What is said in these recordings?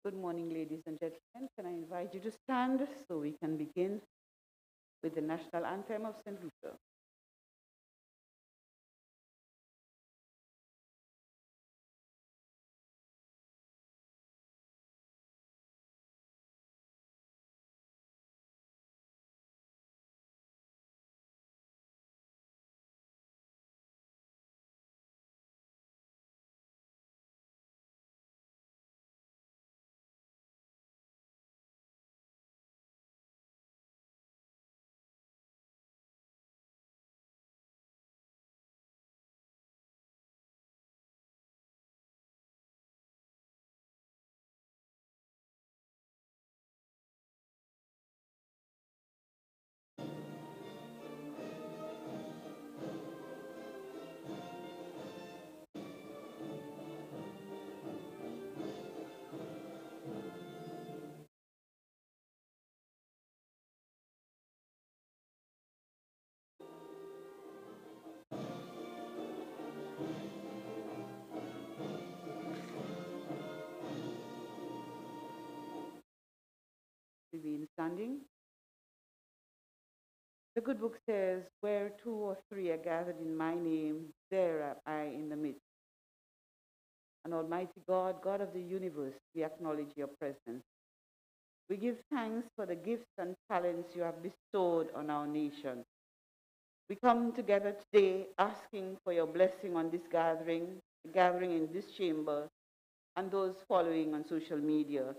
Good morning, ladies and gentlemen. Can I invite you to stand so we can begin with the national anthem of St. Lucia? Remain standing. The good book says, where two or three are gathered in my name, there am I in the midst. And Almighty God, God of the universe, we acknowledge your presence. We give thanks for the gifts and talents you have bestowed on our nation. We come together today asking for your blessing on this gathering in this chamber, and those following on social media,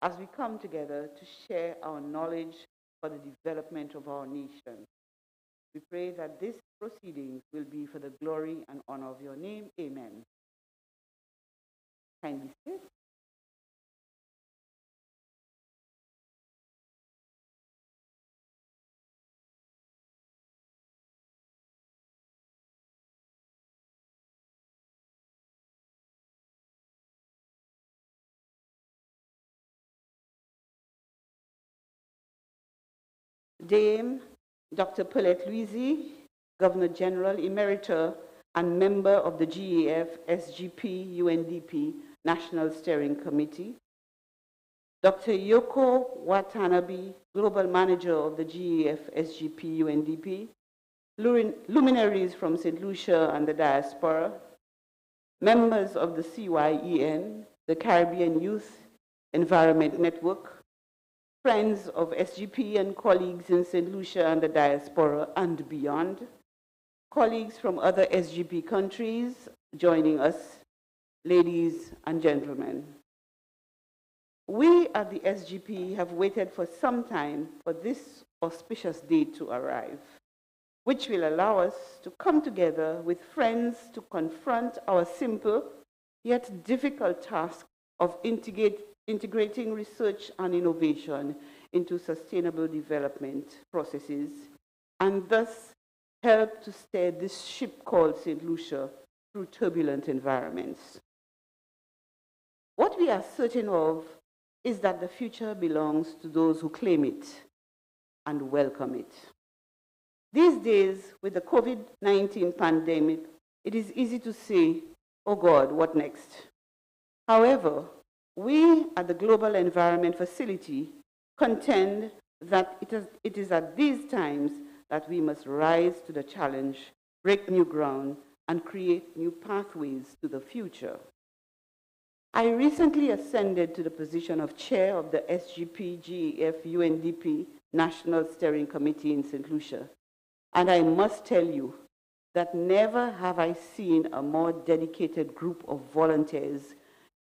as we come together to share our knowledge for the development of our nation. We pray that this proceedings will be for the glory and honor of your name. Amen. Kindly sit. Dame Dr. Paulette Luisi, Governor General Emerita and member of the GEF-SGP UNDP National Steering Committee. Dr. Yoko Watanabe, Global Manager of the GEF-SGP UNDP. Luminaries from St. Lucia and the diaspora. Members of the CYEN, the Caribbean Youth Environment Network. Friends of SGP and colleagues in St. Lucia and the diaspora and beyond, colleagues from other SGP countries joining us, ladies and gentlemen. We at the SGP have waited for some time for this auspicious day to arrive, which will allow us to come together with friends to confront our simple yet difficult task of integrating research and innovation into sustainable development processes, and thus help to steer this ship called St. Lucia through turbulent environments. What we are certain of is that the future belongs to those who claim it and welcome it. These days, with the COVID-19 pandemic, it is easy to say, oh God, what next? However, we at the Global Environment Facility contend that it is at these times that we must rise to the challenge, break new ground, and create new pathways to the future. I recently ascended to the position of chair of the SGP-GEF-UNDP National Steering Committee in St. Lucia, and I must tell you that never have I seen a more dedicated group of volunteers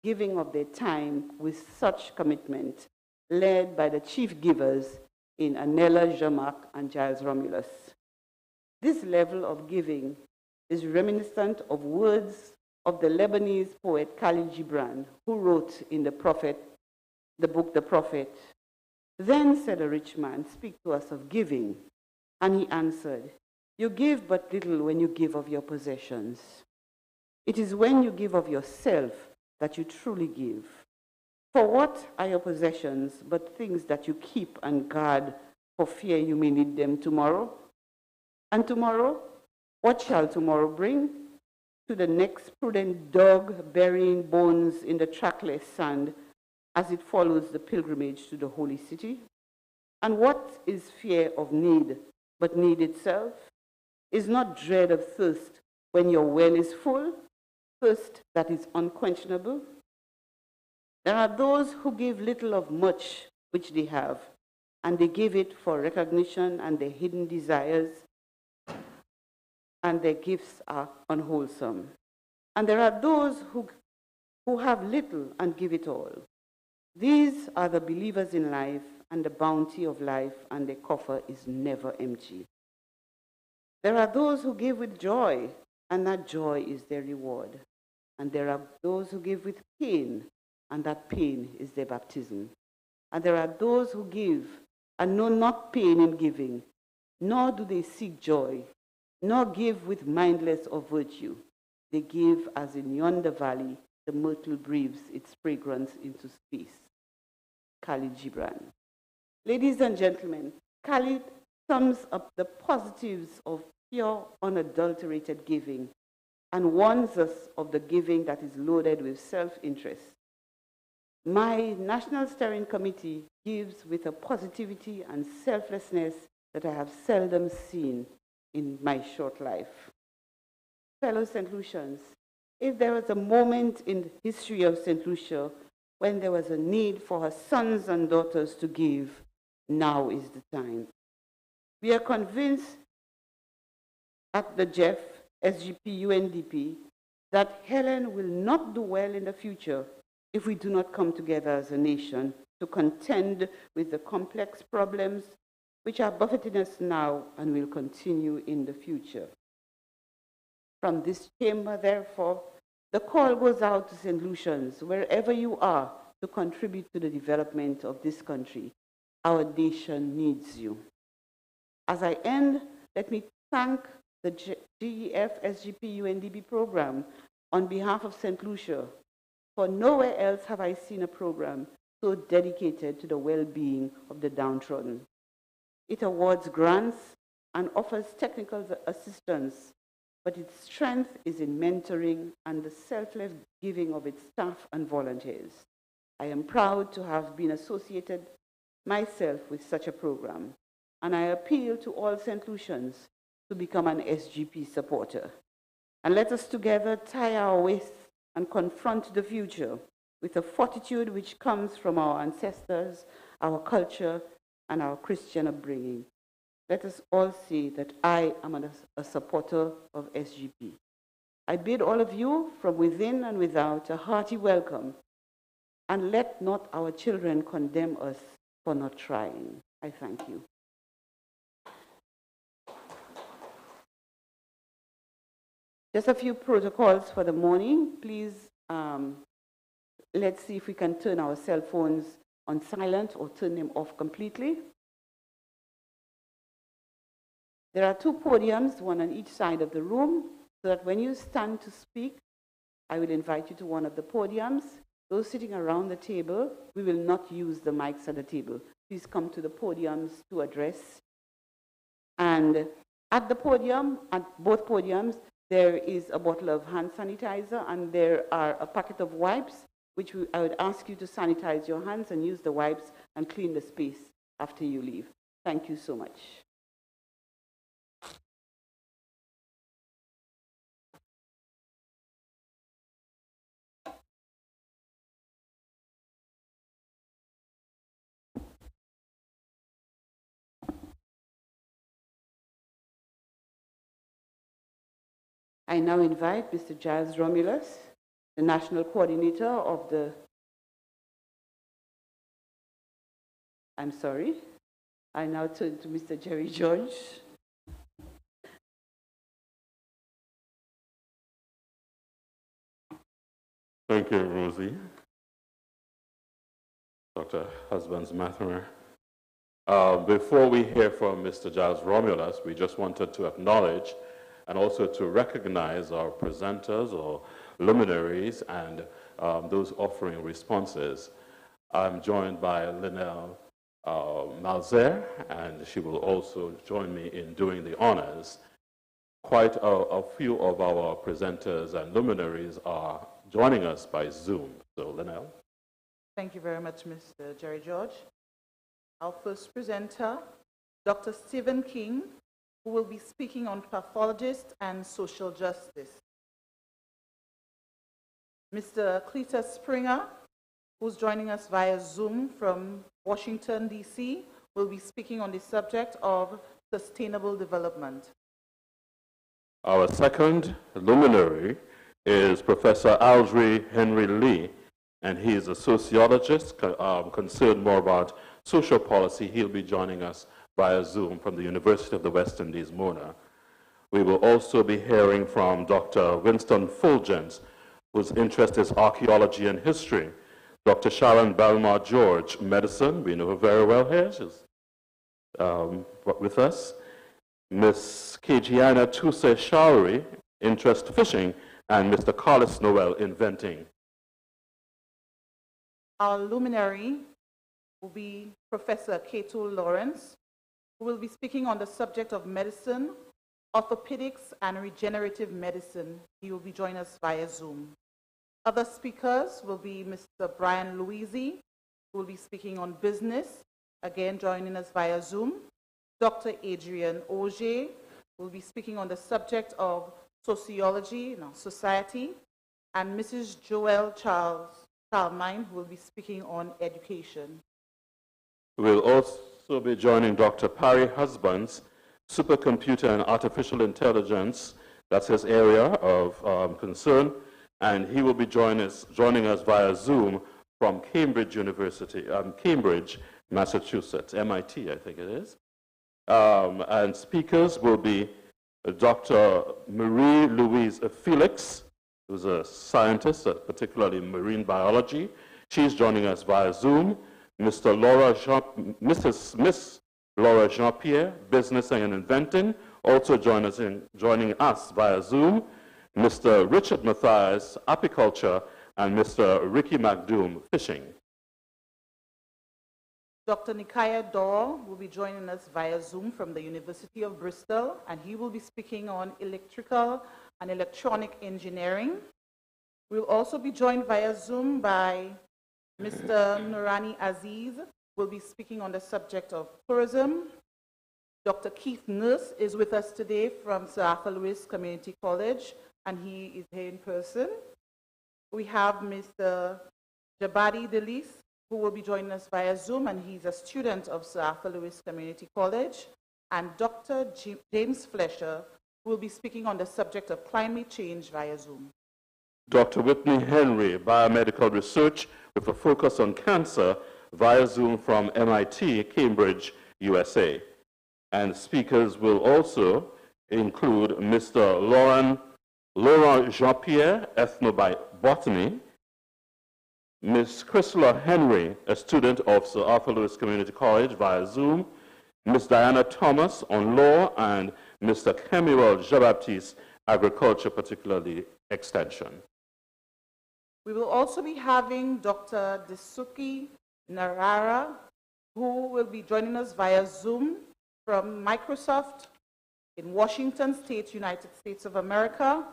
giving of their time with such commitment, led by the chief givers in Anela Jamak and Giles Romulus. This level of giving is reminiscent of words of the Lebanese poet Khalil Gibran, who wrote in the book The Prophet, "Then said a rich man, speak to us of giving." And he answered, "You give but little when you give of your possessions. It is when you give of yourself that you truly give. For what are your possessions but things that you keep and guard for fear you may need them tomorrow? And tomorrow, what shall tomorrow bring? To the next prudent dog burying bones in the trackless sand as it follows the pilgrimage to the holy city? And what is fear of need, but need itself? Is not dread of thirst when your well is full, thirst that is unquenchable? There are those who give little of much which they have, and they give it for recognition and their hidden desires, and their gifts are unwholesome. And there are those who have little and give it all. These are the believers in life and the bounty of life, and their coffer is never empty. There are those who give with joy, and that joy is their reward. And there are those who give with pain, and that pain is their baptism. And there are those who give and know not pain in giving, nor do they seek joy, nor give with mindless of virtue. They give as in yonder valley the myrtle breathes its fragrance into space. Khalid Gibran. Ladies and gentlemen, Khalid sums up the positives of pure, unadulterated giving and warns us of the giving that is loaded with self-interest. My National Steering Committee gives with a positivity and selflessness that I have seldom seen in my short life. Fellow St. Lucians, if there was a moment in the history of St. Lucia when there was a need for her sons and daughters to give, now is the time. We are convinced at the GEF-SGP UNDP that Helen will not do well in the future if we do not come together as a nation to contend with the complex problems which are buffeting us now and will continue in the future. From this chamber, therefore, the call goes out to St. Lucians, wherever you are, to contribute to the development of this country. Our nation needs you. As I end, let me thank the GEF-SGP UNDP program on behalf of St. Lucia, for nowhere else have I seen a program so dedicated to the well-being of the downtrodden. It awards grants and offers technical assistance, but its strength is in mentoring and the selfless giving of its staff and volunteers. I am proud to have been associated myself with such a program, and I appeal to all St. Lucians to become an SGP supporter. And let us together tie our waists and confront the future with a fortitude which comes from our ancestors, our culture, and our Christian upbringing. Let us all say that I am a supporter of SGP. I bid all of you from within and without a hearty welcome, and let not our children condemn us for not trying. I thank you. Just a few protocols for the morning. Please, let's see if we can turn our cell phones on silent or turn them off completely. There are two podiums, one on each side of the room, so that when you stand to speak, I will invite you to one of the podiums. Those sitting around the table, we will not use the mics at the table. Please come to the podiums to address. And at the podium, at both podiums, there is a bottle of hand sanitizer and there are a packet of wipes, which I would ask you to sanitize your hands and use the wipes and clean the space after you leave. Thank you so much. I now invite Mr. Giles Romulus, the National Coordinator of the, I'm sorry, I now turn to Mr. Jerry George. Thank you, Rosie. Dr. Husbands-Mathurin. Before we hear from Mr. Giles Romulus, we just wanted to acknowledge and also to recognize our presenters or luminaries and those offering responses. I'm joined by Linnell Malzer, and she will also join me in doing the honors. Quite a few of our presenters and luminaries are joining us by Zoom. So, Linnell. Thank you very much, Mr. Jerry George. Our first presenter, Dr. Stephen King, who will be speaking on pathologist and social justice. Mr. Cletus Springer, who's joining us via Zoom from Washington, D.C., will be speaking on the subject of sustainable development. Our second luminary is Professor Aldry Henry Lee, and he is a sociologist concerned more about social policy. He'll be joining us via Zoom from the University of the West Indies, Mona. We will also be hearing from Dr. Winston Fulgence, whose interest is archaeology and history. Dr. Sharon Belmar George, medicine, we know her very well here, she's with us. Ms. Kejiana Tuse Shawari, interest fishing, and Mr. Carlos Noel, inventing. Our luminary will be Professor Cato Lawrence, who will be speaking on the subject of medicine, orthopedics, and regenerative medicine. He will be joining us via Zoom. Other speakers will be Mr. Brian Louisi, who will be speaking on business, again joining us via Zoom. Dr. Adrian Auger will be speaking on the subject of sociology, society, and Mrs. Joelle Charlemagne will be speaking on education. We'll also be joining Dr. Parry Husbands, supercomputer and artificial intelligence. That's his area of concern, and he will be joining us via Zoom from Cambridge University, Cambridge, Massachusetts, MIT, I think it is. And speakers will be Dr. Marie-Louise Felix, who's a scientist, particularly marine biology. She's joining us via Zoom. Miss Laura Jean-Pierre, business and inventing, also joining us via Zoom. Mr. Richard Mathias, apiculture, and Mr. Ricky McDoom, fishing. Dr. Nikaya Dor will be joining us via Zoom from the University of Bristol, and he will be speaking on electrical and electronic engineering. We'll also be joined via Zoom by Mr. Nurani Aziz, who will be speaking on the subject of tourism. Dr. Keith Nurse is with us today from Sir Arthur Lewis Community College, and he is here in person. We have Mr. Jabadi Delis, who will be joining us via Zoom, and he's a student of Sir Arthur Lewis Community College, and Dr. James Flesher, who will be speaking on the subject of climate change via Zoom. Dr. Whitney Henry, biomedical research with a focus on cancer via Zoom from MIT, Cambridge, USA. And speakers will also include Mr. Laurent Jean-Pierre, ethnobotany, Ms. Chrysla Henry, a student of Sir Arthur Lewis Community College via Zoom, Ms. Diana Thomas on law, and Mr. Kemuel Jean-Baptiste, agriculture, particularly extension. We will also be having Dr. Desuki Narara, who will be joining us via Zoom from Microsoft in Washington State, United States of America,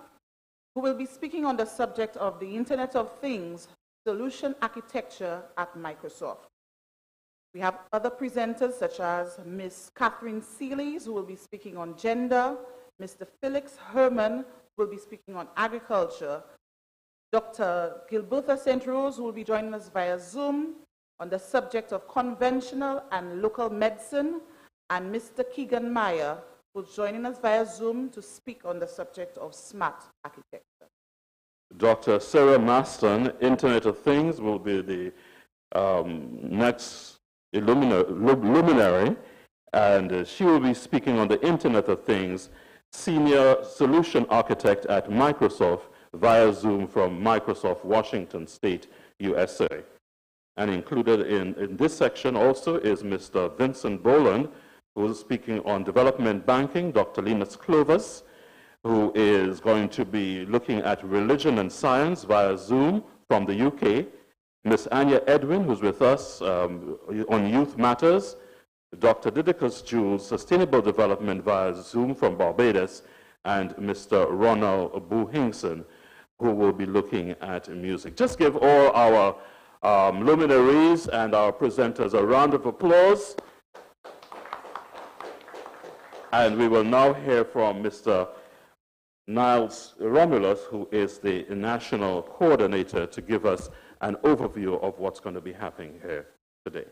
who will be speaking on the subject of the Internet of Things, solution architecture at Microsoft. We have other presenters such as Ms. Catherine Seelys, who will be speaking on gender, Mr. Felix Herman will be speaking on agriculture, Dr. Gilbertha St. Rose will be joining us via Zoom on the subject of conventional and local medicine, and Mr. Keegan Meyer who's joining us via Zoom to speak on the subject of smart architecture. Dr. Sarah Maston, Internet of Things, will be the next luminary, and she will be speaking on the Internet of Things, Senior Solution Architect at Microsoft via Zoom from Microsoft, Washington State, USA. And included in this section also is Mr. Vincent Boland, who is speaking on development banking, Dr. Linus Clovis, who is going to be looking at religion and science via Zoom from the UK, Ms. Anya Edwin, who's with us on Youth Matters, Dr. Didicus Jules, Sustainable Development via Zoom from Barbados, and Mr. Ronald Buhingson, who will be looking at music. Just give all our luminaries and our presenters a round of applause. And we will now hear from Mr. Niles Romulus, who is the national coordinator, to give us an overview of what's going to be happening here today.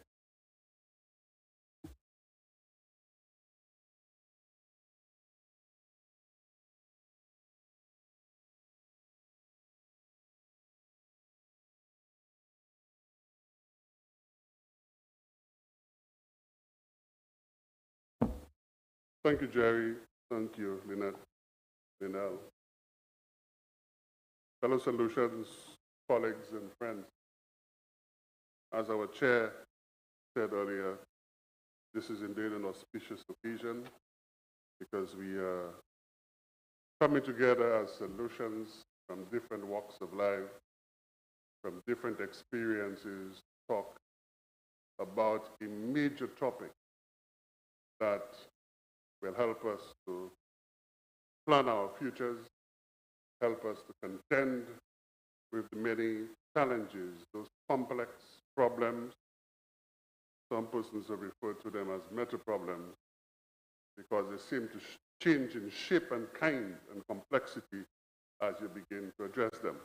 Thank you, Jerry. Thank you, Lynelle. Fellow Solutions, colleagues, and friends. As our chair said earlier, this is indeed an auspicious occasion because we are coming together as solutions from different walks of life, from different experiences, talk about a major topic that will help us to plan our futures, help us to contend with the many challenges, those complex problems. Some persons have referred to them as meta problems because they seem to change in shape and kind and complexity as you begin to address them.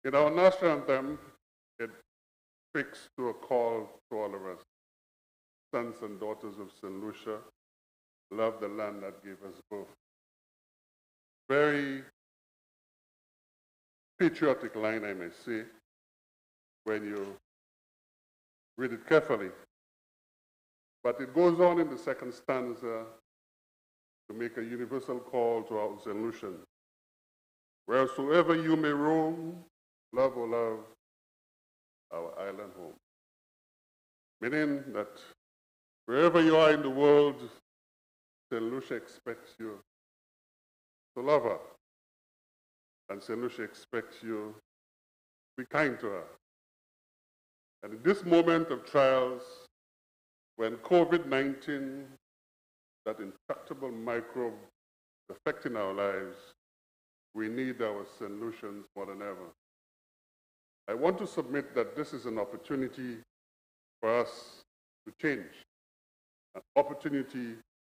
In our national anthem, it speaks to a call to all of us. Sons and daughters of St. Lucia, love the land that gave us birth. Very patriotic line, I may say, when you read it carefully. But it goes on in the second stanza to make a universal call to our St. Lucians. Wheresoever you may roam, love, oh love, our island home. Meaning that wherever you are in the world, St. Lucia expects you to love her. And St. Lucia expects you to be kind to her. And in this moment of trials, when COVID-19, that intractable microbe affecting our lives, we need our St. Lucians more than ever. I want to submit that this is an opportunity for us to change. An opportunity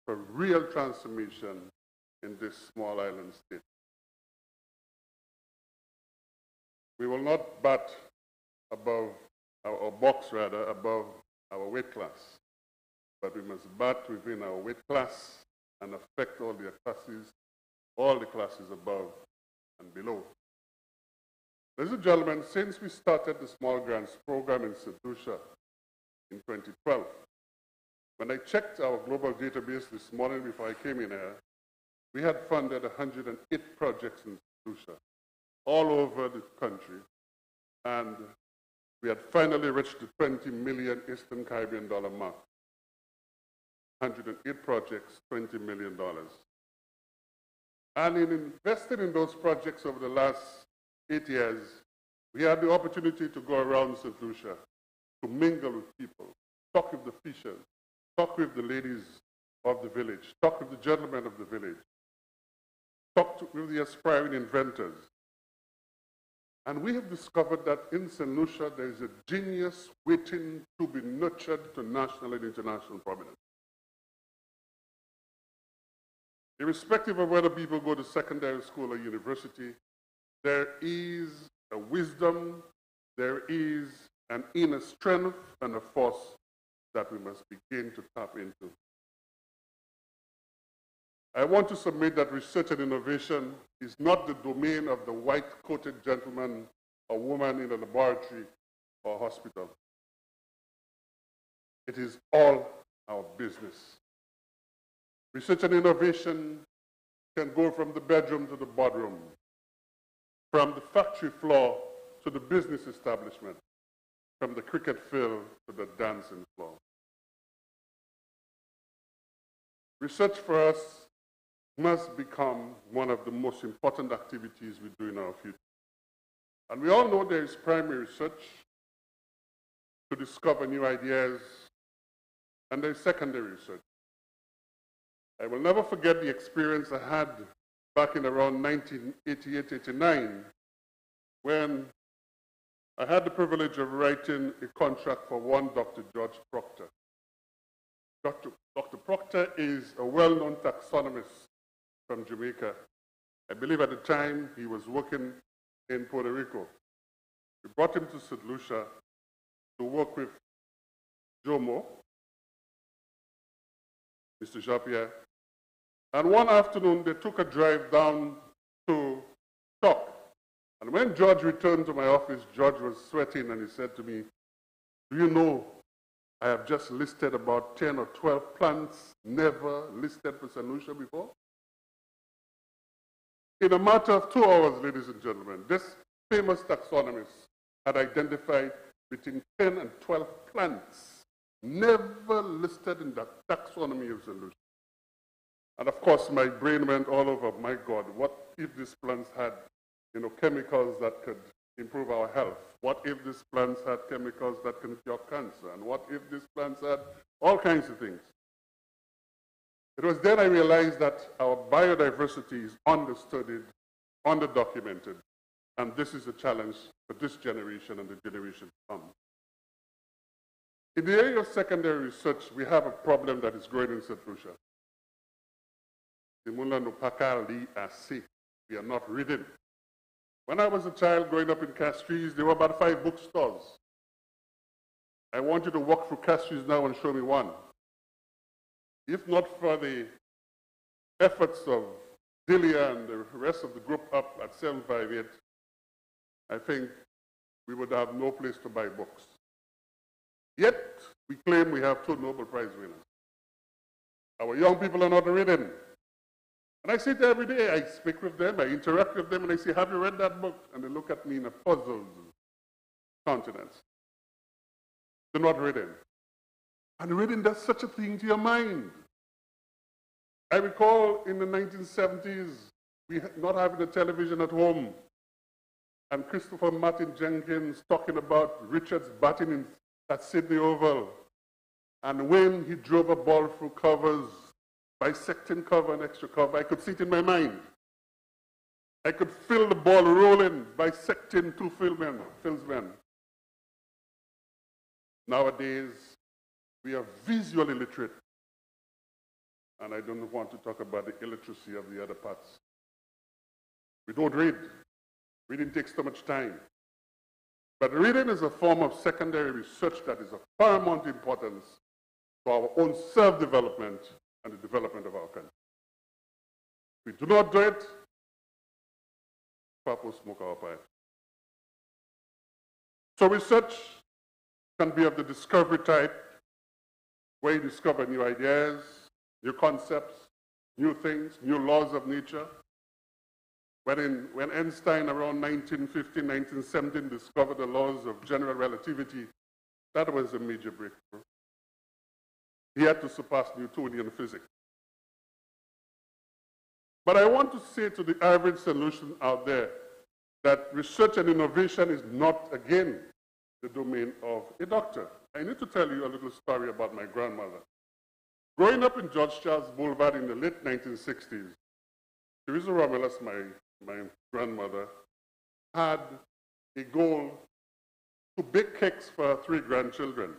for real transformation in this small island state. We will not bat above, or box rather, above our weight class, but we must bat within our weight class and affect all the classes above and below. Ladies and gentlemen, since we started the Small Grants Programme in St. Lucia in 2012, when I checked our global database this morning before I came in here, we had funded 108 projects in St. Lucia, all over the country, and we had finally reached the 20 million Eastern Caribbean dollar mark. 108 projects, $20 million. And in investing in those projects over the last 8 years, we had the opportunity to go around St. Lucia, to mingle with people, talk with the fishers, talk with the ladies of the village, talk with the gentlemen of the village, talk with the aspiring inventors. And we have discovered that in St. Lucia, there is a genius waiting to be nurtured to national and international prominence. Irrespective of whether people go to secondary school or university, there is a wisdom, there is an inner strength and a force that we must begin to tap into. I want to submit that research and innovation is not the domain of the white-coated gentleman or woman in a laboratory or hospital. It is all our business. Research and innovation can go from the bedroom to the boardroom, from the factory floor to the business establishment, from the cricket field to the dancing floor. Research for us must become one of the most important activities we do in our future. And we all know there is primary research to discover new ideas, and there is secondary research. I will never forget the experience I had back in around 1988-89 when I had the privilege of writing a contract for one Dr. George Proctor. Dr. Proctor is a well-known taxonomist from Jamaica. I believe at the time he was working in Puerto Rico. We brought him to St. Lucia to work with Jomo, Mr. Jean-Pierre. And one afternoon, they took a drive down to Talk. And when George returned to my office, George was sweating and he said to me, "Do you know, I have just listed about 10 or 12 plants never listed for St. Lucia before?" In a matter of 2 hours, ladies and gentlemen, this famous taxonomist had identified between 10 and 12 plants never listed in the taxonomy of St. Lucia. And of course, my brain went all over, my God, what if these plants had, chemicals that could improve our health? What if these plants had chemicals that can cure cancer? And what if these plants had all kinds of things? It was then I realized that our biodiversity is understudied, underdocumented, and this is a challenge for this generation and the generation to come. In the area of secondary research, we have a problem that is growing in St. Lucia. We are not reading. When I was a child growing up in Castries, there were about 5 bookstores. I want you to walk through Castries now and show me one. If not for the efforts of Delia and the rest of the group up at 758, I think we would have no place to buy books. Yet, we claim we have 2 Nobel Prize winners. Our young people are not reading. And I sit every day, I speak with them, I interact with them, and I say, "Have you read that book?" And they look at me in a puzzled countenance. They're not reading. And reading does such a thing to your mind. I recall in the 1970s, we not having a television at home, and Christopher Martin Jenkins talking about Richard's batting at Sydney Oval, and when he drove a ball through covers, bisecting cover and extra cover, I could see it in my mind. I could feel the ball rolling, bisecting 2 fieldsmen. Nowadays, we are visually literate. And I don't want to talk about the illiteracy of the other parts. We don't read. Reading takes too much time. But reading is a form of secondary research that is of paramount importance to our own self-development and the development of our country. If we do not do it, Papa smoke our pipe. So research can be of the discovery type, where you discover new ideas, new concepts, new things, new laws of nature. When Einstein around 1915, 1917 discovered the laws of general relativity, that was a major breakthrough. He had to surpass Newtonian physics. But I want to say to the average solution out there that research and innovation is not, again, the domain of a doctor. I need to tell you a little story about my grandmother. Growing up in George Charles Boulevard in the late 1960s, Teresa Romulus, my grandmother, had a goal to bake cakes for her 3 grandchildren.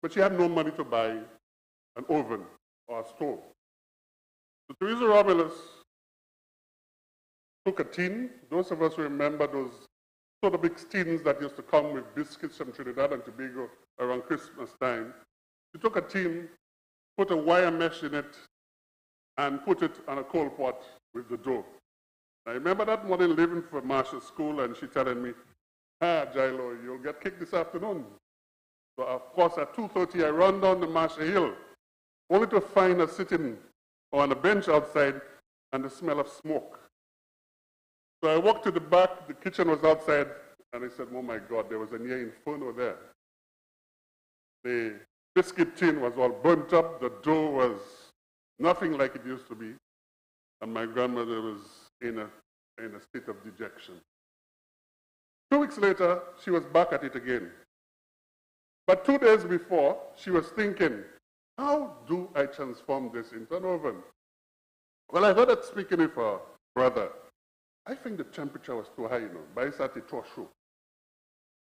But she had no money to buy an oven or a stove. So Teresa Romulus took a tin. Those of us who remember those sort of big tins that used to come with biscuits from Trinidad and Tobago around Christmas time. She took a tin, put a wire mesh in it, and put it on a coal pot with the dough. I remember that morning leaving for Marshall School and she telling me, Jilo, you'll get kicked this afternoon. So of course at 2:30 I run down the Marshall Hill, only to find her sitting on a bench outside and the smell of smoke. So I walked to the back, the kitchen was outside, and I said, oh my God, there was a near inferno there. The biscuit tin was all burnt up, the dough was nothing like it used to be, and my grandmother was in a state of dejection. 2 weeks later, she was back at it again. But 2 days before, she was thinking, how do I transform this into an oven? Well, I heard her speaking with her brother. I think the temperature was too high, By Saturday,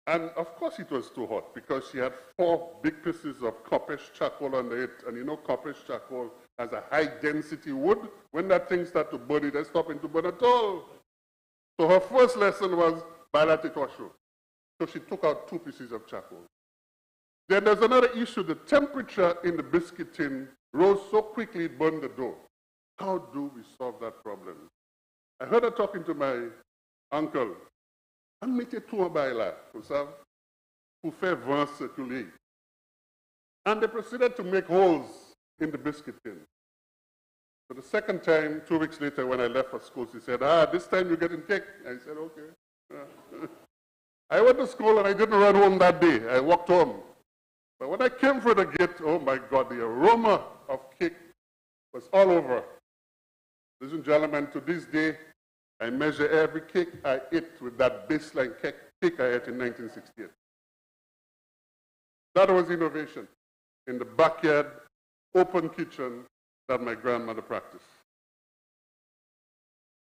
And of course it was too hot because she had 4 big pieces of coppish charcoal under it. And you know coppish charcoal has a high density wood. When that thing starts to burn, it doesn't stop into burn at all. So her first lesson was bilateral washu. So she took out 2 pieces of charcoal. Then there's another issue. The temperature in the biscuit tin rose so quickly it burned the dough. How do we solve that problem? I heard her talking to my uncle. And mettez tout en bas là, vous savez, pour faire vent circuler. And they proceeded to make holes in the biscuit tin. So the second time, 2 weeks later, when I left for school, she said, this time you're getting cake. I said, okay. I went to school and I didn't run home that day. I walked home. But when I came through the gate, oh my God, the aroma of cake was all over. Ladies and gentlemen, to this day, I measure every cake I ate with that baseline cake I ate in 1968. That was innovation in the backyard, open kitchen that my grandmother practiced.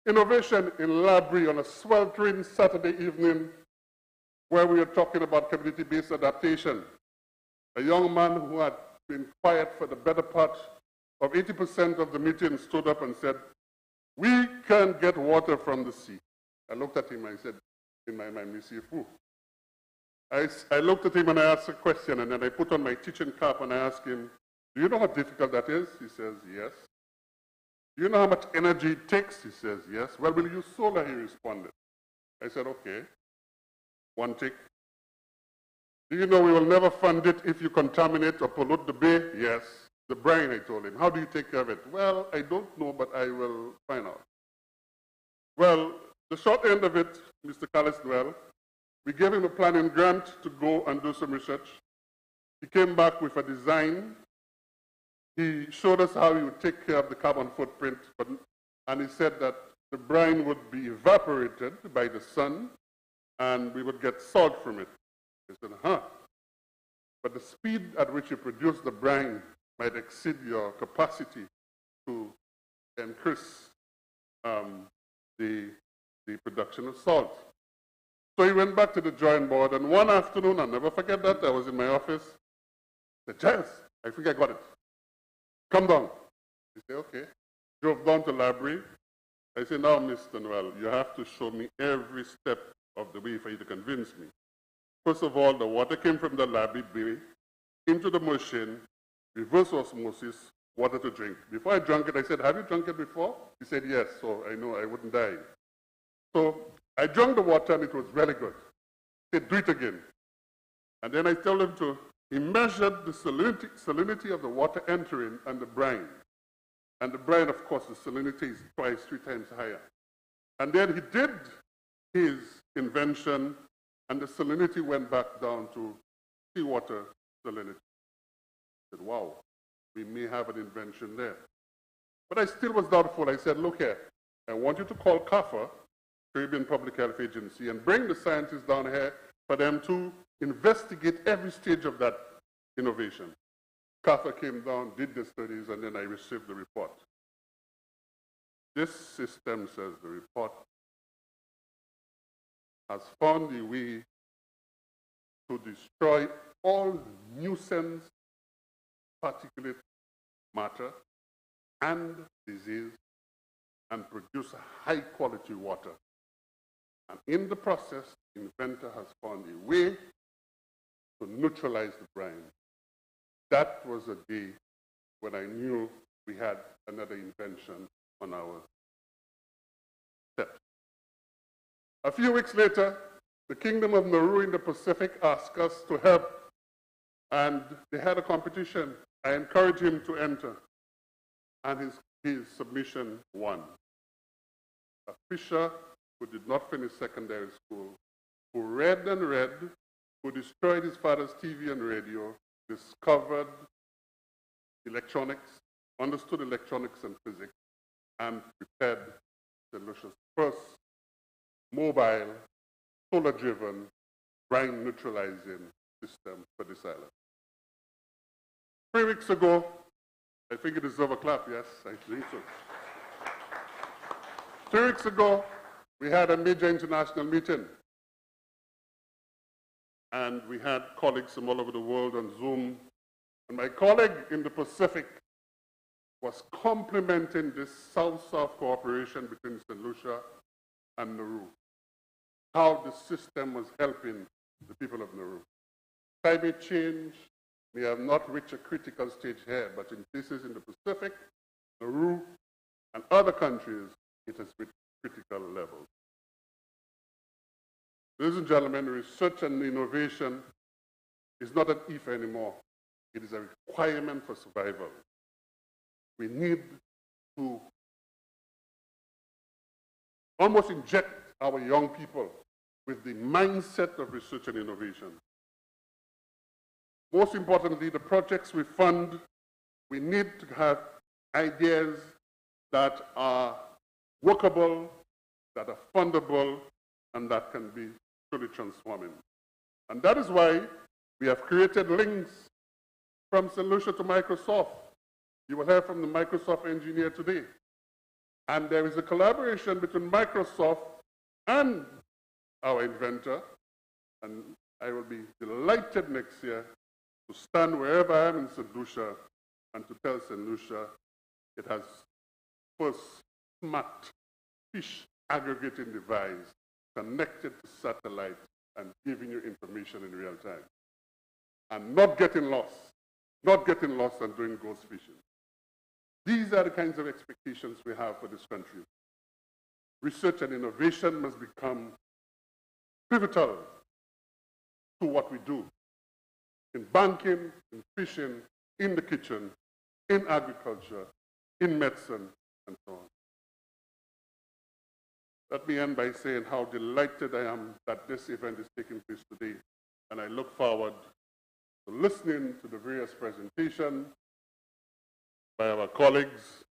Innovation in library on a sweltering Saturday evening where we were talking about community-based adaptation. A young man who had been quiet for the better part of 80% of the meeting stood up and said, "We can't get water from the sea." I looked at him and I said, in my mind, "Monsieur Fou." I looked at him and I asked a question, and then I put on my teaching cap and I asked him, "Do you know how difficult that is?" He says, "Yes." "Do you know how much energy it takes?" He says, "Yes." "Well, we'll use solar," he responded. I said, "Okay." 1 tick. "Do you know we will never fund it if you contaminate or pollute the bay?" "Yes." "The brine," I told him. "How do you take care of it?" "Well, I don't know, but I will find out." Well, the short end of it, Mr. Callis-Dwell, we gave him a planning grant to go and do some research. He came back with a design. He showed us how he would take care of the carbon footprint, and he said that the brine would be evaporated by the sun, and we would get salt from it. I said, but the speed at which you produce the brine might exceed your capacity to increase the production of salt. So he went back to the drawing board, and one afternoon, I'll never forget that, I was in my office. I said, "Giles, I think I got it. Come down." He said, "Okay." Drove down to the library. I said, "Now, Mr. Noel, you have to show me every step of the way for you to convince me. First of all, the water came from the library into the machine, reverse osmosis, water to drink. Before I drank it, I said, "Have you drunk it before?" He said, "Yes," so I know I wouldn't die. So I drank the water and it was really good. He said, "Do it again." And then I told him he measured the salinity of the water entering and the brine. And the brine, of course, the salinity is 2 to 3 times higher. And then he did his invention, and the salinity went back down to seawater salinity. I said, "Wow, we may have an invention there." But I still was doubtful. I said, "Look here, I want you to call CAFA, Caribbean Public Health Agency, and bring the scientists down here for them to investigate every stage of that innovation." CAFA came down, did the studies, and then I received the report. "This system," says the report, "has found a way to destroy all nuisance particulate matter and disease and produce high quality water. And in the process, the inventor has found a way to neutralize the brine." That was a day when I knew we had another invention on our steps. A few weeks later, the Kingdom of Nauru in the Pacific asked us to help, and they had a competition. I encouraged him to enter, and his submission won. A fisher who did not finish secondary school, who read and read, who destroyed his father's TV and radio, discovered electronics, understood electronics and physics, and prepared Lucia's first mobile, solar-driven, brine-neutralizing system for this island. 3 weeks ago, I think it deserves a clap, yes, I think so. 3 weeks ago, we had a major international meeting. and we had colleagues from all over the world on Zoom. And my colleague in the Pacific was complimenting this South-South cooperation between St. Lucia and Nauru, how the system was helping the people of Nauru. Climate change may have not reached a critical stage here, but in places in the Pacific, Nauru, and other countries, it has reached critical levels. Ladies and gentlemen, research and innovation is not an if anymore. It is a requirement for survival. We need to almost inject our young people with the mindset of research and innovation. Most importantly, the projects we fund, we need to have ideas that are workable, that are fundable, and that can be truly transforming. And that is why we have created links from St. Lucia to Microsoft. You will hear from the Microsoft engineer today. And there is a collaboration between Microsoft and our inventor. And I will be delighted next year to stand wherever I am in St. Lucia and to tell St. Lucia it has first smart fish aggregating device connected to satellite and giving you information in real time. And not getting lost and doing ghost fishing. These are the kinds of expectations we have for this country. Research and innovation must become pivotal to what we do in banking, in fishing, in the kitchen, in agriculture, in medicine, and so on. Let me end by saying how delighted I am that this event is taking place today, and I look forward to listening to the various presentations by our colleagues.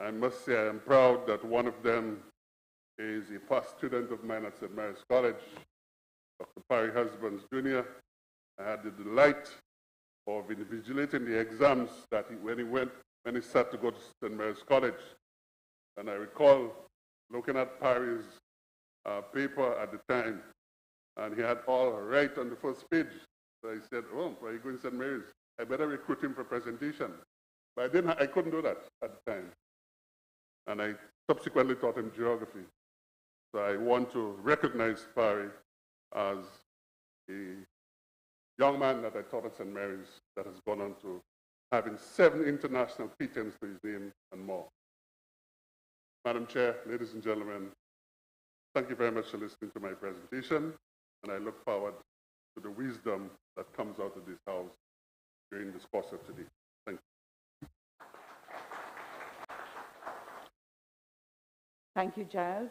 I must say I am proud that one of them is a past student of mine at St. Mary's College, Dr. Parry Husbands Jr. I had the delight of invigilating the exams that when he sat to go to St. Mary's College. And I recall looking at Parry's paper at the time, and he had all right on the first page. So I said, oh, why are you going to St. Mary's? I better recruit him for presentation. But I couldn't do that at the time. And I subsequently taught him geography. So I want to recognize Parry as a young man that I taught at St. Mary's that has gone on to having 7 international patents to his name and more. Madam Chair, ladies and gentlemen, thank you very much for listening to my presentation, and I look forward to the wisdom that comes out of this House during this course of today. Thank you. Thank you, Giles.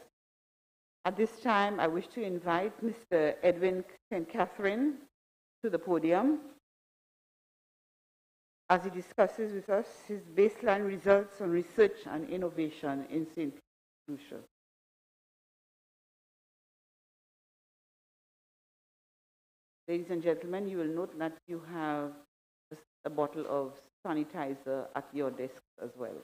At this time, I wish to invite Mr. Edwin St. Catherine to the podium as he discusses with us his baseline results on research and innovation in St. Lucia. Ladies and gentlemen, you will note that you have a bottle of sanitizer at your desk as well.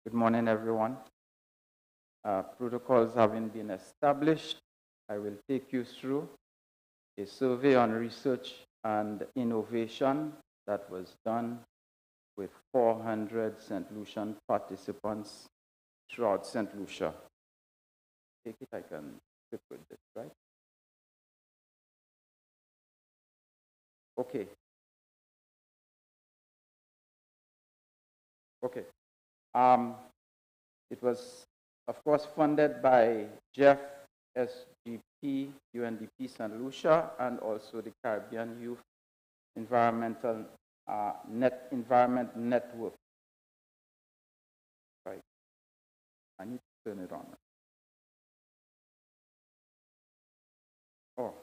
Good morning, everyone. Protocols having been established, I will take you through a survey on research and innovation that was done with 400 St. Lucian participants throughout St. Lucia. Take it, I can flip with this, right? Okay. Okay. It was, of course, funded by GEF-SGP, UNDP St. Lucia, and also the Caribbean Youth Environment Network. I need to turn it on. Oh.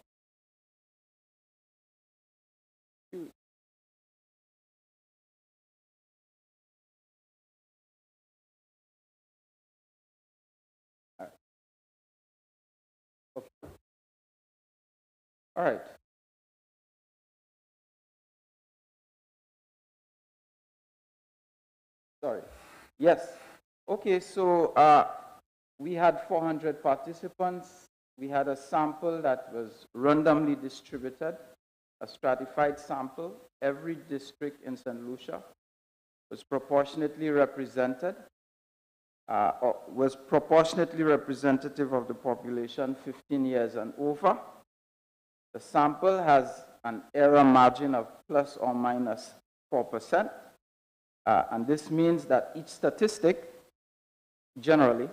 Okay. All right. Sorry. Yes. Okay, so we had 400 participants. We had a sample that was randomly distributed, a stratified sample. Every district in St. Lucia was proportionately represented, or was proportionately representative of the population 15 years and over. The sample has an error margin of plus or minus 4%. And this means that each statistic, generally,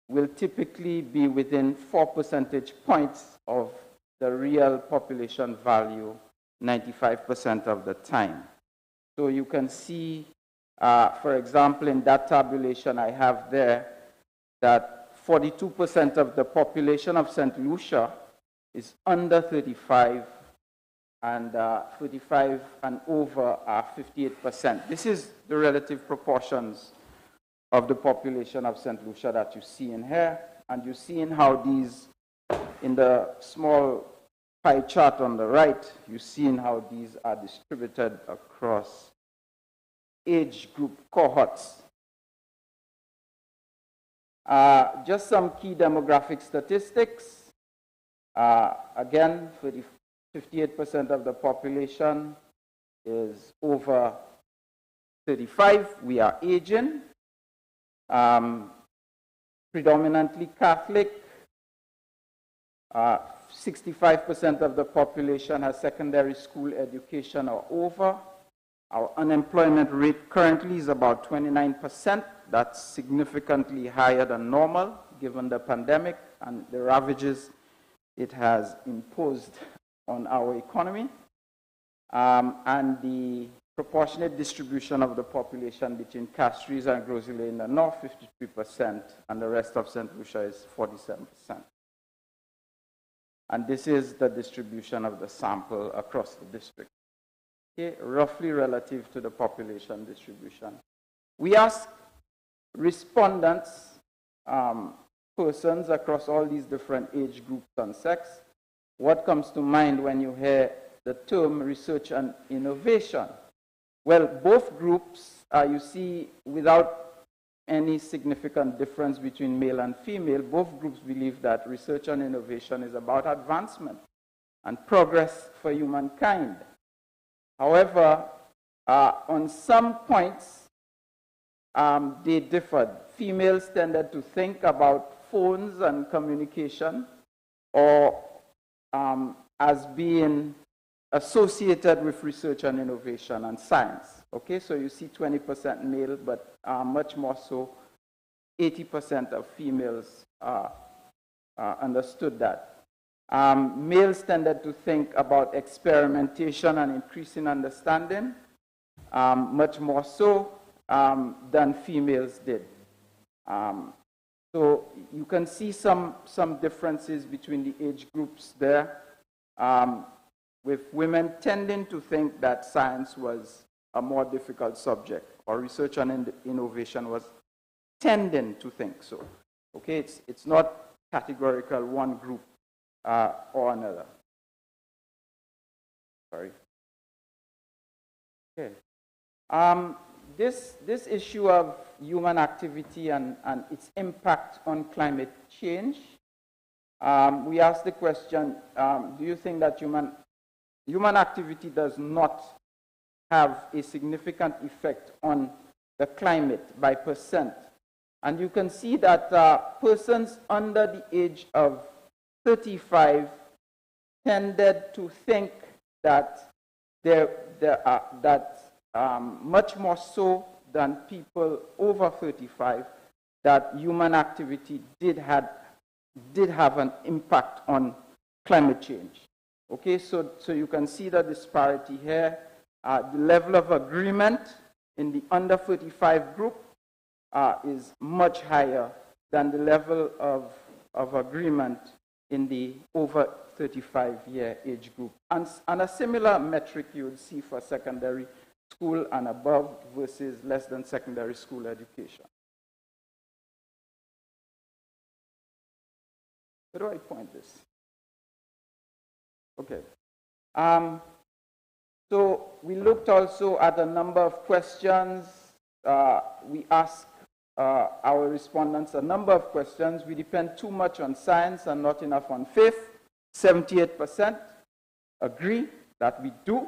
will typically be within 4 percentage points of the real population value 95% of the time. So you can see, for example, in that tabulation I have there, that 42% of the population of St. Lucia is under 35, and 35 and over are 58%. This is the relative proportions of the population of St. Lucia that you see in here, and you see in how these, in the small pie chart on the right, you see in how these are distributed across age group cohorts. Just some key demographic statistics. Again, 58% of the population is over 35. We are aging. Predominantly Catholic. 65% of the population has secondary school education or over. Our unemployment rate currently is about 29%. That's significantly higher than normal, given the pandemic and the ravages it has imposed on our economy. And the proportionate distribution of the population between Castries and Grosile in the north, 53%, and the rest of St. Lucia is 47%. And this is the distribution of the sample across the district, okay, roughly relative to the population distribution. We asked respondents, persons across all these different age groups and sex, what comes to mind when you hear the term research and innovation? Well, both groups, you see, without any significant difference between male and female, both groups believe that research and innovation is about advancement and progress for humankind. However, on some points, they differed. Females tended to think about phones and communication or as being associated with research and innovation and science. Okay, so you see 20% male, but much more so, 80% of females understood that. Males tended to think about experimentation and increasing understanding, much more so than females did. So you can see some differences between the age groups there, with women tending to think that science was a more difficult subject, or research and innovation was tending to think so. Okay, it's not categorical, one group or another. Sorry. Okay. This issue of human activity and its impact on climate change, we asked the question, do you think that human activity does not have a significant effect on the climate by percent? And you can see that persons under the age of 35 tended to think that much more so than people over 35, that human activity did have an impact on climate change. Okay, so you can see the disparity here. The level of agreement in the under 35 group is much higher than the level of agreement in the over 35-year age group. And a similar metric you would see for secondary school and above versus less than secondary school education. Where do I point this? Okay. So we looked also at a number of questions. We asked our respondents a number of questions. We depend too much on science and not enough on faith. 78% agree that we do.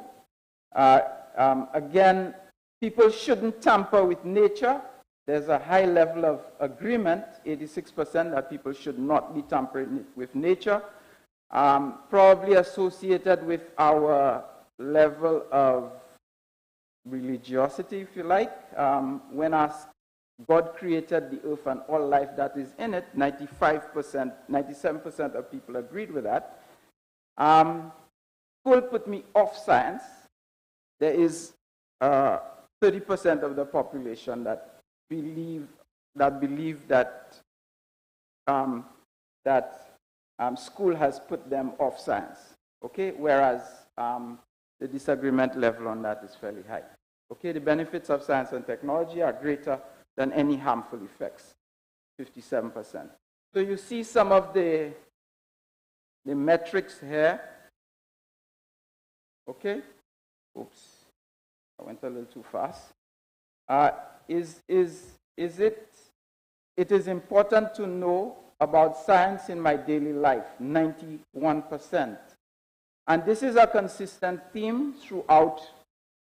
Again, people shouldn't tamper with nature. There's a high level of agreement, 86%, that people should not be tampering with nature. Probably associated with our level of religiosity, if you like. When asked, God created the earth and all life that is in it, 95%, 97% of people agreed with that. School put me off science. There is 30% of the population that believe that school has put them off science. Okay, whereas the disagreement level on that is fairly high. Okay, the benefits of science and technology are greater than any harmful effects, 57%. So you see some of the metrics here. Okay, oops, I went a little too fast. It is important to know about science in my daily life, 91%. And this is a consistent theme throughout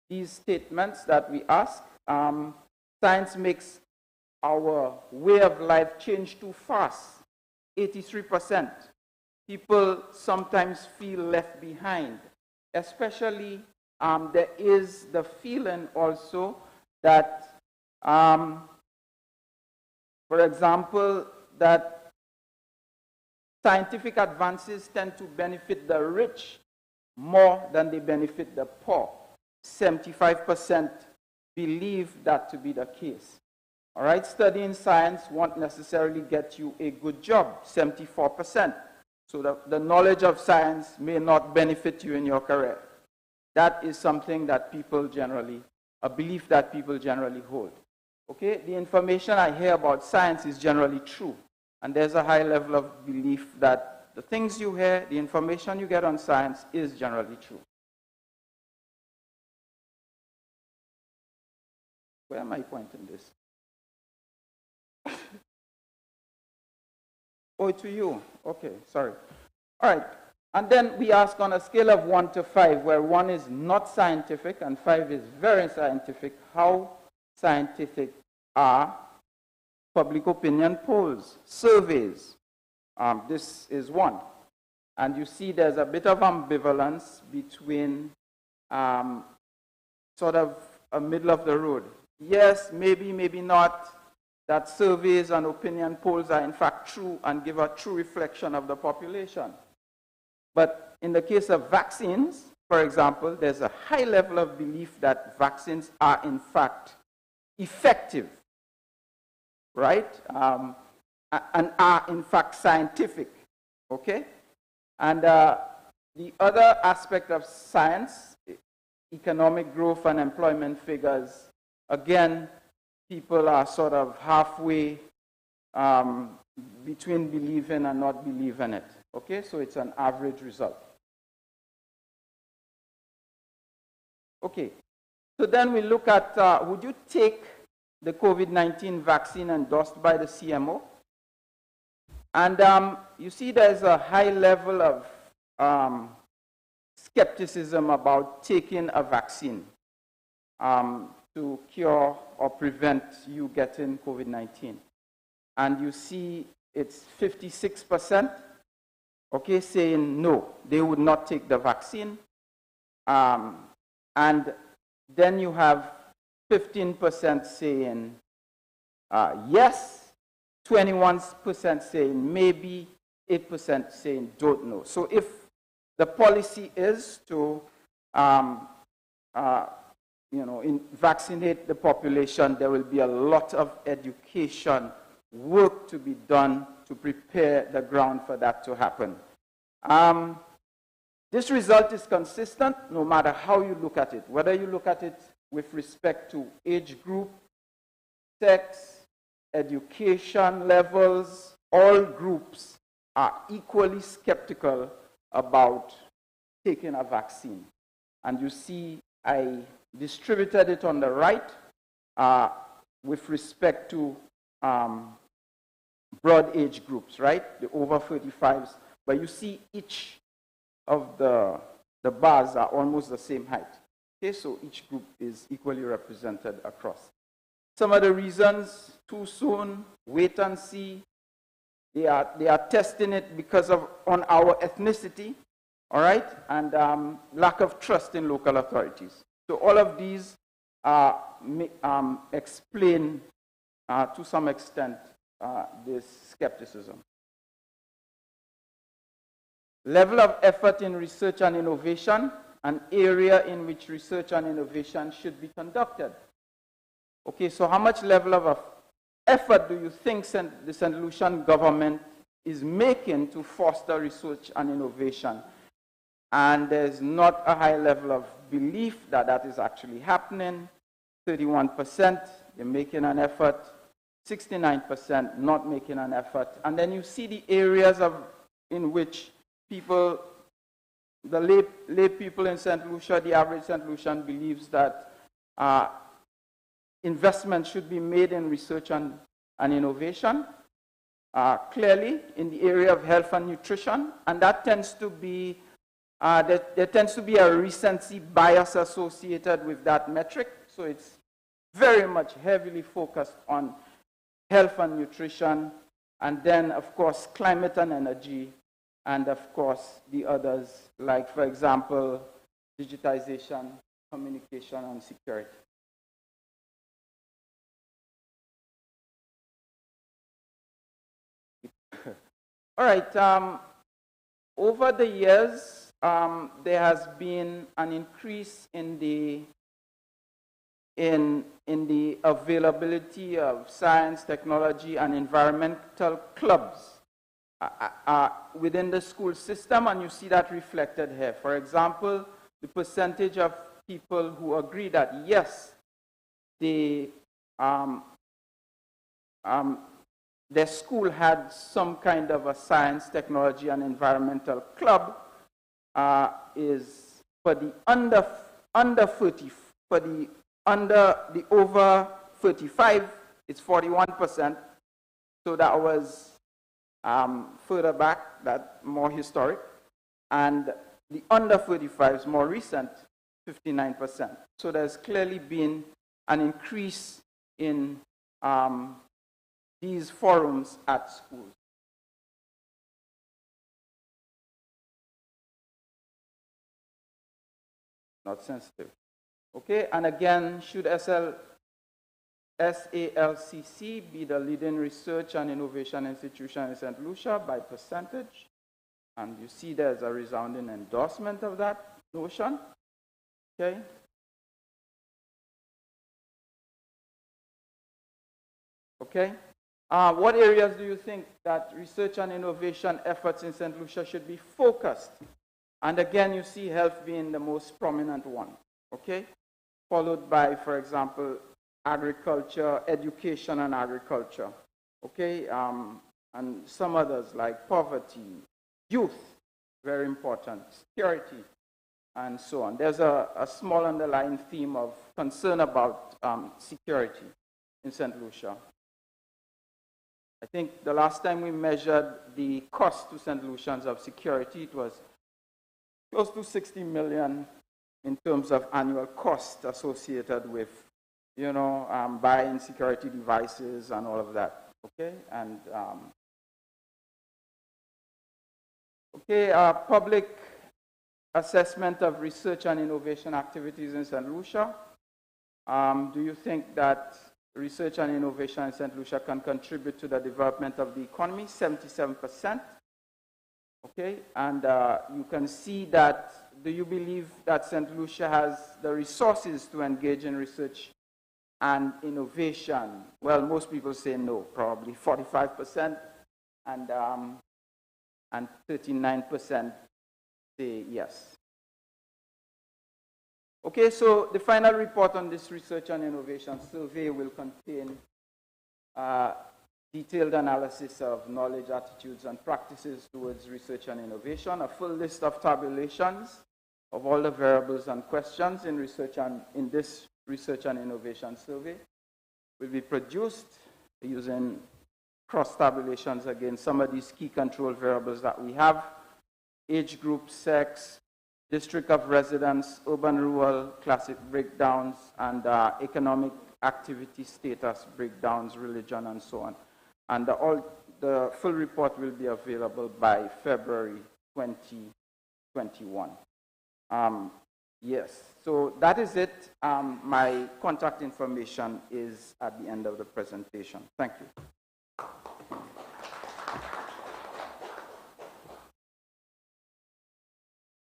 these statements that we ask. Science makes our way of life change too fast, 83%. People sometimes feel left behind, especially there is the feeling also that, for example, that scientific advances tend to benefit the rich more than they benefit the poor. 75% believe that to be the case. All right, studying science won't necessarily get you a good job, 74%. So the knowledge of science may not benefit you in your career. That is something that people generally, a belief that people generally hold. Okay, the information I hear about science is generally true. And there's a high level of belief that the things you hear, the information you get on science is generally true. Where am I pointing this? Oh, to you. Okay, sorry. All right. And then we ask on a scale of 1 to 5, where 1 is not scientific and 5 is very scientific, how scientific are public opinion polls, surveys. This is 1. And you see there's a bit of ambivalence between sort of a middle of the road. Yes, maybe, maybe not, that surveys and opinion polls are in fact true and give a true reflection of the population. But in the case of vaccines, for example, there's a high level of belief that vaccines are in fact effective, right? And are in fact scientific, okay? And the other aspect of science, economic growth and employment figures, again, people are sort of halfway between believing and not believing it. Okay, so it's an average result. Okay, so then we look at, would you take the COVID-19 vaccine endorsed by the CMO? And you see there's a high level of skepticism about taking a vaccine to cure or prevent you getting COVID-19. And you see it's 56%. Okay, saying no, they would not take the vaccine. And then you have 15% saying yes, 21% saying maybe, 8% saying don't know. So if the policy is to vaccinate the population, there will be a lot of education work to be done to prepare the ground for that to happen. This result is consistent no matter how you look at it, whether you look at it with respect to age group, sex, education levels. All groups are equally skeptical about taking a vaccine. And you see I distributed it on the right with respect to broad age groups, right? The over 35s. But you see each of the bars are almost the same height. Okay, so each group is equally represented across. Some of the reasons: too soon, wait and see. They are testing it because of on our ethnicity, all right, and lack of trust in local authorities. So all of these explain to some extent this skepticism. Level of effort in research and innovation, an area in which research and innovation should be conducted. Okay, so how much level of effort do you think the St. Lucian government is making to foster research and innovation? And there's not a high level of belief that that is actually happening. 31%, they're making an effort. 69% not making an effort. And then you see the areas in which people, the lay people in St. Lucia, the average St. Lucian believes that investment should be made in research and innovation. Clearly, in the area of health and nutrition, and that tends to be, there tends to be a recency bias associated with that metric, so it's very much heavily focused on health and nutrition, and then, of course, climate and energy, and, of course, the others, like, for example, digitization, communication, and security. All right, over the years, there has been an increase in the availability of science, technology, and environmental clubs within the school system, and you see that reflected here. For example, the percentage of people who agree that, yes, their school had some kind of a science, technology, and environmental club is for the over 35, it's 41%. So that was further back, that more historic. And the under 35 is more recent, 59%. So there's clearly been an increase in these forums at schools. Not sensitive. Okay, and again, should SALCC be the leading research and innovation institution in St. Lucia by percentage? And you see there's a resounding endorsement of that notion. Okay. Okay. What areas do you think that research and innovation efforts in St. Lucia should be focused? And again, you see health being the most prominent one, okay? Followed by, for example, agriculture, education and agriculture, okay? And some others like poverty, youth, very important, security, and so on. There's a small underlying theme of concern about security in St. Lucia. I think the last time we measured the cost to St. Lucians of security, it was close to 60 million in terms of annual cost associated with, buying security devices and all of that, okay? And, public assessment of research and innovation activities in St. Lucia. Do you think that research and innovation in St. Lucia can contribute to the development of the economy? 77%. Okay, and you can see that, do you believe that St. Lucia has the resources to engage in research and innovation? Well, most people say no, probably 45%, and 39% say yes. Okay, so the final report on this research and innovation survey will contain detailed analysis of knowledge, attitudes, and practices towards research and innovation, a full list of tabulations of all the variables and questions in this research and innovation survey will be produced using cross-tabulations against some of these key control variables that we have: age group, sex, district of residence, urban, rural, classic breakdowns, and economic activity status breakdowns, religion, and so on. And the full report will be available by February 2021. Yes, so that is it. My contact information is at the end of the presentation. Thank you.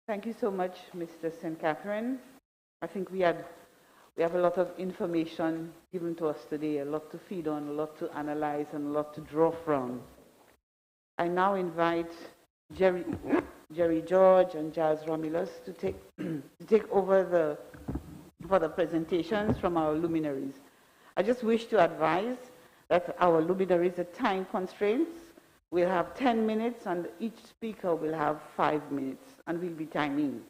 Thank you so much, Mr. St. Catherine. I think we have a lot of information given to us today, a lot to feed on, a lot to analyze, and a lot to draw from. I now invite Jerry George and Giles Romulus to take over for the presentations from our luminaries. I just wish to advise that our luminaries are time constraints. We'll have 10 minutes, and each speaker will have 5 minutes, and we'll be timing.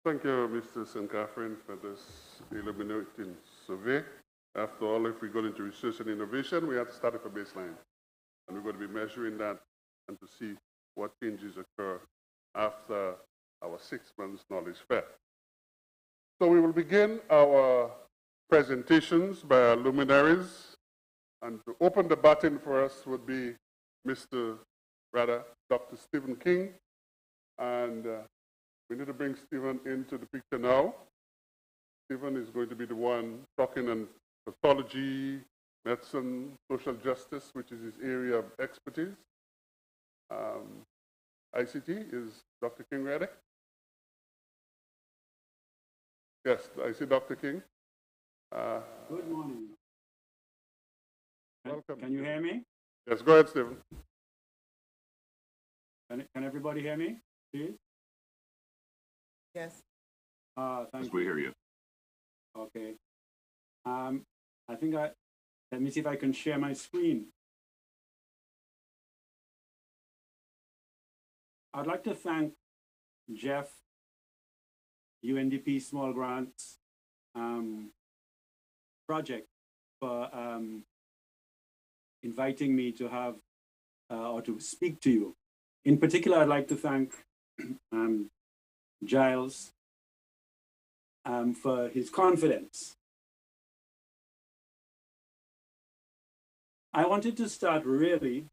Thank you, Mr. St. Catherine, for this illuminating survey. After all, if we go into research and innovation, we have to start at a baseline. And we're going to be measuring that and to see what changes occur after our 6 months knowledge fair. So we will begin our presentations by our luminaries. And to open the baton for us would be Dr. Stephen King. And we need to bring Stephen into the picture now. Stephen is going to be the one talking on pathology, medicine, social justice, which is his area of expertise. ICT, is Dr. King ready? Yes, I see Dr. King. Good morning. Welcome. Can you hear me? Yes, go ahead, Stephen. Can everybody hear me, please? Yes. Thank you. We hear you. Okay. I think let me see if I can share my screen. I'd like to thank GEF, UNDP Small Grants Project for inviting me to have or to speak to you. In particular, I'd like to thank Giles for his confidence. I wanted to start really,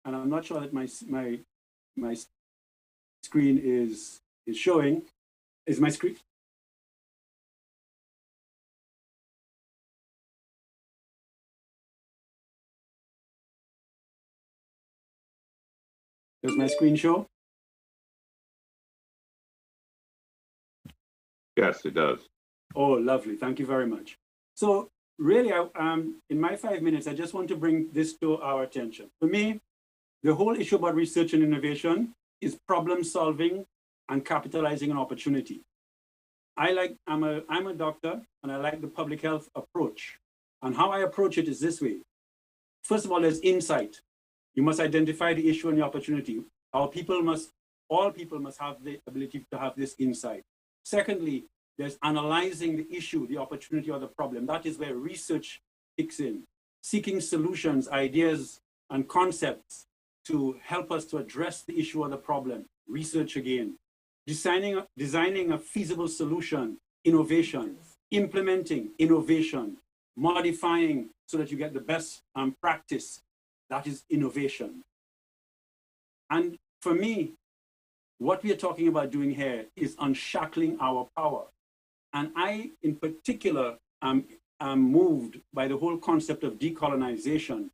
and I'm not sure that my screen is showing. Is my screen? Does my screen show? Yes, it does. Oh, lovely. Thank you very much. So really, in my 5 minutes, I just want to bring this to our attention. For me, the whole issue about research and innovation is problem solving and capitalizing on opportunity. I'm a doctor, and I like the public health approach. And how I approach it is this way. First of all, there's insight. You must identify the issue and the opportunity. All people must have the ability to have this insight. Secondly, there's analyzing the issue, the opportunity, or the problem. That is where research kicks in, seeking solutions, ideas, and concepts to help us to address the issue or the problem. Research again. Designing a feasible solution, innovation. Implementing, innovation. Modifying so that you get the best practice. That is innovation. And for me, what we are talking about doing here is unshackling our power. And I, in particular, am moved by the whole concept of decolonization,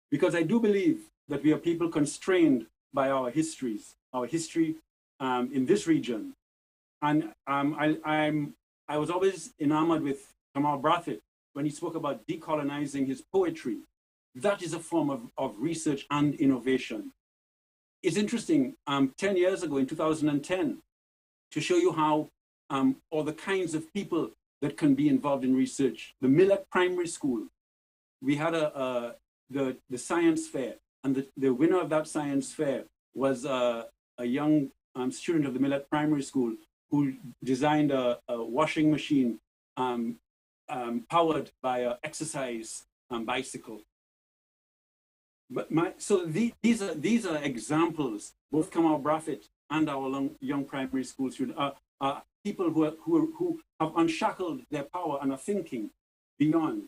because I do believe that we are people constrained by our histories, our history in this region. And I was always enamored with Kamal Brathwaite when he spoke about decolonizing his poetry. That is a form of research and innovation. It's interesting, 10 years ago in 2010, to show you how, or the kinds of people that can be involved in research. The Millet Primary School, we had the science fair, and the winner of that science fair was a young student of the Millet Primary School who designed a washing machine powered by an exercise bicycle. But these are examples. Both Kamal Brathwaite and our young primary school students are people who have unshackled their power and are thinking beyond.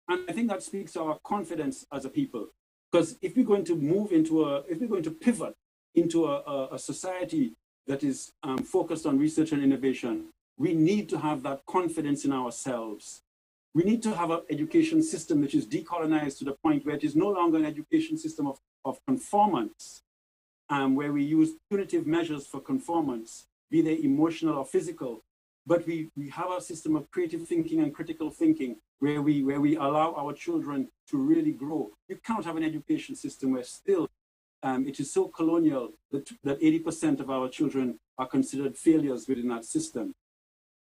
And I think that speaks to our confidence as a people. Because if we're going to pivot into a society that is focused on research and innovation, we need to have that confidence in ourselves. We need to have an education system which is decolonized to the point where it is no longer an education system of conformance, where we use punitive measures for conformance, be they emotional or physical, but we have a system of creative thinking and critical thinking where we allow our children to really grow. You can't have an education system where still it is so colonial that 80% of our children are considered failures within that system.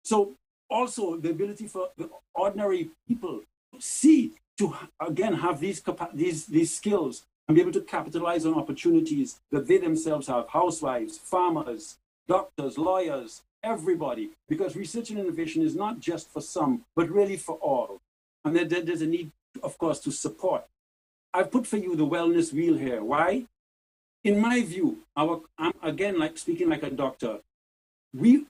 So also the ability for the ordinary people to see, to again have these skills and be able to capitalize on opportunities that they themselves have, housewives, farmers, doctors, lawyers, everybody, because research and innovation is not just for some, but really for all. And there's a need, of course, to support. I've put for you the wellness wheel here. Why? In my view, I'm again, like speaking like a doctor, we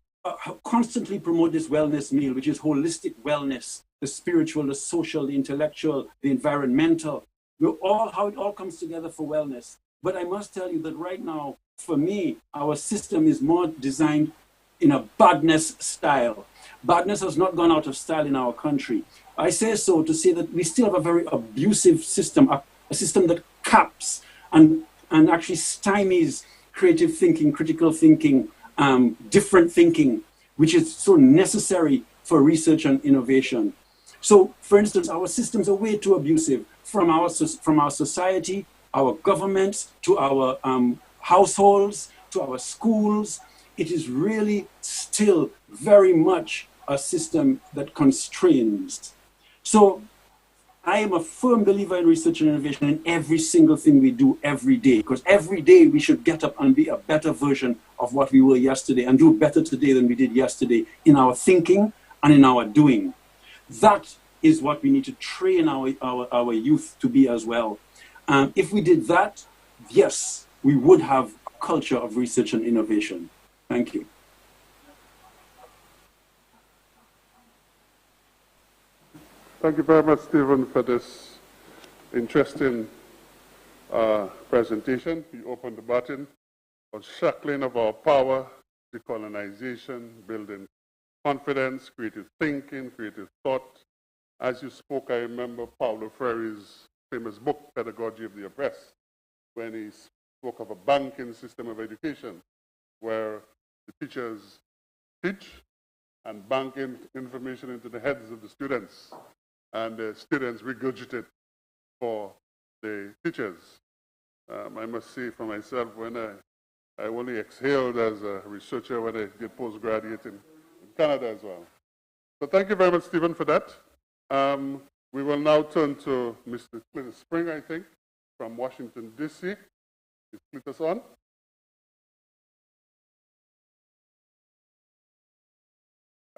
constantly promote this wellness meal, which is holistic wellness, the spiritual, the social, the intellectual, the environmental, how it all comes together for wellness. But I must tell you that right now, for me, our system is more designed in a badness style. Badness has not gone out of style in our country. I say so to say that we still have a very abusive system, a system that caps and actually stymies creative thinking, critical thinking, different thinking, which is so necessary for research and innovation. So, for instance, our systems are way too abusive from our society, our governments, to our households, to our schools. It is really still very much a system that constrains. So I am a firm believer in research and innovation in every single thing we do every day, because every day we should get up and be a better version of what we were yesterday and do better today than we did yesterday in our thinking and in our doing. That is what we need to train our youth to be as well. If we did that, yes, we would have a culture of research and innovation. Thank you. Thank you very much, Stephen, for this interesting presentation. You opened the button on shackling of our power, decolonization, building confidence, creative thinking, creative thought. As you spoke, I remember Paulo Freire's famous book, Pedagogy of the Oppressed, when he spoke of a banking system of education where the teachers teach and bank information into the heads of the students, and the students regurgitate for the teachers. I must say for myself, when I only exhaled as a researcher when I did postgraduate in Canada as well. So thank you very much, Stephen, for that. We will now turn to Mr. Cletus Spring, I think, from Washington, D.C. Is Cletus on?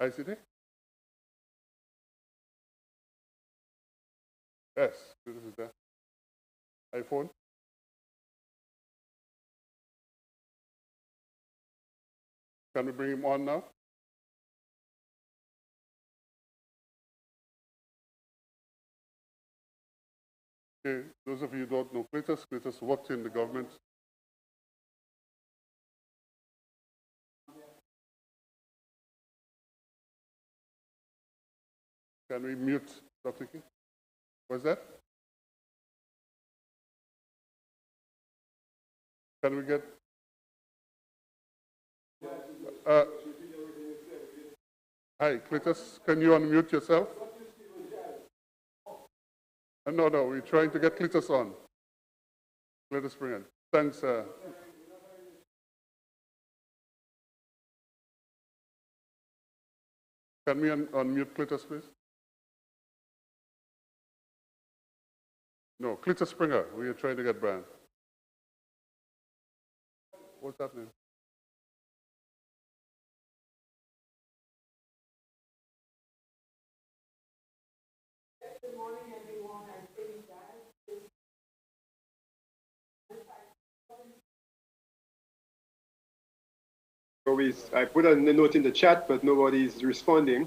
ICT? Yes, this is the iPhone. Can we bring him on now? Okay, those of you who don't know Cletus worked in the government Can we mute Dr. King? What's that? Can we get? Hi, Cletus, can you unmute yourself? No, we're trying to get Cletus on. Cletus, bring in. Thanks. Can we unmute Cletus, please? No, Cletus Springer. We are trying to get Brian. What's happening? Good morning, everyone. I think that I put a note in the chat, but nobody's responding.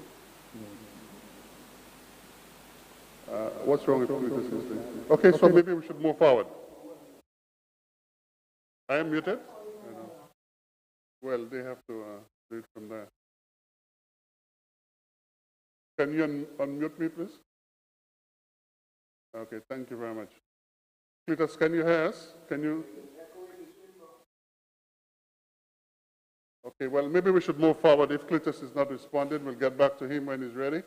What's wrong with this? Okay, so maybe we should move forward. I am muted? Well, they have to do it from there. Can you unmute me, please? Okay, thank you very much. Cletus, can you hear us? Can you? Okay, well, maybe we should move forward. If Cletus is not responding, we'll get back to him when he's ready.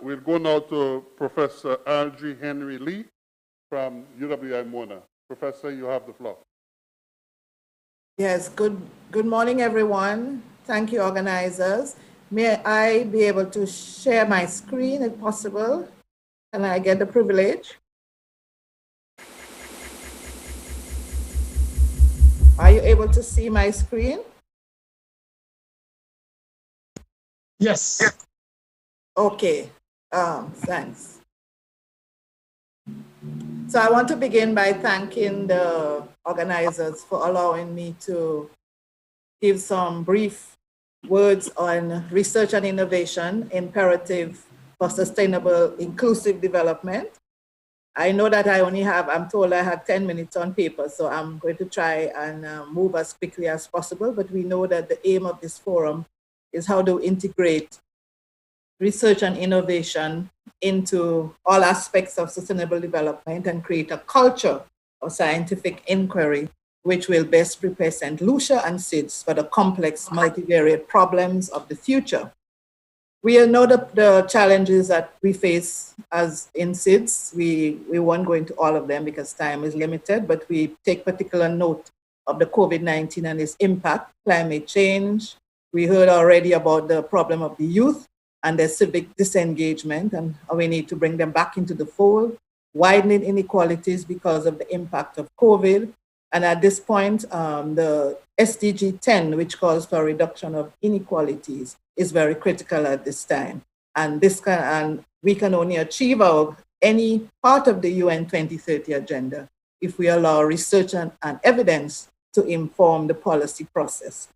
We'll go now to Professor R.G. Henry Lee from UWI Mona. Professor, you have the floor. Yes, good morning, everyone. Thank you, organizers. May I be able to share my screen if possible? Can I get the privilege? Are you able to see my screen? Yes. Okay, thanks. So I want to begin by thanking the organizers for allowing me to give some brief words on research and innovation, imperative for sustainable inclusive development. I know that I'm told I have 10 minutes on paper, so I'm going to try and move as quickly as possible, but we know that the aim of this forum is how to integrate research and innovation into all aspects of sustainable development and create a culture of scientific inquiry which will best prepare St. Lucia and SIDS for the complex multivariate problems of the future. We know the challenges that we face as in SIDS. We won't go into all of them because time is limited, but we take particular note of the COVID-19 and its impact, climate change. We heard already about the problem of the youth and their civic disengagement, and we need to bring them back into the fold, widening inequalities because of the impact of COVID. And at this point, the SDG 10, which calls for a reduction of inequalities, is very critical at this time. And we can only achieve any part of the UN 2030 agenda if we allow research and evidence to inform the policy process.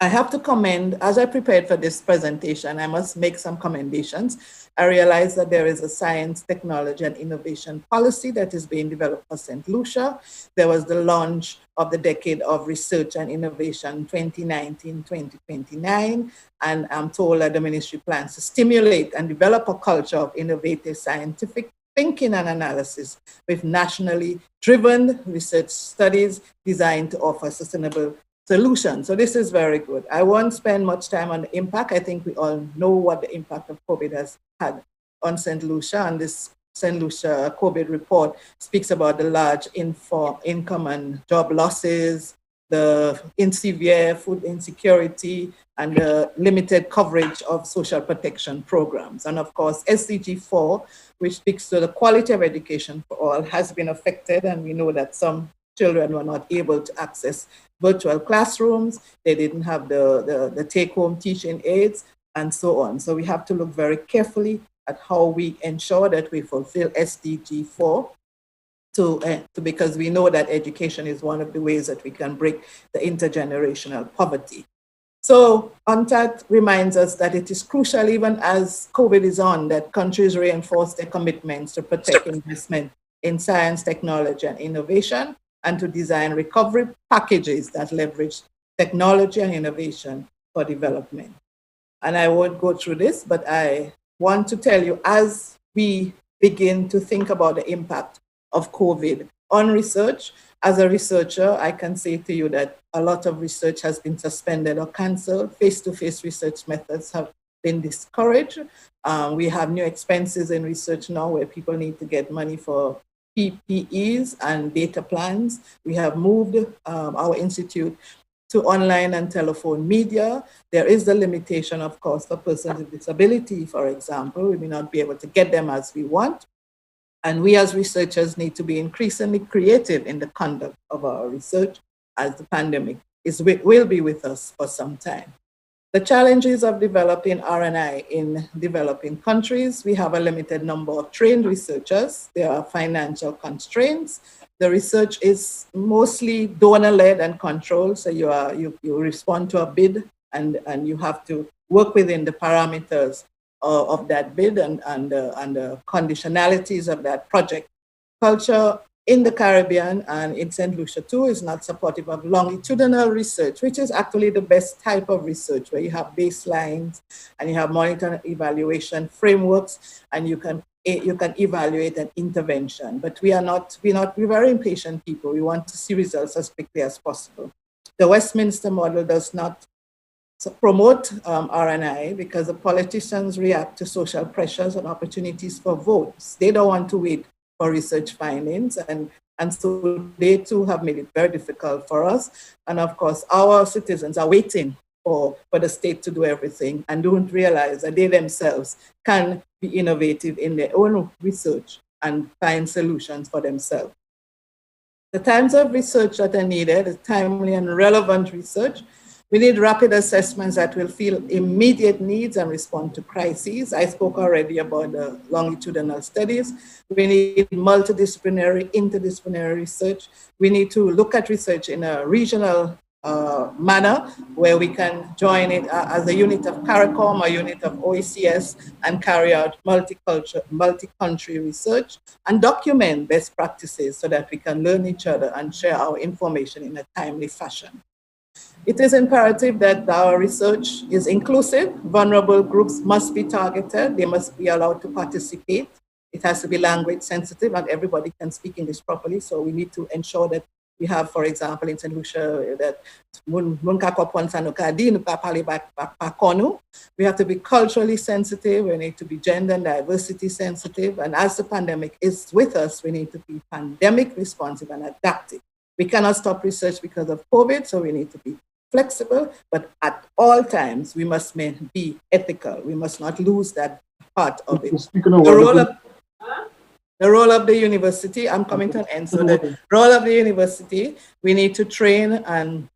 I have to commend, as I prepared for this presentation, I must make some commendations. I realized that there is a science, technology, and innovation policy that is being developed for St. Lucia. There was the launch of the Decade of Research and Innovation 2019-2029, and I'm told that the ministry plans to stimulate and develop a culture of innovative scientific thinking and analysis with nationally driven research studies designed to offer sustainable solutions. So this is very good. I won't spend much time on the impact. I think we all know what the impact of COVID has had on St. Lucia, and this St. Lucia COVID report speaks about the large income and job losses, the severe food insecurity, and the limited coverage of social protection programs. And of course, SDG 4, which speaks to the quality of education for all, has been affected, and we know that some children were not able to access virtual classrooms, they didn't have the take-home teaching aids, and so on. So we have to look very carefully at how we ensure that we fulfill SDG 4 because we know that education is one of the ways that we can break the intergenerational poverty. So UNCTAD reminds us that it is crucial, even as COVID is on, that countries reinforce their commitments to protect investment in science, technology, and innovation, and to design recovery packages that leverage technology and innovation for development. And I won't go through this, but I want to tell you, as we begin to think about the impact of COVID on research, as a researcher, I can say to you that a lot of research has been suspended or canceled. Face-to-face research methods have been discouraged. We have new expenses in research now where people need to get money for PPEs and data plans. We have moved our institute to online and telephone media. There is the limitation, of course, for persons with disability, for example. We may not be able to get them as we want. And we as researchers need to be increasingly creative in the conduct of our research as the pandemic will be with us for some time. The challenges of developing RNI in developing countries: we have a limited number of trained researchers. There are financial constraints. The research is mostly donor-led and controlled, so you respond to a bid and you have to work within the parameters of that bid and the conditionalities of that project. Culture in the Caribbean and in St. Lucia too is not supportive of longitudinal research, which is actually the best type of research, where you have baselines and you have monitor and evaluation frameworks, and you can evaluate an intervention. But we're very impatient people. We want to see results as quickly as possible. The Westminster model does not promote RNI because the politicians react to social pressures and opportunities for votes. They don't want to wait for research findings, and so they too have made it very difficult for us. And of course, our citizens are waiting for the state to do everything and don't realize that they themselves can be innovative in their own research and find solutions for themselves. The types of research that are needed is timely and relevant research. We need rapid assessments that will fill immediate needs and respond to crises. I spoke already about the longitudinal studies. We need multidisciplinary, interdisciplinary research. We need to look at research in a regional manner where we can join it as a unit of CARICOM or unit of OECS and carry out multi-country research and document best practices so that we can learn each other and share our information in a timely fashion. It is imperative that our research is inclusive. Vulnerable groups must be targeted. They must be allowed to participate. It has to be language sensitive, and everybody can speak English properly. So we need to ensure that we have, for example, in St. Lucia, that we have to be culturally sensitive. We need to be gender and diversity sensitive. And as the pandemic is with us, we need to be pandemic responsive and adaptive. We cannot stop research because of COVID, so we need to be flexible, but at all times, we must be ethical. We must not lose that part of it. The role of the university, I'm coming to an end, so the role of the university, we need to train and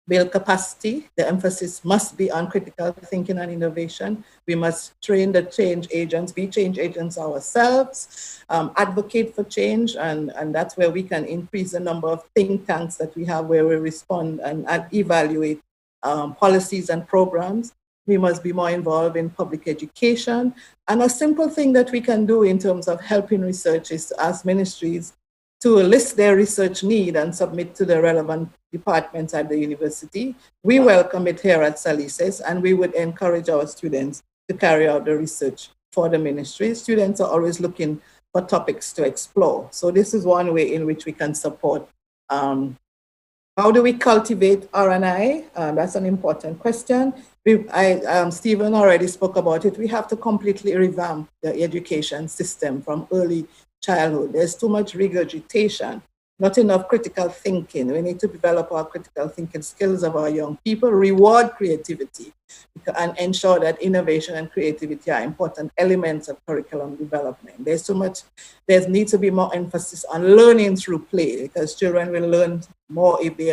build capacity. The emphasis must be on critical thinking and innovation. We must train the change agents, be change agents ourselves, advocate for change, and that's where we can increase the number of think tanks that we have where we respond and evaluate policies and programs. We must be more involved in public education. And a simple thing that we can do in terms of helping research is to ask ministries to list their research need and submit to the relevant departments at the university. We welcome it here at Salises, and we would encourage our students to carry out the research for the ministry. Students are always looking for topics to explore. So this is one way in which we can support. How do we cultivate RNI? That's an important question. Stephen already spoke about it. We have to completely revamp the education system from early childhood. There's too much regurgitation, not enough critical thinking. We need to develop our critical thinking skills of our young people, reward creativity, and ensure that innovation and creativity are important elements of curriculum development. There needs to be more emphasis on learning through play, because children will learn more if they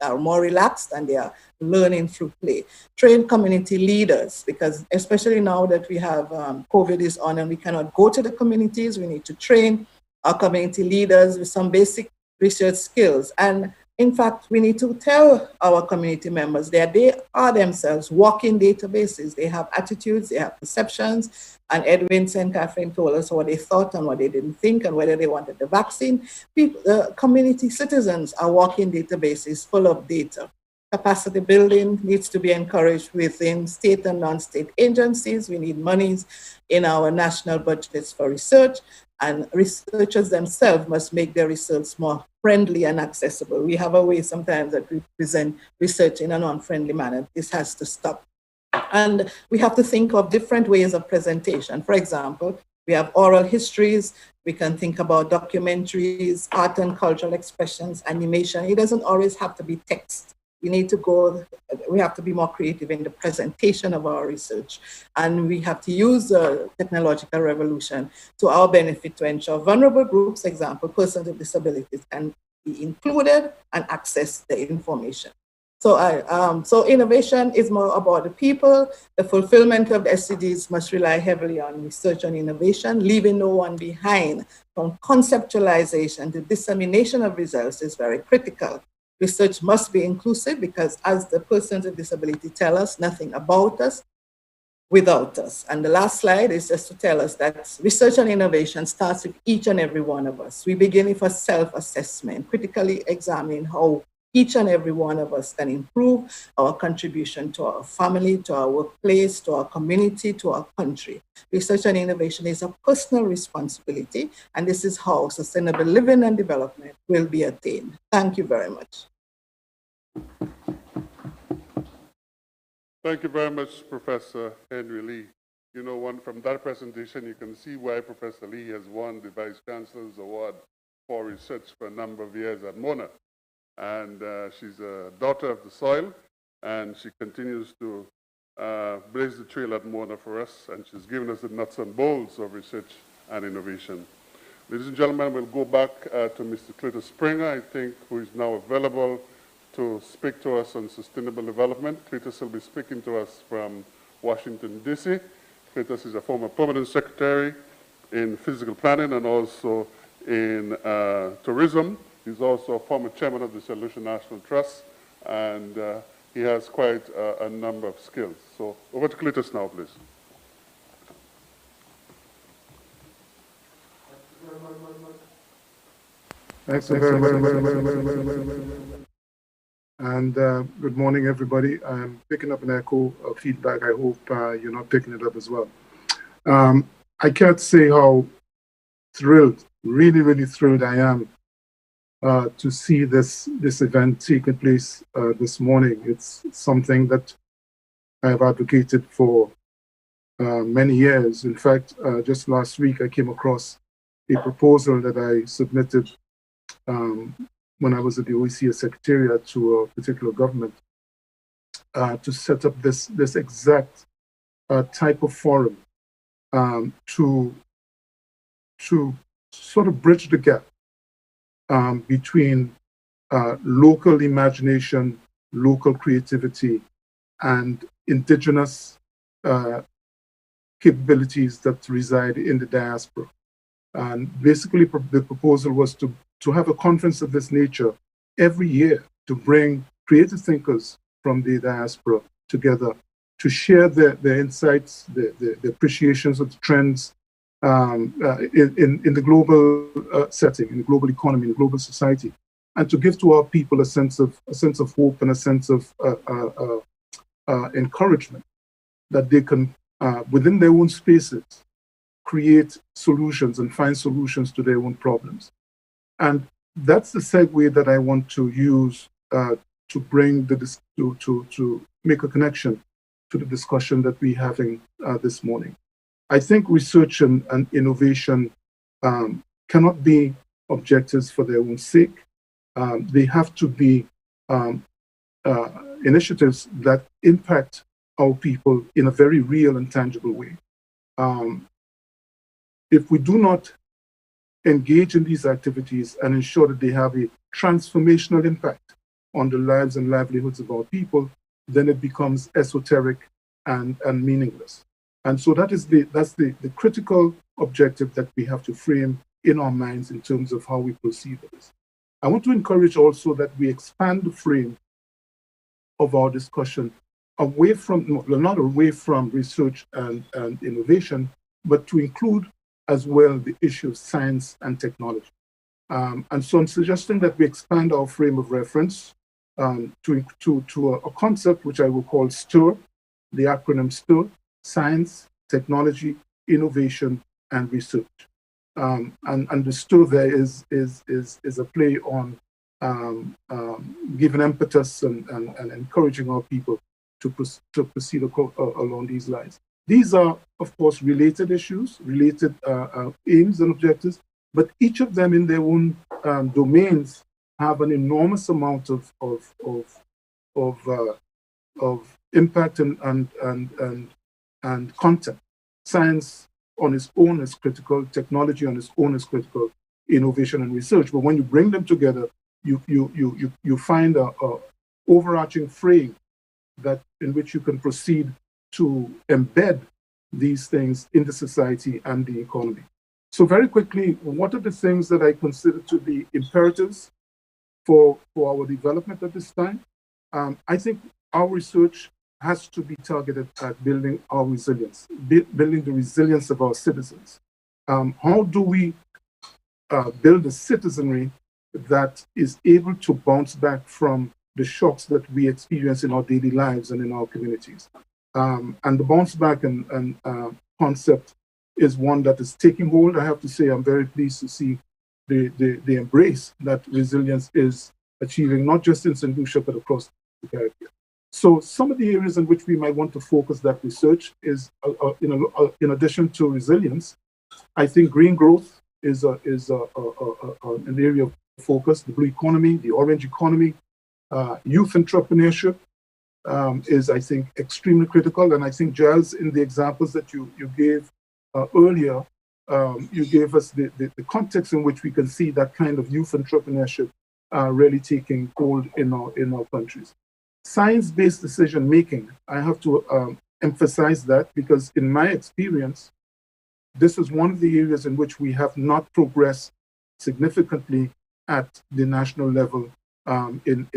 are more relaxed and they are learning through play. Train community leaders, because especially now that we have COVID is on and we cannot go to the communities, we need to train our community leaders with some basic research skills. And in fact, we need to tell our community members that they are themselves walking databases. They have attitudes, they have perceptions, and Edwin St. Catherine told us what they thought and what they didn't think and whether they wanted the vaccine. Community citizens are walking databases full of data. Capacity building needs to be encouraged within state and non-state agencies. We need monies in our national budgets for research, and researchers themselves must make their research more friendly and accessible. We have a way sometimes that we present research in an unfriendly manner. This has to stop. And we have to think of different ways of presentation. For example, we have oral histories. We can think about documentaries, art and cultural expressions, animation. It doesn't always have to be text. We have to be more creative in the presentation of our research. And we have to use the technological revolution to our benefit to ensure vulnerable groups, example, persons with disabilities, can be included and access the information. So innovation is more about the people. The fulfillment of the SDGs must rely heavily on research and innovation, leaving no one behind. From conceptualization to dissemination of results is very critical. Research must be inclusive because, as the persons with disability tell us, nothing about us without us. And the last slide is just to tell us that research and innovation starts with each and every one of us. We begin with a self-assessment, critically examine how each and every one of us can improve our contribution to our family, to our workplace, to our community, to our country. Research and innovation is a personal responsibility, and this is how sustainable living and development will be attained. Thank you very much. Thank you very much, Professor Henry Lee. You know, from that presentation, you can see why Professor Lee has won the Vice Chancellor's Award for Research for a number of years at Mona. And she's a daughter of the soil, and she continues to blaze the trail at Mona for us, and she's given us the nuts and bolts of research and innovation. Ladies and gentlemen, we'll go back to Mr. Cletus Springer, I think, who is now available to speak to us on sustainable development. Cletus will be speaking to us from Washington, D.C. Cletus is a former permanent secretary in physical planning and also in tourism. He's also a former chairman of the Solution National Trust, and he has quite a number of skills. So over to Cletus now, please. Thanks very much. And good morning, everybody. I'm picking up an echo of feedback. I hope you're not picking it up as well. I can't say how thrilled, really, really thrilled I am to see this event taking place this morning. It's something that I have advocated for many years. In fact, just last week I came across a proposal that I submitted when I was at the OECD Secretariat to a particular government to set up this exact type of forum to sort of bridge the gap between local imagination, local creativity, and indigenous capabilities that reside in the diaspora. And basically, the proposal was to have a conference of this nature every year to bring creative thinkers from the diaspora together to share their insights, the appreciations of the trends in the global setting, in the global economy, in the global society, and to give to our people a sense of hope and a sense of encouragement that they can, within their own spaces, create solutions and find solutions to their own problems. And that's the segue that I want to use to bring to make a connection to the discussion that we're having this morning. I think research and innovation cannot be objectives for their own sake. They have to be initiatives that impact our people in a very real and tangible way. If we do not engage in these activities and ensure that they have a transformational impact on the lives and livelihoods of our people, then it becomes esoteric and meaningless. And so that's the critical objective that we have to frame in our minds in terms of how we proceed with this. I want to encourage also that we expand the frame of our discussion away from, not away from research and innovation, but to include as well the issue of science and technology. And so I'm suggesting that we expand our frame of reference to a concept which I will call STIR, the acronym STIR: Science, Technology, Innovation, and Research. And the STIR there is a play on giving impetus and encouraging our people to proceed along these lines. These are, of course, related issues, related aims and objectives, but each of them in their own domains have an enormous amount of impact and content. Science on its own is critical, technology on its own is critical, innovation and research. But when you bring them together, you find a overarching frame that in which you can proceed to embed these things in the society and the economy. So very quickly, what are the things that I consider to be imperatives for our development at this time? I think our research has to be targeted at building our resilience, building the resilience of our citizens. How do we build a citizenry that is able to bounce back from the shocks that we experience in our daily lives and in our communities? And the bounce back and concept is one that is taking hold. I have to say, I'm very pleased to see the embrace that resilience is achieving, not just in St. Lucia, but across the Caribbean. So some of the areas in which we might want to focus that research is, in addition to resilience, I think green growth is an area of focus. The blue economy, the orange economy, youth entrepreneurship is, I think, extremely critical. And I think, Giles, in the examples that you gave earlier, you gave us the context in which we can see that kind of youth entrepreneurship really taking hold in our countries. Science-based decision-making, I have to emphasize that, because in my experience, this is one of the areas in which we have not progressed significantly at the national level in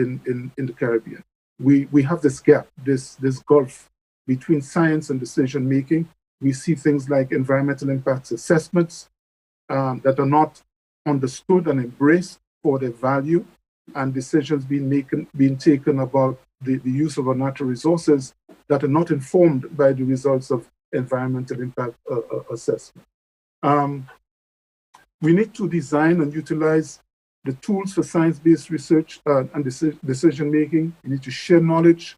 the Caribbean. We have this gap, this gulf between science and decision-making. We see things like environmental impacts assessments that are not understood and embraced for their value, and decisions being taken about the use of our natural resources that are not informed by the results of environmental impact assessment. We need to design and utilize the tools for science-based research and decision-making. We need to share knowledge,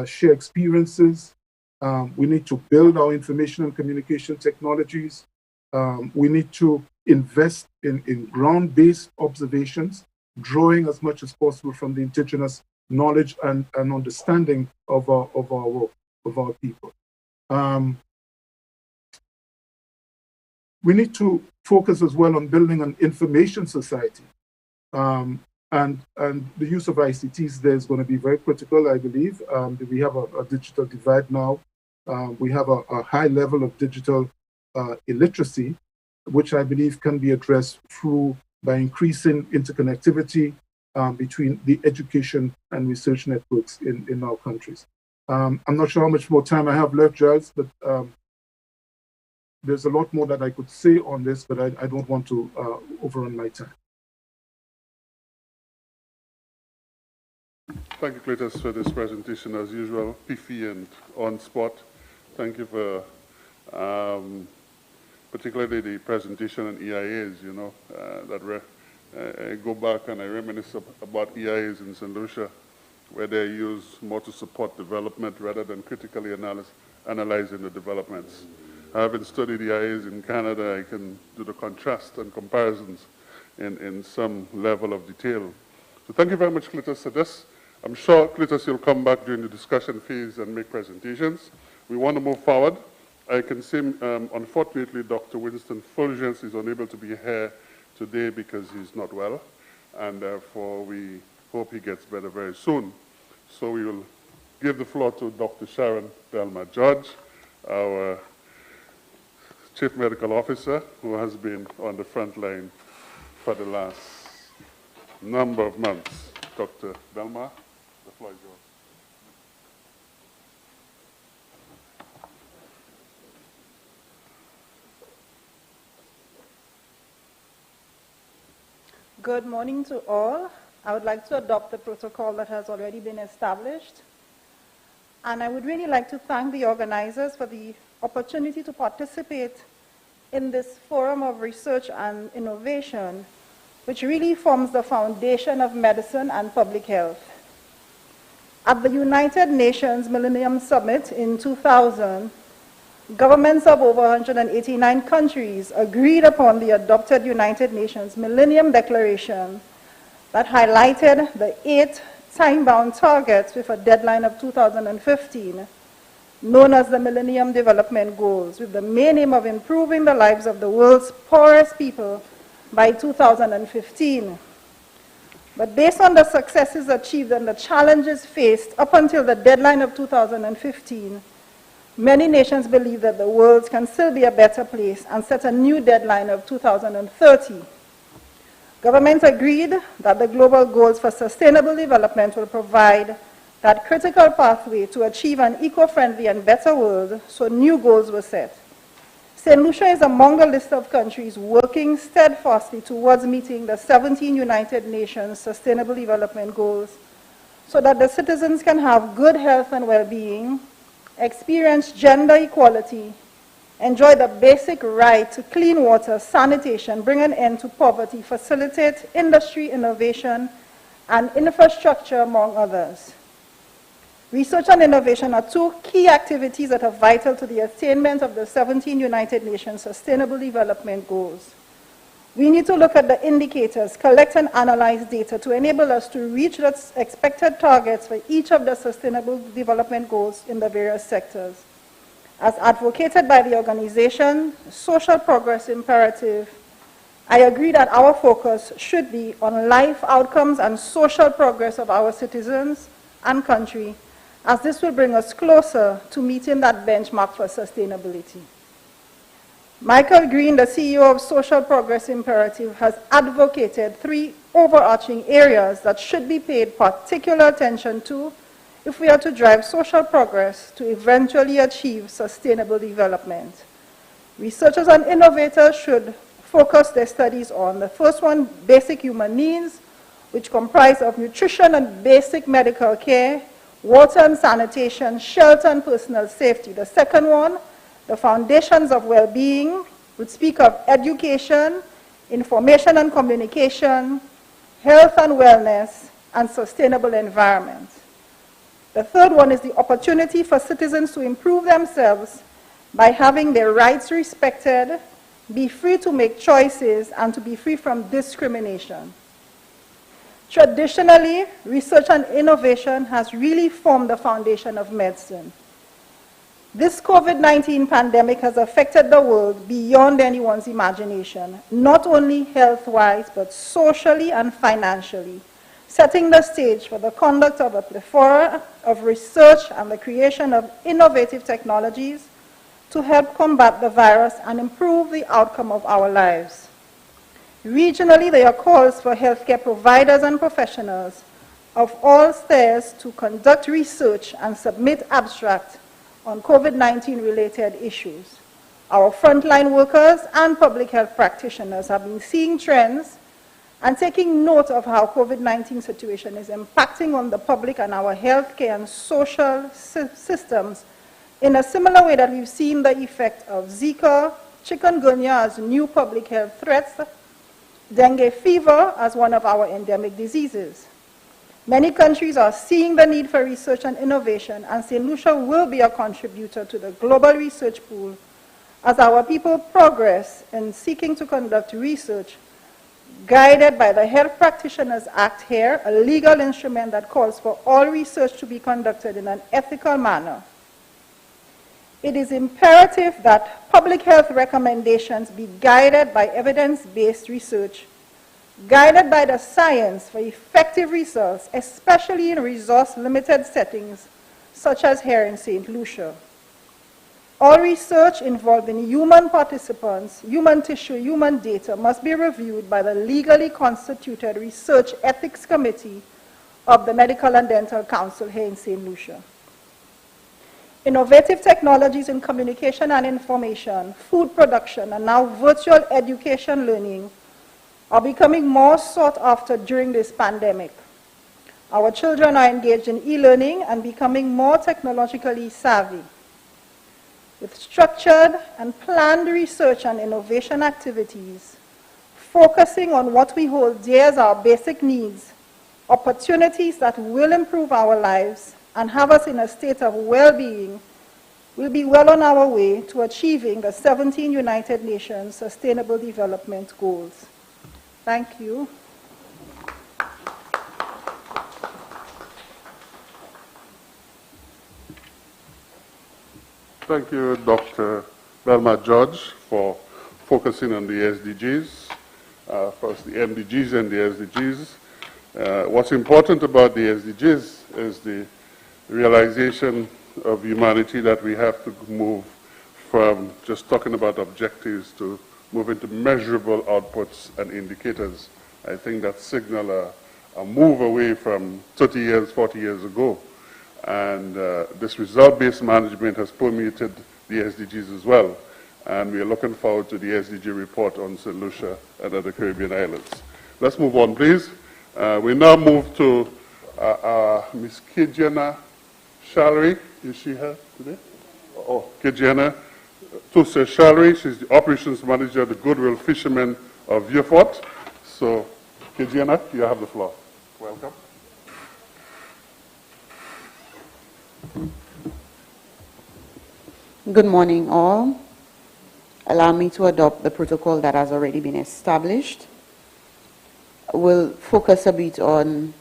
share experiences. We need to build our information and communication technologies. We need to invest in ground-based observations, drawing as much as possible from the indigenous knowledge and understanding of our people. We need to focus as well on building an information society. And the use of ICTs there is going to be very critical, I believe. We have a digital divide now. We have a high level of digital illiteracy, which I believe can be addressed by increasing interconnectivity between the education and research networks in our countries. I'm not sure how much more time I have left, Giles, but there's a lot more that I could say on this, but I don't want to overrun my time. Thank you, Cletus, for this presentation, as usual, pithy and on spot. Thank you for particularly the presentation on EIAs, I go back and I reminisce about EIAs in St. Lucia, where they're used more to support development rather than critically analyzing the developments. Having studied EIAs in Canada, I can do the contrast and comparisons in some level of detail. So thank you very much, Cletus, for this. I'm sure, Cletus, you'll come back during the discussion phase and make presentations. We want to move forward. I can say, unfortunately, Dr. Winston Fulgence is unable to be here today because he's not well, and therefore we hope he gets better very soon. So we will give the floor to Dr. Sharon Belma Judge, our Chief Medical Officer, who has been on the front line for the last number of months. Dr. Belma, the floor is yours. Good morning to all. I would like to adopt the protocol that has already been established. And I would really like to thank the organizers for the opportunity to participate in this forum of research and innovation, which really forms the foundation of medicine and public health. At the United Nations Millennium Summit in 2000, governments of over 189 countries agreed upon the adopted United Nations Millennium Declaration that highlighted the 8 time-bound targets with a deadline of 2015, known as the Millennium Development Goals, with the main aim of improving the lives of the world's poorest people by 2015. But based on the successes achieved and the challenges faced up until the deadline of 2015, many nations believe that the world can still be a better place and set a new deadline of 2030. Governments agreed that the global goals for sustainable development will provide that critical pathway to achieve an eco-friendly and better world, so new goals were set. St. Lucia is among the list of countries working steadfastly towards meeting the 17 United Nations Sustainable Development Goals so that the citizens can have good health and well-being, experience gender equality, enjoy the basic right to clean water, sanitation, bring an end to poverty, facilitate industry, innovation, and infrastructure, among others. Research and innovation are 2 key activities that are vital to the attainment of the 17 United Nations Sustainable Development Goals. We need to look at the indicators, collect and analyze data to enable us to reach the expected targets for each of the Sustainable Development Goals in the various sectors. As advocated by the organization, Social Progress Imperative, I agree that our focus should be on life outcomes and social progress of our citizens and country, as this will bring us closer to meeting that benchmark for sustainability. Michael Green, the CEO of Social Progress Imperative, has advocated 3 overarching areas that should be paid particular attention to if we are to drive social progress to eventually achieve sustainable development. Researchers and innovators should focus their studies on the first one, basic human needs, which comprise of nutrition and basic medical care, water and sanitation, shelter and personal safety. The second one, the foundations of well-being, which speak of education, information and communication, health and wellness, and sustainable environment. The third one is the opportunity for citizens to improve themselves by having their rights respected, be free to make choices, and to be free from discrimination. Traditionally, research and innovation has really formed the foundation of medicine. This COVID-19 pandemic has affected the world beyond anyone's imagination, not only health-wise, but socially and financially, setting the stage for the conduct of a plethora of research and the creation of innovative technologies to help combat the virus and improve the outcome of our lives. Regionally, there are calls for healthcare providers and professionals of all spheres to conduct research and submit abstracts on COVID-19 related issues. Our frontline workers and public health practitioners have been seeing trends and taking note of how COVID-19 situation is impacting on the public and our healthcare and social systems in a similar way that we've seen the effect of Zika, chikungunya as new public health threats, dengue fever as one of our endemic diseases. Many countries are seeing the need for research and innovation, and St. Lucia will be a contributor to the global research pool as our people progress in seeking to conduct research guided by the Health Practitioners Act here, a legal instrument that calls for all research to be conducted in an ethical manner. It is imperative that public health recommendations be guided by evidence-based research, guided by the science for effective results, especially in resource-limited settings, such as here in St. Lucia. All research involving human participants, human tissue, human data must be reviewed by the legally constituted Research Ethics Committee of the Medical and Dental Council here in St. Lucia. Innovative technologies in communication and information, food production, and now virtual education learning are becoming more sought after during this pandemic. Our children are engaged in e-learning and becoming more technologically savvy. With structured and planned research and innovation activities, focusing on what we hold dear as our basic needs, opportunities that will improve our lives and have us in a state of well-being, we'll be well on our way to achieving the 17 United Nations Sustainable Development Goals. Thank you. Thank you, Dr. Belma George, for focusing on the SDGs. First, the MDGs and the SDGs. What's important about the SDGs is the realization of humanity that we have to move from just talking about objectives to move into measurable outputs and indicators. I think that signals a move away from 30 years, 40 years ago. And this result-based management has permeated the SDGs as well. And we are looking forward to the SDG report on St. Lucia and other Caribbean islands. Let's move on, please. We now move to Ms. Kijiana Shalry. Is she here today? Oh, Kijiana Tusa Shalry. She's the operations manager of the Goodwill Fishermen of Vieux-Fort. So, Kijiana, you have the floor. Welcome. Good morning, all. Allow me to adopt the protocol that has already been established. We'll focus a bit on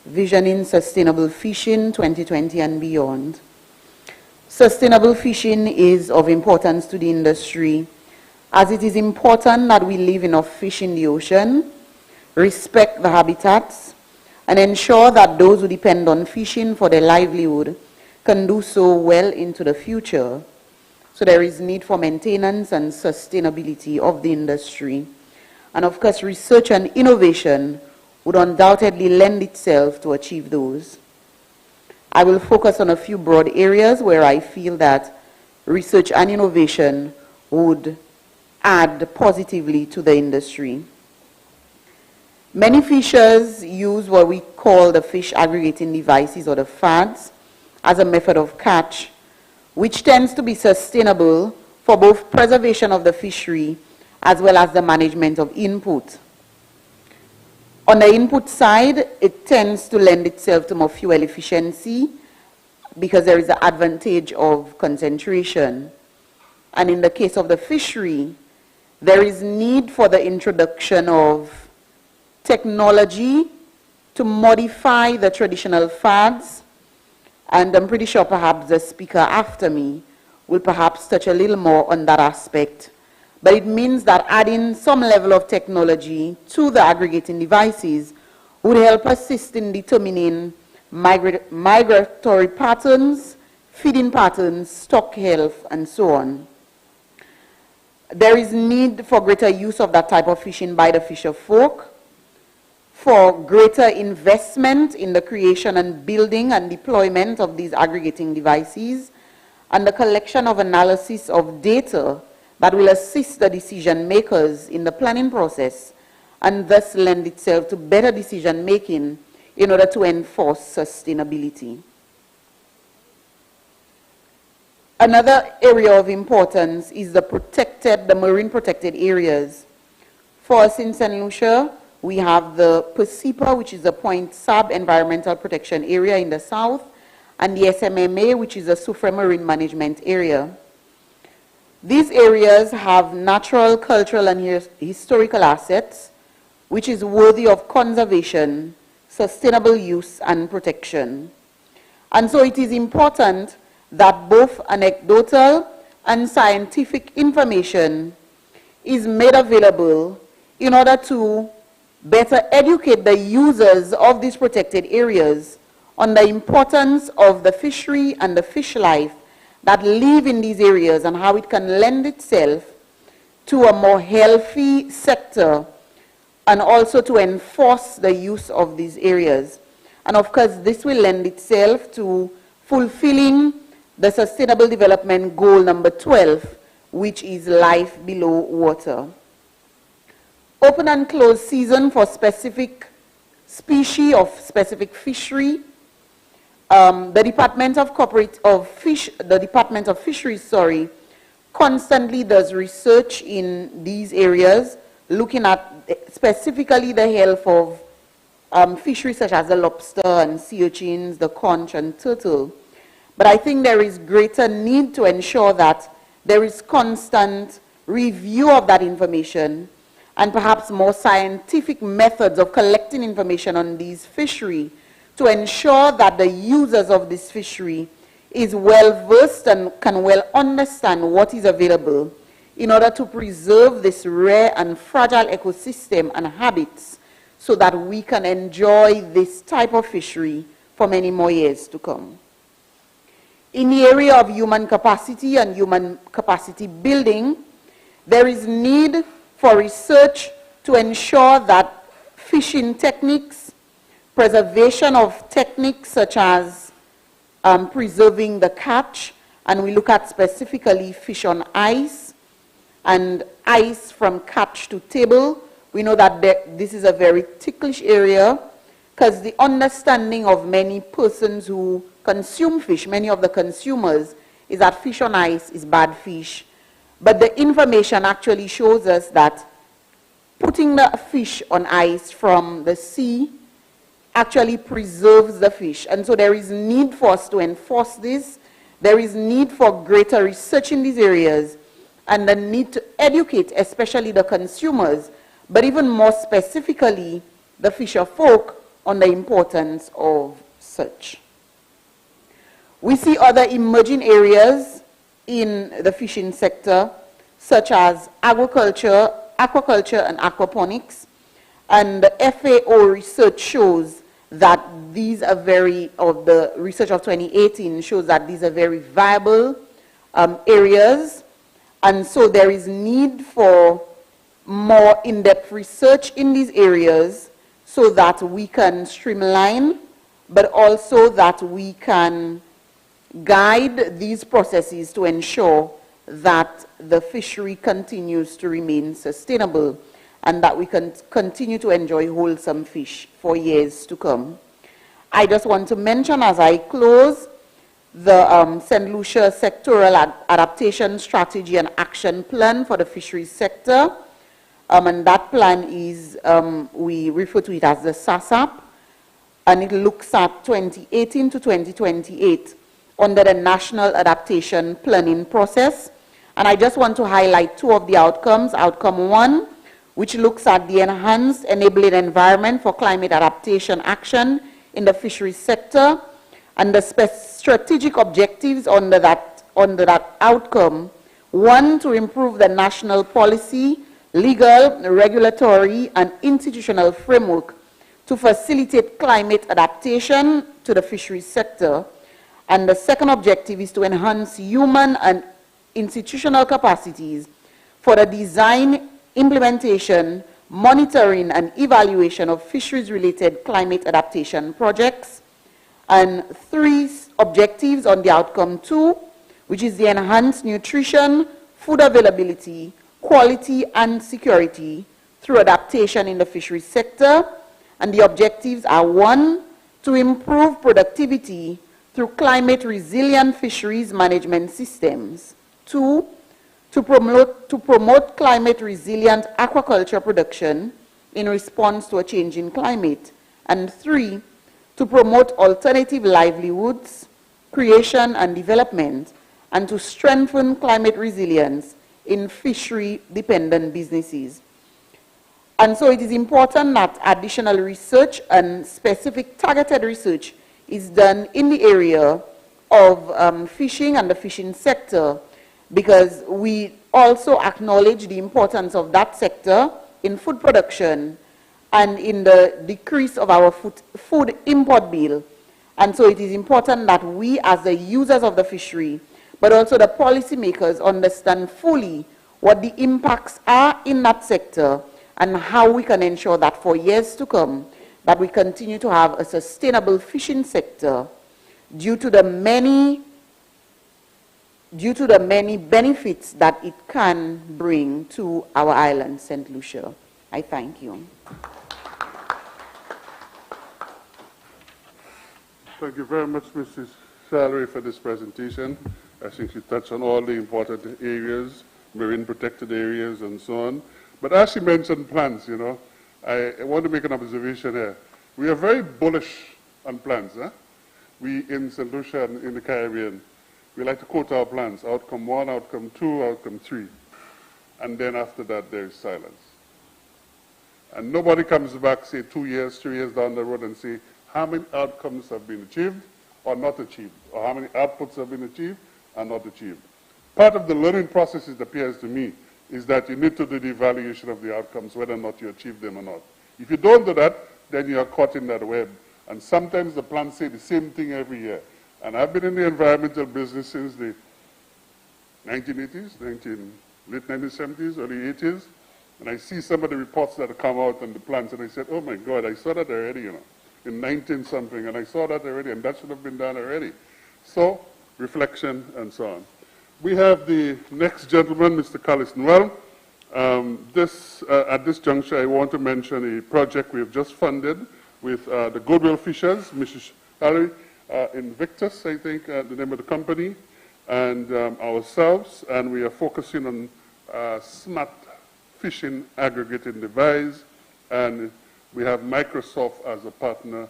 visioning sustainable fishing 2020 and beyond. Sustainable fishing is of importance to the industry, as it is important that we leave enough fish in the ocean, respect the habitats, and ensure that those who depend on fishing for their livelihood can do so well into the future. So there is need for maintenance and sustainability of the industry. And of course, research and innovation would undoubtedly lend itself to achieve those. I will focus on a few broad areas where I feel that research and innovation would add positively to the industry. Many fishers use what we call the fish aggregating devices, or the FADs, as a method of catch, which tends to be sustainable for both preservation of the fishery as well as the management of input. On the input side, it tends to lend itself to more fuel efficiency because there is the advantage of concentration. And in the case of the fishery, there is need for the introduction of technology to modify the traditional FADs. And I'm pretty sure perhaps the speaker after me will perhaps touch a little more on that aspect. But it means that adding some level of technology to the aggregating devices would help assist in determining migratory patterns, feeding patterns, stock health, and so on. There is need for greater use of that type of fishing by the fisher folk, for greater investment in the creation and building and deployment of these aggregating devices, and the collection of analysis of data that will assist the decision makers in the planning process and thus lend itself to better decision making in order to enforce sustainability. Another area of importance is the marine protected areas. For us in St. Lucia, we have the PSEPA, which is the Point Sab Environmental Protection Area in the south, and the SMMA, which is the Soufrière Marine Management Area. These areas have natural, cultural, and historical assets, which is worthy of conservation, sustainable use, and protection. And so it is important that both anecdotal and scientific information is made available in order to better educate the users of these protected areas on the importance of the fishery and the fish life that live in these areas and how it can lend itself to a more healthy sector and also to enforce the use of these areas. And of course, this will lend itself to fulfilling the Sustainable Development Goal number 12, which is life below water. open and closed season for specific species of specific fishery. The Department of Fisheries, constantly does research in these areas, looking at specifically the health of fisheries such as the lobster and sea urchins, the conch and turtle. But I think there is greater need to ensure that there is constant review of that information and perhaps more scientific methods of collecting information on these fisheries to ensure that the users of this fishery is well versed and can well understand what is available in order to preserve this rare and fragile ecosystem and habits so that we can enjoy this type of fishery for many more years to come. In the area of human capacity and human capacity building, there is need for research to ensure that fishing techniques, preservation of techniques such as preserving the catch, and we look at specifically fish on ice and ice from catch to table. We know that this is a very ticklish area because the understanding of many persons who consume fish, many of the consumers, is that fish on ice is bad fish. But the information actually shows us that putting the fish on ice from the sea actually preserves the fish. And so there is need for us to enforce this. There is need for greater research in these areas and the need to educate, especially the consumers, but even more specifically, the fisher folk on the importance of such. We see other emerging areas in the fishing sector, such as aquaculture and aquaponics. And the FAO research shows that these are the research of 2018 shows that these are very viable areas. And so there is need for more in-depth research in these areas so that we can streamline, but also that we can guide these processes to ensure that the fishery continues to remain sustainable and that we can continue to enjoy wholesome fish for years to come. I just want to mention as I close the St. Lucia Sectoral Adaptation Strategy and Action Plan for the fisheries sector. And that plan is, we refer to it as the SASAP, and it looks at 2018 to 2028 under the National Adaptation Planning Process. And I just want to highlight two of the outcomes. Outcome one, which looks at the enhanced enabling environment for climate adaptation action in the fisheries sector, and the strategic objectives under that outcome. One, to improve the national policy, legal, regulatory, and institutional framework to facilitate climate adaptation to the fisheries sector. And the second objective is to enhance human and institutional capacities for the design, implementation, monitoring, and evaluation of fisheries-related climate adaptation projects. And three objectives on the outcome two, which is the enhanced nutrition, food availability, quality, and security through adaptation in the fisheries sector. And the objectives are: one, to improve productivity through climate-resilient fisheries management systems; two, to promote climate-resilient aquaculture production in response to a changing climate; and three, to promote alternative livelihoods, creation and development, and to strengthen climate resilience in fishery-dependent businesses. And so it is important that additional research and specific targeted research is done in the area of fishing and the fishing sector, because we also acknowledge the importance of that sector in food production and in the decrease of our food import bill. And so it is important that we, as the users of the fishery, but also the policymakers, understand fully what the impacts are in that sector and how we can ensure that for years to come, that we continue to have a sustainable fishing sector due to the many benefits that it can bring to our island, St. Lucia. I thank you. Thank you very much, Mrs. Salary, for this presentation. I think you touched on all the important areas, marine protected areas and so on. But as she mentioned plants, you know, I want to make an observation here. We are very bullish on plants. Huh? We in St. Lucia and in the Caribbean, we like to quote our plans, outcome 1, outcome 2, outcome 3. And then after that, there is silence. And nobody comes back, say, 2 years, 3 years down the road and say, how many outcomes have been achieved or not achieved, or how many outputs have been achieved and not achieved. Part of the learning process, it appears to me, is that you need to do the evaluation of the outcomes, whether or not you achieve them or not. If you don't do that, then you are caught in that web. And sometimes the plans say the same thing every year. And I've been in the environmental business since the 1980s, late 1970s, early 80s, and I see some of the reports that come out on the plans, and I said, oh my God, I saw that already, you know, in 19-something, and I saw that already, and that should have been done already. So, reflection and so on. We have the next gentleman, Mr. Carlos Noel. At this juncture, I want to mention a project we have just funded with the Goodwill Fishers, Mrs. Harry, Invictus, I think, the name of the company, and ourselves, and we are focusing on smart fishing aggregating device, and we have Microsoft as a partner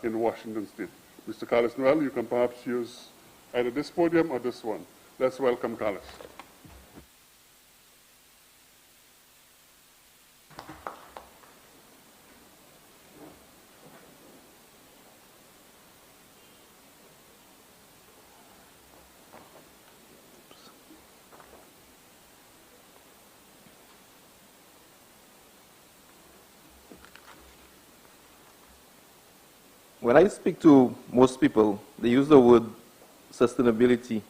in Washington State. Mr. Carlos Noel, you can perhaps use either this podium or this one. Let's welcome Carlos. When I speak to most people, they use the word sustainability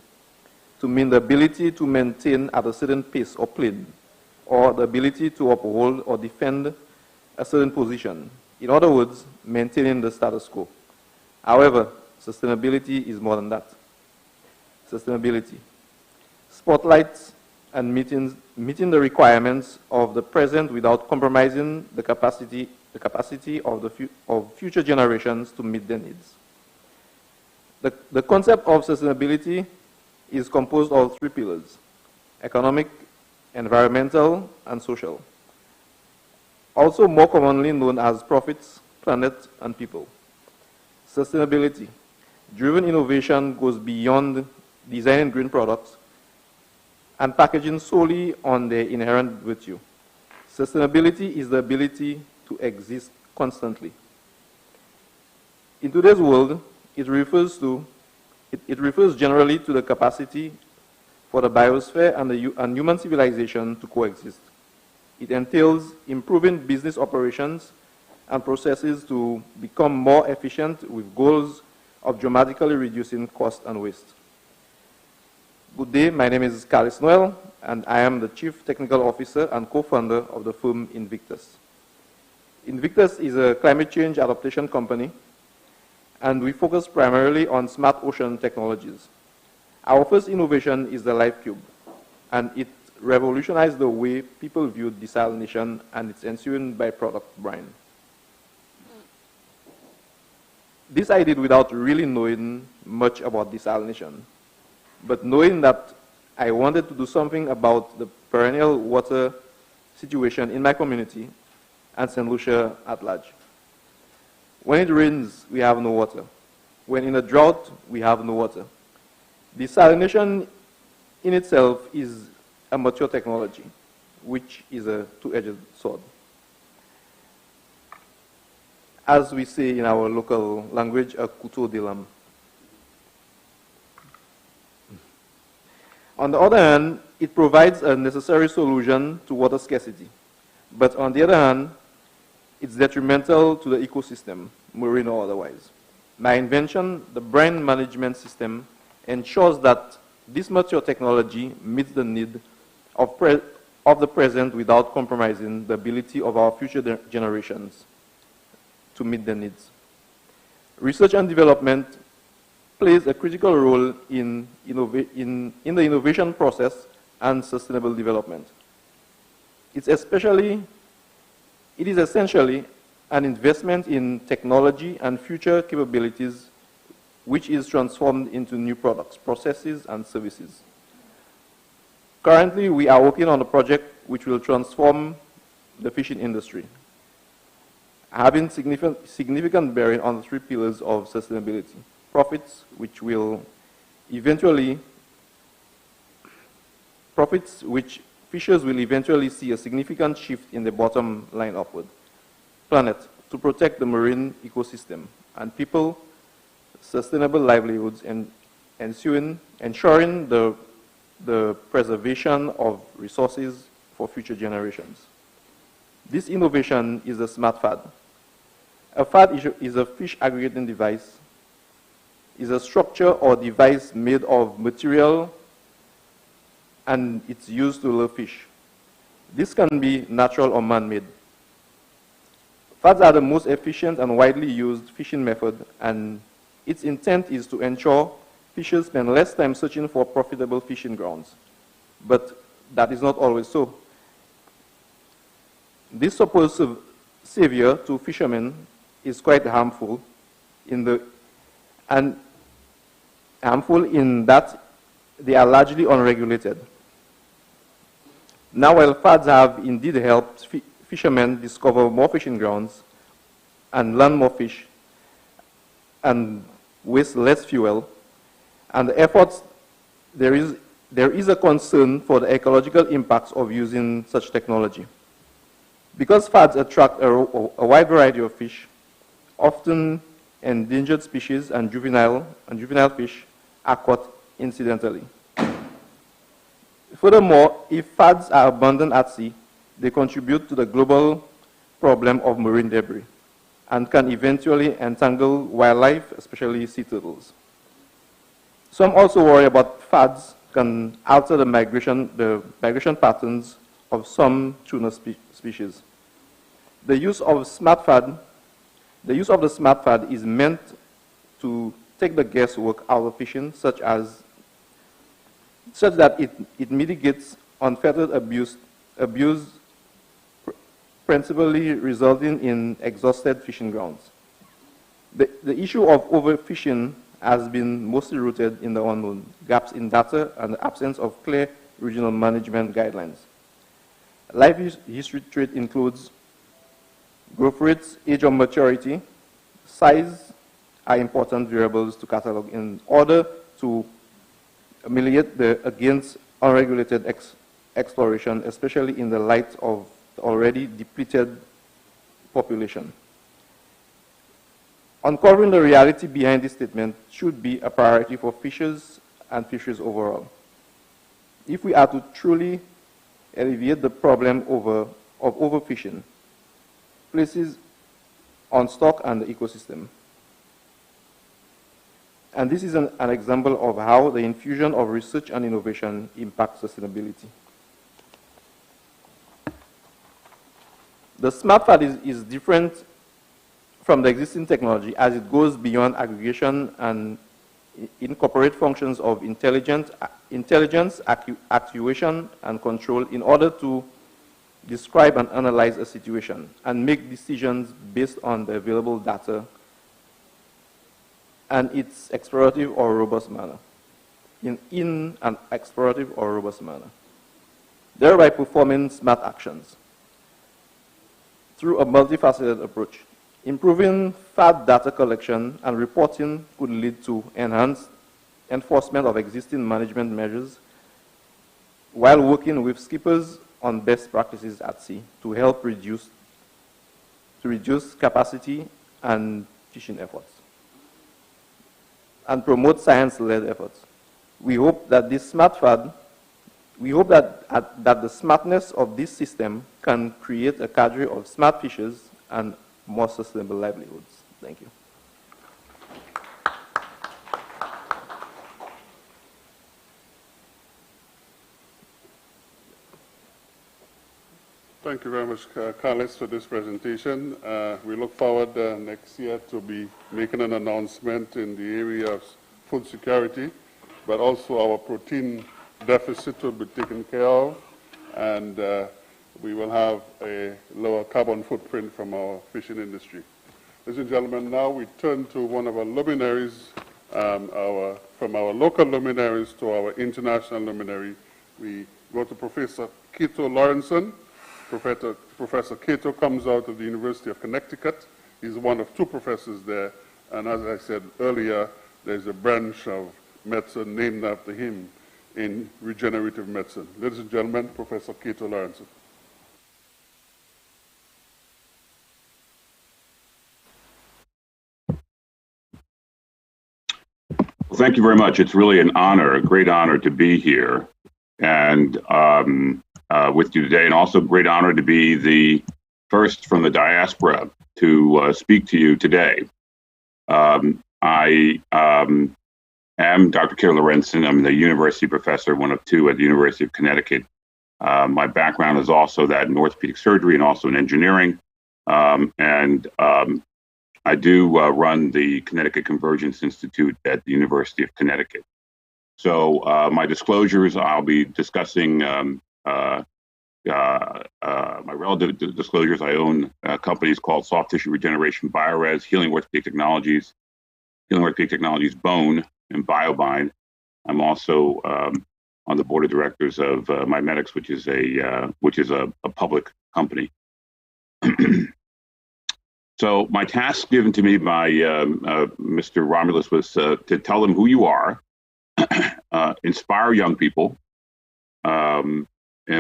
to mean the ability to maintain at a certain pace or plane, or the ability to uphold or defend a certain position. In other words, maintaining the status quo. However, sustainability is more than that. Sustainability spotlights and meeting the requirements of the present without compromising the capacity of future generations to meet their needs. The concept of sustainability is composed of 3 pillars: economic, environmental, and social. Also more commonly known as profits, planet, and people. Sustainability driven innovation goes beyond designing green products and packaging solely on their inherent virtue. Sustainability is the ability to exist constantly. In today's world, it refers generally to the capacity for the biosphere and human civilization to coexist. It entails improving business operations and processes to become more efficient with goals of dramatically reducing cost and waste. Good day, my name is Carlos Noel, and I am the Chief Technical Officer and co-founder of the firm Invictus. Invictus is a climate change adaptation company, and we focus primarily on smart ocean technologies. Our first innovation is the Life Cube, and it revolutionized the way people view desalination and its ensuing byproduct brine. This I did without really knowing much about desalination, but knowing that I wanted to do something about the perennial water situation in my community and St. Lucia at large. When it rains, we have no water. When in a drought, we have no water. Desalination in itself is a mature technology, which is a two-edged sword. As we say in our local language, a couteau de lame. On the other hand, it provides a necessary solution to water scarcity. But on the other hand, it's detrimental to the ecosystem, marine or otherwise. My invention, the brine management system, ensures that this mature technology meets the need of the present without compromising the ability of our future generations to meet their needs. Research and development plays a critical role in the innovation process and sustainable development. It's especially It is essentially an investment in technology and future capabilities which is transformed into new products, processes, and services. Currently, we are working on a project which will transform the fishing industry, having significant bearing on the 3 pillars of sustainability. Profits, which fishers will eventually see a significant shift in the bottom line upward. Planet, to protect the marine ecosystem, and people, sustainable livelihoods, and ensuring the preservation of resources for future generations. This innovation is a smart FAD. A FAD is a fish aggregating device, is a structure or device made of material, and it's used to lure fish. This can be natural or man-made. FADs are the most efficient and widely used fishing method, and its intent is to ensure fishers spend less time searching for profitable fishing grounds. But that is not always so. This supposed savior to fishermen is quite harmful in that they are largely unregulated. Now, while FADs have indeed helped fishermen discover more fishing grounds and land more fish and waste less fuel, and the efforts, there is a concern for the ecological impacts of using such technology. Because FADs attract a wide variety of fish, often endangered species and juvenile fish are caught incidentally. Furthermore, if FADs are abandoned at sea, they contribute to the global problem of marine debris and can eventually entangle wildlife, especially sea turtles. Some also worry about FADs can alter the migration patterns of some tuna species. The use of the smart FAD is meant to take the guesswork out of fishing, such that it mitigates unfettered abuse, principally resulting in exhausted fishing grounds. The issue of overfishing has been mostly rooted in the unknown, gaps in data, and the absence of clear regional management guidelines. Life history trait includes growth rates, age of maturity, size are important variables to catalog in order to ameliorate against unregulated exploration, especially in the light of the already depleted population. Uncovering the reality behind this statement should be a priority for fishers and fisheries overall. If we are to truly alleviate the problem of overfishing, places on stock and the ecosystem. And this is an example of how the infusion of research and innovation impacts sustainability. The smart FAD is different from the existing technology as it goes beyond aggregation and incorporate functions of intelligence, actuation, and control in order to describe and analyze a situation and make decisions based on the available data and its explorative or robust manner, in an explorative or robust manner, thereby performing smart actions through a multifaceted approach. Improving FAD data collection and reporting could lead to enhanced enforcement of existing management measures while working with skippers on best practices at sea to help reduce capacity and fishing efforts and promote science-led efforts. We hope that this smart FAD, that the smartness of this system can create a cadre of smart fishers and more sustainable livelihoods. Thank you. Thank you very much, Carlos, for this presentation. We look forward next year to be making an announcement in the area of food security, but also our protein deficit will be taken care of, and we will have a lower carbon footprint from our fishing industry. Ladies and gentlemen, now we turn to one of our luminaries, from our local luminaries to our international luminary. We go to Professor Cato Lawrenson. Professor Cato comes out of the University of Connecticut. He's one of two professors there, and as I said earlier, there's a branch of medicine named after him in regenerative medicine. Ladies and gentlemen, Professor Cato Lawrenson. Well, thank you very much. It's really an honor, a great honor to be here and with you today, and also a great honor to be the first from the diaspora to speak to you today. I am Dr. Cato Lawrenson. I'm the university professor, one of two at the University of Connecticut. My background is also that in orthopedic surgery and also in engineering. I do run the Connecticut Convergence Institute at the University of Connecticut. So my disclosures, I'll be discussing my relative disclosures. I own companies called Soft Tissue Regeneration, BioRes, Healing Orthopedic Technologies, Bone, and BioBind. I'm also on the board of directors of MiMedx, which is a public company. So my task given to me by Mr. Romulus was to tell them who you are, inspire young people, and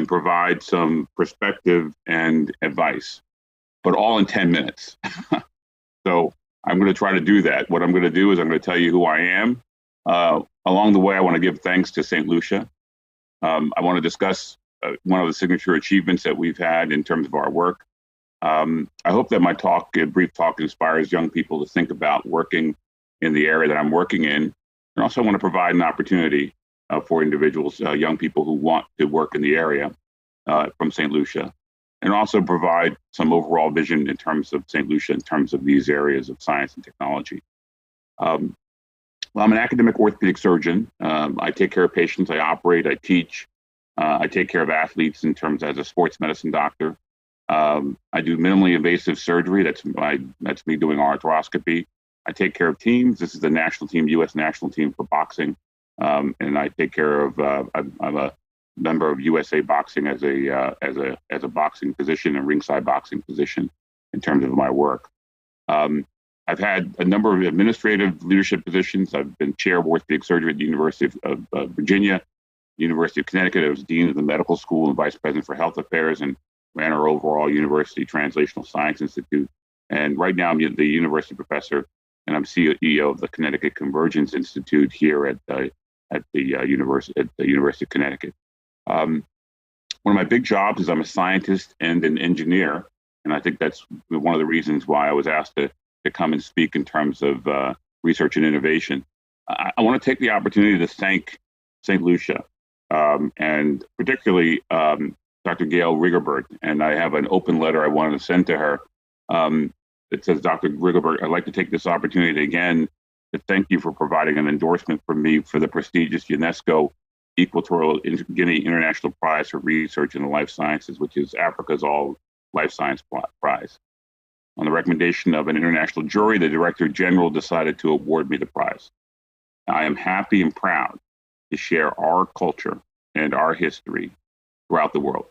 provide some perspective and advice, but all in 10 minutes. So I'm going to try to do that. What I'm going to do is I'm going to tell you who I am. Along the way, I want to give thanks to St. Lucia. I want to discuss one of the signature achievements that we've had in terms of our work. I hope that my brief talk, inspires young people to think about working in the area that I'm working in. And also want to provide an opportunity for individuals, young people who want to work in the area from St. Lucia, and also provide some overall vision in terms of St. Lucia, in terms of these areas of science and technology. Well, I'm an academic orthopedic surgeon. I take care of patients, I operate, I teach, I take care of athletes in terms as a sports medicine doctor. I do minimally invasive surgery. That's me doing arthroscopy. I take care of teams. This is the national team, U.S. national team for boxing, and I take care of. I'm a member of USA Boxing as a boxing physician and ringside boxing physician in terms of my work. I've had a number of administrative leadership positions. I've been chair of orthopedic surgery at the University of Virginia, University of Connecticut. I was dean of the medical school and vice president for health affairs, and ran our overall university translational science institute. And right now I'm the university professor, and I'm CEO of the Connecticut Convergence Institute here at the University of Connecticut. One of my big jobs is I'm a scientist and an engineer, and I think that's one of the reasons why I was asked to come and speak in terms of research and innovation. I want to take the opportunity to thank St. Lucia, and particularly Dr. Gail Rigobert, and I have an open letter I wanted to send to her. It says, Dr. Rigobert, I'd like to take this opportunity again to thank you for providing an endorsement for me for the prestigious UNESCO Equatorial Guinea International Prize for Research in the Life Sciences, which is Africa's all life science prize. On the recommendation of an international jury, the Director General decided to award me the prize. I am happy and proud to share our culture and our history throughout the world.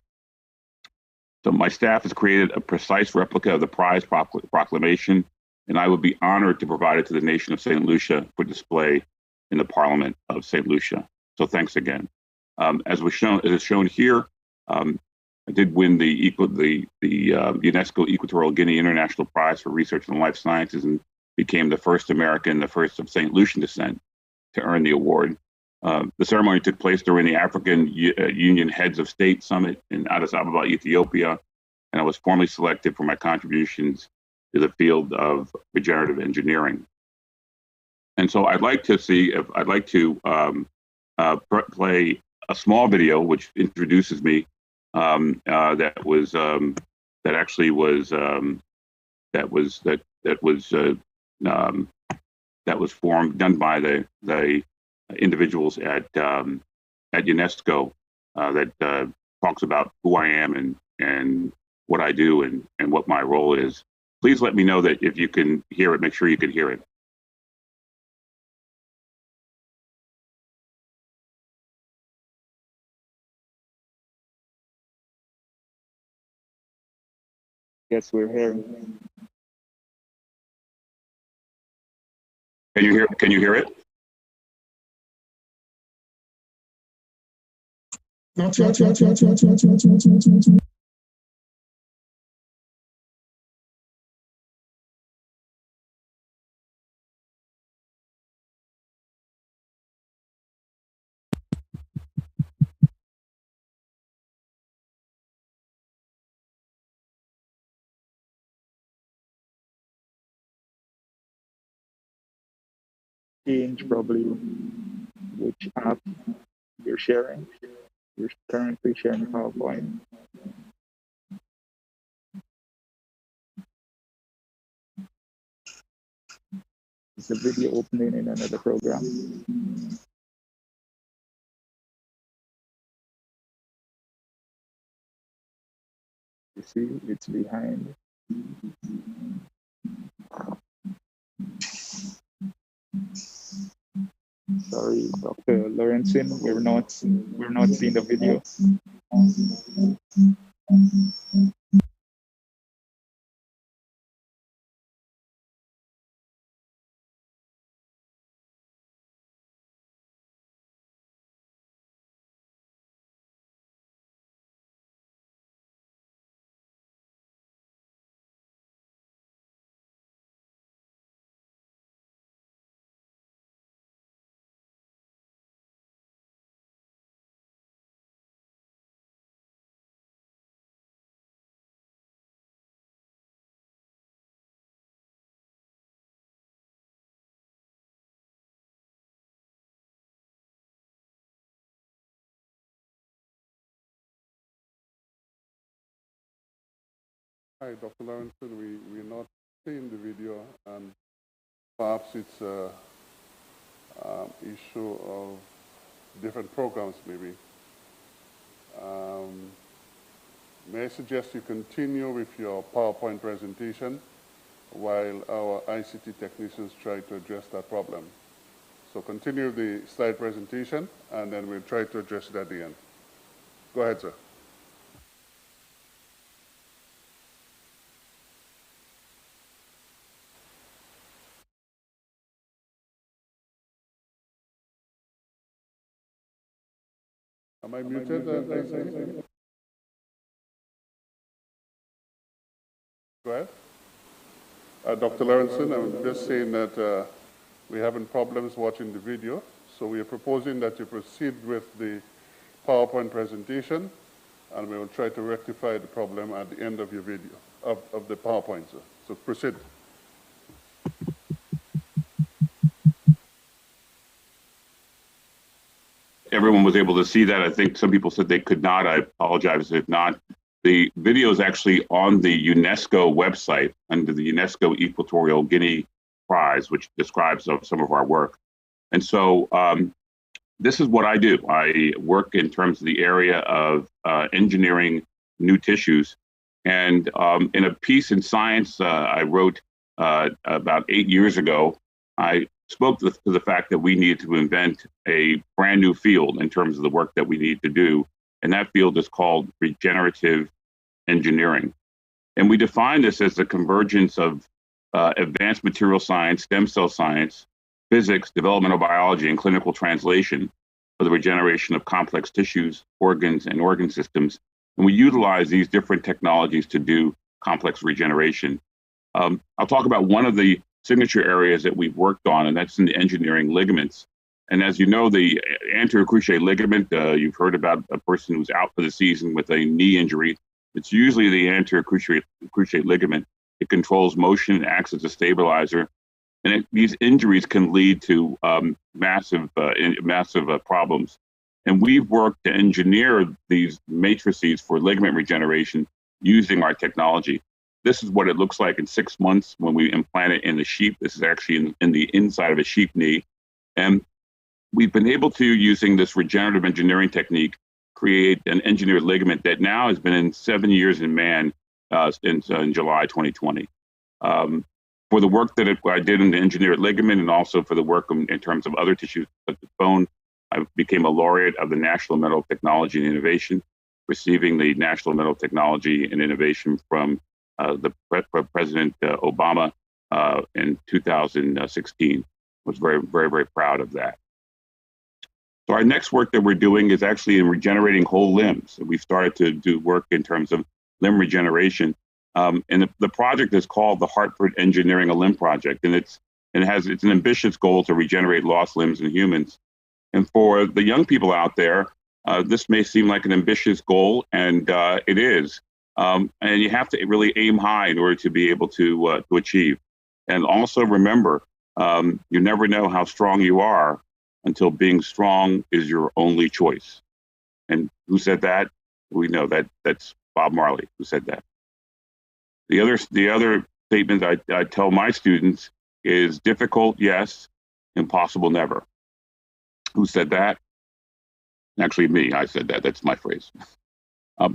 So my staff has created a precise replica of the prize proclamation, and I would be honored to provide it to the nation of St. Lucia for display in the Parliament of St. Lucia. So thanks again. As is shown here, I did win the UNESCO Equatorial Guinea International Prize for Research in Life Sciences and became the first American, the first of St. Lucian descent to earn the award. The ceremony took place during the African Union Heads of State Summit in Addis Ababa, Ethiopia, and I was formally selected for my contributions to the field of regenerative engineering. And so I'd like to play a small video which introduces me. That was done by the individuals at UNESCO that talks about who I am and what I do and what my role is. Please let me know that if you can hear it, make sure you can hear it. Yes, we're here. Can you hear it? Not. Change probably which app you're sharing. You're currently sharing PowerPoint. Is the video opening in another program? You see, it's behind. Sorry, Dr. Lorenzen, we're not seeing the video. Hi, Dr. Lorenzen. We're not seeing the video, and perhaps it's an issue of different programs, maybe. May I suggest you continue with your PowerPoint presentation while our ICT technicians try to address that problem. So continue the slide presentation, and then we'll try to address it at the end. Go ahead, sir. Am I muted? Go ahead. Dr. Lorenzen, I'm just saying that we're having problems watching the video, so we are proposing that you proceed with the PowerPoint presentation, and we will try to rectify the problem at the end of your video, of the PowerPoint, sir. So proceed. Everyone was able to see that. I think some people said they could not. I apologize if not. The video is actually on the UNESCO website under the UNESCO Equatorial Guinea Prize, which describes some of our work. And so this is what I do. I work in terms of the area of engineering new tissues. And in a piece in Science I wrote about 8 years ago, I spoke to the fact that we need to invent a brand new field in terms of the work that we need to do. And that field is called regenerative engineering. And we define this as the convergence of advanced material science, stem cell science, physics, developmental biology, and clinical translation for the regeneration of complex tissues, organs, and organ systems. And we utilize these different technologies to do complex regeneration. I'll talk about one of the signature areas that we've worked on, and that's in the engineering ligaments. And as you know, the anterior cruciate ligament, you've heard about a person who's out for the season with a knee injury. It's usually the anterior cruciate ligament. It controls motion, acts as a stabilizer, and these injuries can lead to massive problems. And we've worked to engineer these matrices for ligament regeneration using our technology. This is what it looks like in 6 months when we implant it in the sheep. This is actually in the inside of a sheep knee. And we've been able to, using this regenerative engineering technique, create an engineered ligament that now has been in 7 years in man in July 2020. For the work that I did in the engineered ligament and also for the work in terms of other tissues such as bone, I became a laureate of the National Medal of Technology and Innovation, receiving the National Medal of Technology and Innovation from President Obama in 2016. Was very, very, very proud of that. So our next work that we're doing is actually in regenerating whole limbs. We've started to do work in terms of limb regeneration. And the project is called the Hartford Engineering a Limb Project. And it's an ambitious goal to regenerate lost limbs in humans. And for the young people out there, this may seem like an ambitious goal, and it is. And you have to really aim high in order to be able to achieve. And also remember, you never know how strong you are until being strong is your only choice. And who said that? We know that's Bob Marley who said that. The other statement I tell my students is difficult, yes, impossible, never. Who said that? Actually, me. I said that. That's my phrase.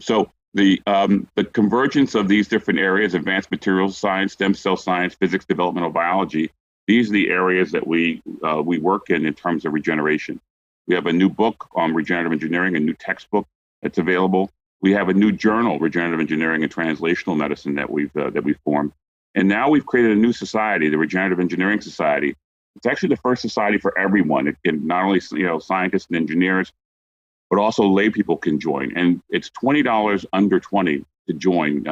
So the convergence of these different areas, advanced materials science, stem cell science, physics, developmental biology, these are the areas that we work in terms of regeneration. We have a new book on regenerative engineering, a new textbook that's available. We have a new journal, Regenerative Engineering and Translational Medicine, that we've formed. And now we've created a new society, the Regenerative Engineering Society. It's actually the first society for everyone. It can not only scientists and engineers, but also lay people can join. And it's $20 under 20 to join.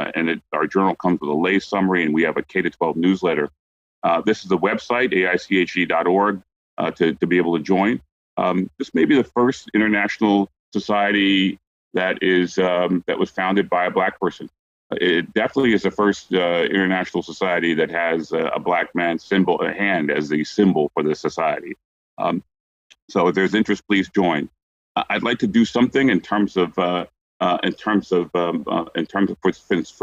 Our journal comes with a lay summary, and we have a K-12 newsletter. This is the website, aiche.org, to be able to join. This may be the first international society that was founded by a Black person. It definitely is the first international society that has a Black man's symbol, a hand, as the symbol for this society. So if there's interest, please join. I'd like to do something in terms of for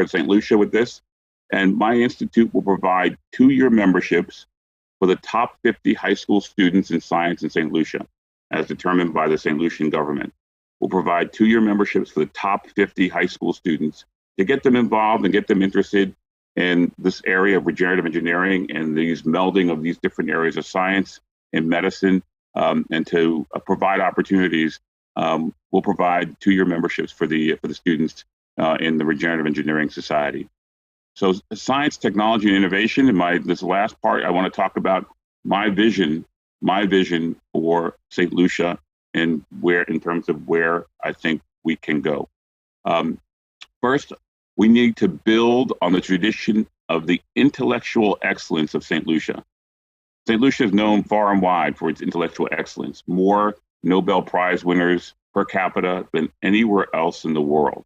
St. Lucia with this, and my institute will provide 2-year memberships for the top 50 high school students in science in St. Lucia, as determined by the St. Lucian government. We'll provide 2-year memberships for the top 50 high school students to get them involved and get them interested in this area of regenerative engineering and these melding of these different areas of science and medicine, and to provide opportunities. We'll provide 2-year memberships for the students in the Regenerative Engineering Society. So science, technology, and innovation. In this last part, I want to talk about my vision for St. Lucia and in terms of where I think we can go. First, we need to build on the tradition of the intellectual excellence of St. Lucia. St. Lucia is known far and wide for its intellectual excellence, more Nobel Prize winners per capita than anywhere else in the world.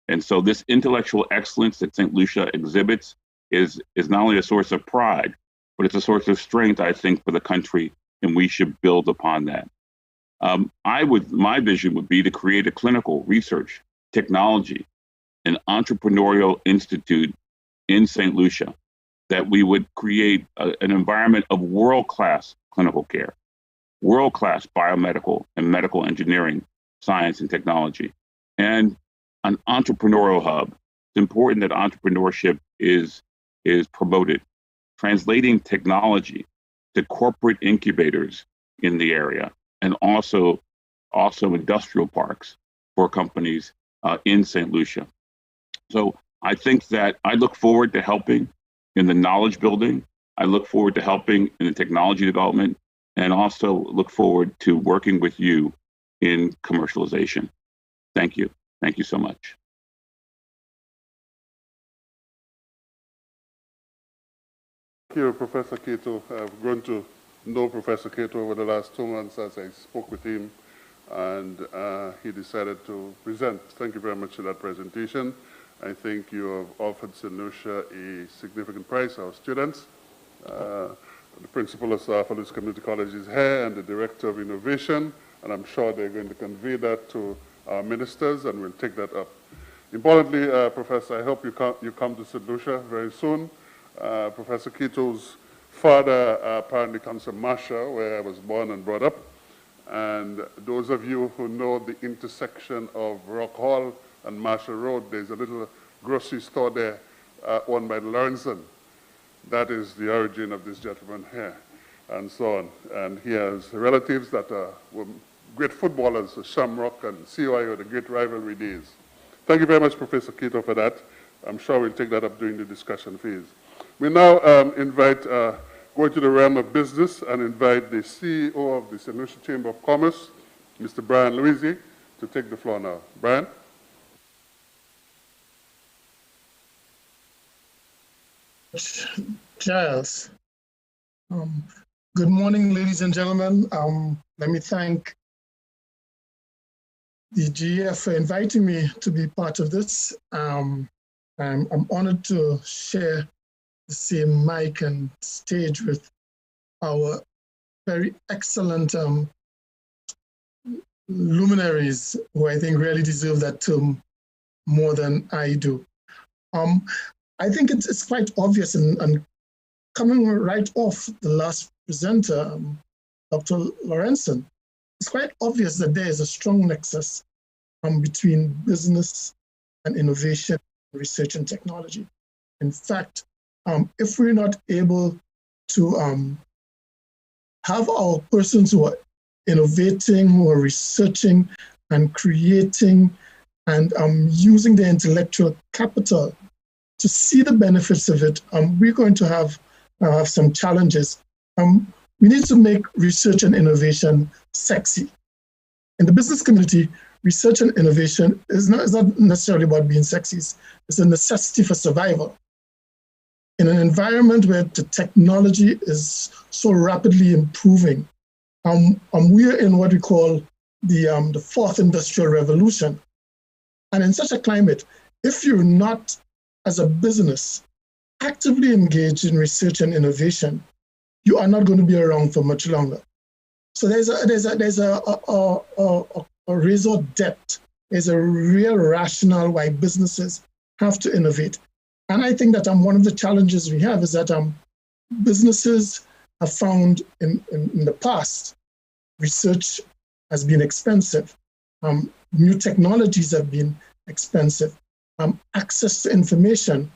And so this intellectual excellence that St. Lucia exhibits is not only a source of pride, but it's a source of strength, I think, for the country, and we should build upon that. My vision would be to create a clinical research, technology, an entrepreneurial institute in St. Lucia, that we would create an environment of world-class clinical care, world-class biomedical and medical engineering, science and technology, and an entrepreneurial hub. It's important that entrepreneurship is promoted, translating technology to corporate incubators in the area, and also industrial parks for companies in St. Lucia. So I think that I look forward to helping in the knowledge building. I look forward to helping in the technology development, and also look forward to working with you in commercialization. Thank you. Thank you so much. Thank you, Professor Cato. I've grown to know Professor Cato over the last 2 months as I spoke with him, and he decided to present. Thank you very much for that presentation. I think you have offered St. Lucia a significant prize, our students. The principal of South Lucia Community College is here, and the director of innovation, and I'm sure they're going to convey that to our ministers, and we'll take that up. Importantly, Professor, I hope you come to St. Lucia very soon. Professor Cato's father apparently comes from Masha, where I was born and brought up, And those of you who know the intersection of Rock Hall and Marshall Road, there's a little grocery store there owned by Lawrenson. That is the origin of this gentleman here, and so on. And he has relatives that were great footballers, Shamrock and CYO, the great rivalry days. Thank you very much, Professor Cato, for that. I'm sure we'll take that up during the discussion phase. We now go into the realm of business and invite the CEO of the St. Lucia Chamber of Commerce, Mr. Brian Louisi, to take the floor now. Brian? Giles. Good morning, ladies and gentlemen. Let me thank the GEF for inviting me to be part of this. I'm honored to share the same mic and stage with our very excellent luminaries, who I think really deserve that term more than I do. I think it's quite obvious, and coming right off the last presenter, Dr. Lawrenson, it's quite obvious that there is a strong nexus between business and innovation, research and technology. In fact, if we're not able to have our persons who are innovating, who are researching and creating and using their intellectual capital to see the benefits of it, we're going to have some challenges. We need to make research and innovation sexy. In the business community, research and innovation is not necessarily about being sexy. It's a necessity for survival. In an environment where the technology is so rapidly improving, we are in what we call the fourth industrial revolution. And in such a climate, if you're not, as a business, actively engaged in research and innovation, you are not going to be around for much longer. So there's a razor depth. There's a real rationale why businesses have to innovate. And I think that one of the challenges we have is that businesses have found in the past, research has been expensive. New technologies have been expensive. Access to information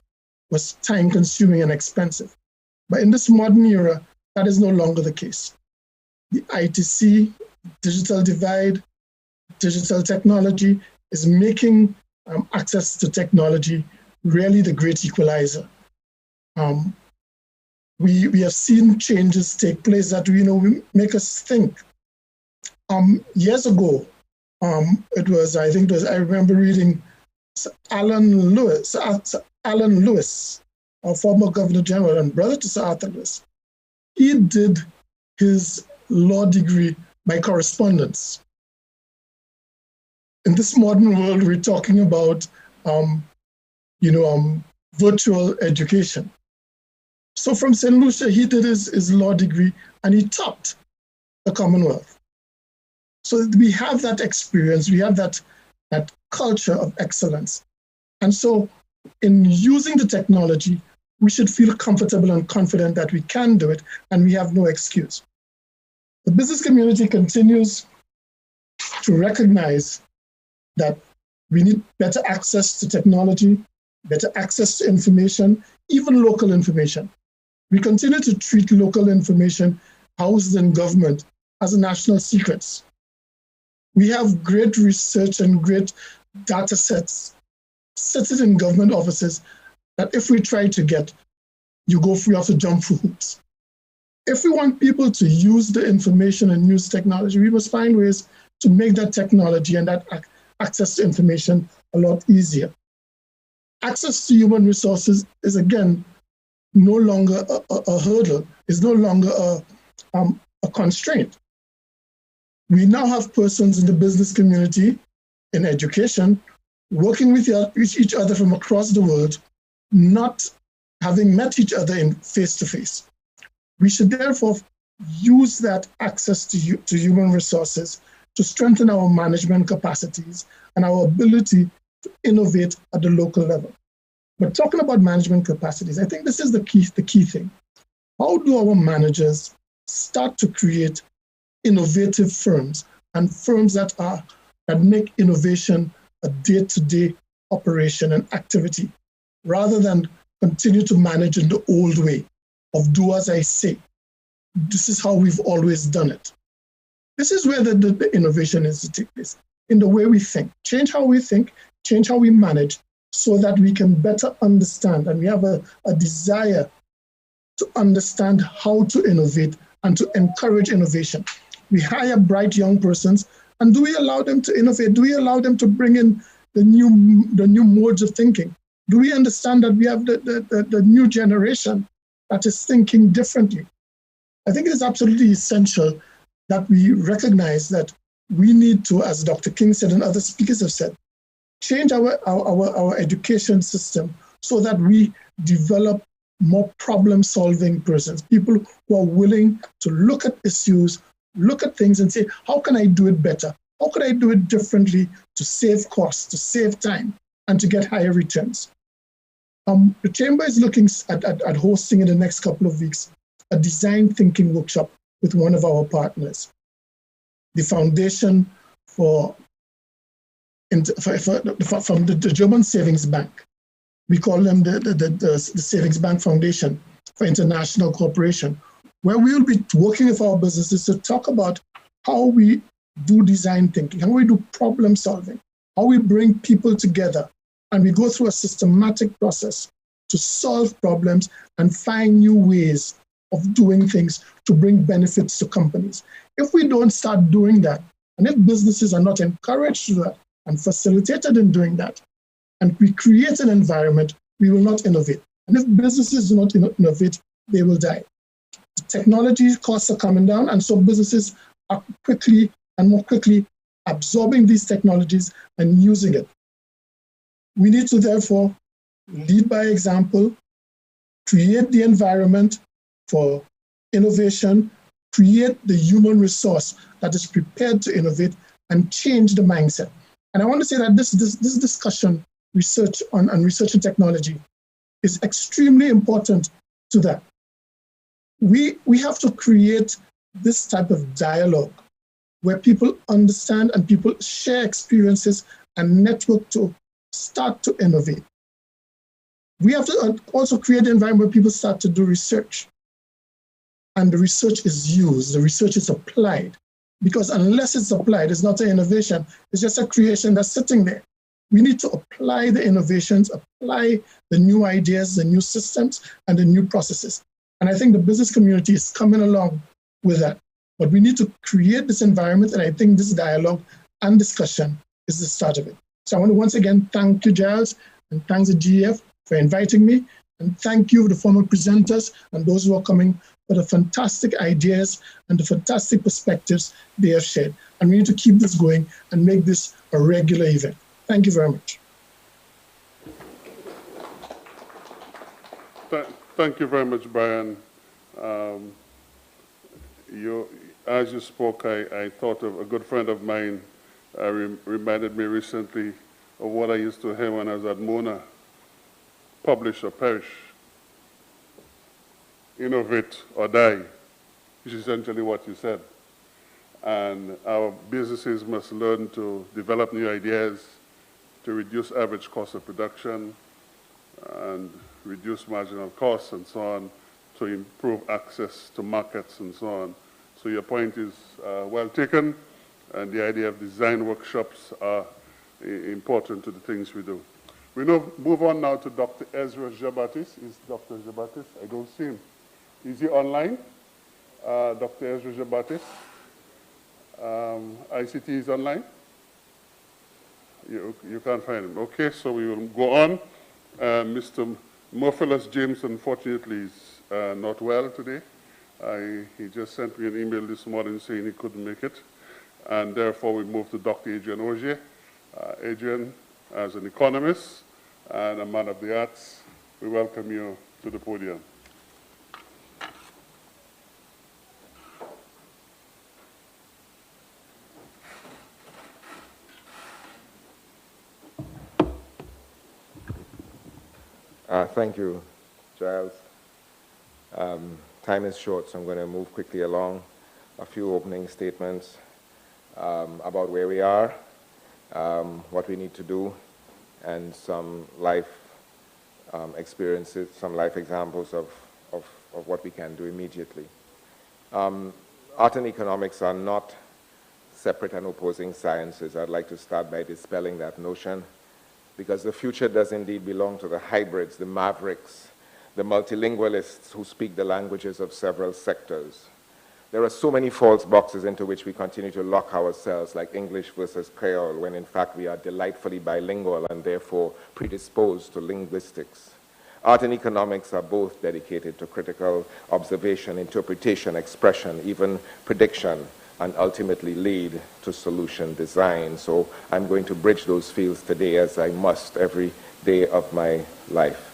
was time-consuming and expensive. But in this modern era, that is no longer the case. The ITC, digital divide, digital technology is making access to technology really the great equalizer. We have seen changes take place that make us think. Years ago, I remember reading Alan Lewis, our former Governor General and brother to Sir Arthur Lewis. He did his law degree by correspondence. In this modern world, we're talking about virtual education. So from St. Lucia, he did his law degree and he topped the Commonwealth. So we have that experience, we have that culture of excellence. And so in using the technology, we should feel comfortable and confident that we can do it and we have no excuse. The business community continues to recognize that we need better access to technology, better access to information, even local information. We continue to treat local information housed in government as a national secret. We have great research and great data sets sitting in government offices that if we try to get, you have to jump through hoops. If we want people to use the information and use technology, we must find ways to make that technology and that access to information a lot easier. Access to human resources is, again, no longer a hurdle, is no longer a constraint. We now have persons in the business community, in education, working with each other from across the world, not having met each other in face-to-face. We should therefore use that access to human resources to strengthen our management capacities and our ability to innovate at the local level. But talking about management capacities, I think this is the key thing. How do our managers start to create innovative firms and firms that make innovation a day-to-day operation and activity, rather than continue to manage in the old way of do as I say. This is how we've always done it. This is where the innovation is to take place, in the way we think. Change how we think, change how we manage, so that we can better understand, and we have a desire to understand how to innovate and to encourage innovation. We hire bright young persons, and do we allow them to innovate? Do we allow them to bring in the new modes of thinking? Do we understand that we have the new generation that is thinking differently? I think it is absolutely essential that we recognize that we need to, as Dr. King said and other speakers have said, change our education system so that we develop more problem-solving persons, people who are willing to look at issues, look at things and say, how can I do it better? How could I do it differently to save costs, to save time, and to get higher returns? The Chamber is looking at hosting in the next couple of weeks a design thinking workshop with one of our partners, the Foundation from the German Savings Bank. We call them the Savings Bank Foundation for International Cooperation, where we will be working with our businesses to talk about how we do design thinking, how we do problem solving, how we bring people together, and we go through a systematic process to solve problems and find new ways of doing things to bring benefits to companies. If we don't start doing that, and if businesses are not encouraged to do that and facilitated in doing that, and we create an environment, we will not innovate. And if businesses do not innovate, they will die. The technology costs are coming down, and so businesses are quickly and more quickly absorbing these technologies and using it. We need to therefore lead by example, create the environment for innovation, create the human resource that is prepared to innovate, and change the mindset. And I want to say that this discussion, research on research and technology, is extremely important to that. We have to create this type of dialogue where people understand and people share experiences and network to start to innovate. We have to also create an environment where people start to do research. And the research is used, the research is applied. Because unless it's applied, it's not an innovation, it's just a creation that's sitting there. We need to apply the innovations, apply the new ideas, the new systems, and the new processes. And I think the business community is coming along with that. But we need to create this environment, and I think this dialogue and discussion is the start of it. So I want to once again thank you, Giles, and thanks the GEF for inviting me, and thank you, the former presenters, and those who are coming, for the fantastic ideas and the fantastic perspectives they have shared. And we need to keep this going and make this a regular event. Thank you very much. Thank you very much, Brian. As you spoke, I thought of a good friend of mine reminded me recently of what I used to hear when I was at Mona: publish or perish, innovate or die, which is essentially what you said. And our businesses must learn to develop new ideas, to reduce average cost of production and reduce marginal costs and so on, to improve access to markets and so on. So your point is well taken, and the idea of design workshops are important to the things we do. We move on now to Dr. Ezra Jabatis. Is Dr. Jabatis? I don't see him. Is he online? Dr. Ezra Jabatis. ICT is online? You can't find him. Okay, so we will go on. Mr. Morpheus James, unfortunately, is not well today. He just sent me an email this morning saying he couldn't make it. And therefore, we move to Dr. Adrian Ogier. Adrian, as an economist and a man of the arts, we welcome you to the podium. Thank you, Giles. Time is short, so I'm going to move quickly along. a few opening statements about where we are, what we need to do, and some life experiences, some life examples of what we can do immediately. Art and economics are not separate and opposing sciences. I'd like to start by dispelling that notion, because the future does indeed belong to the hybrids, the mavericks, the multilingualists who speak the languages of several sectors. There are so many false boxes into which we continue to lock ourselves, like English versus Creole, when in fact we are delightfully bilingual and therefore predisposed to linguistics. Art and economics are both dedicated to critical observation, interpretation, expression, even prediction, and ultimately lead to solution design. So I'm going to bridge those fields today, as I must every day of my life.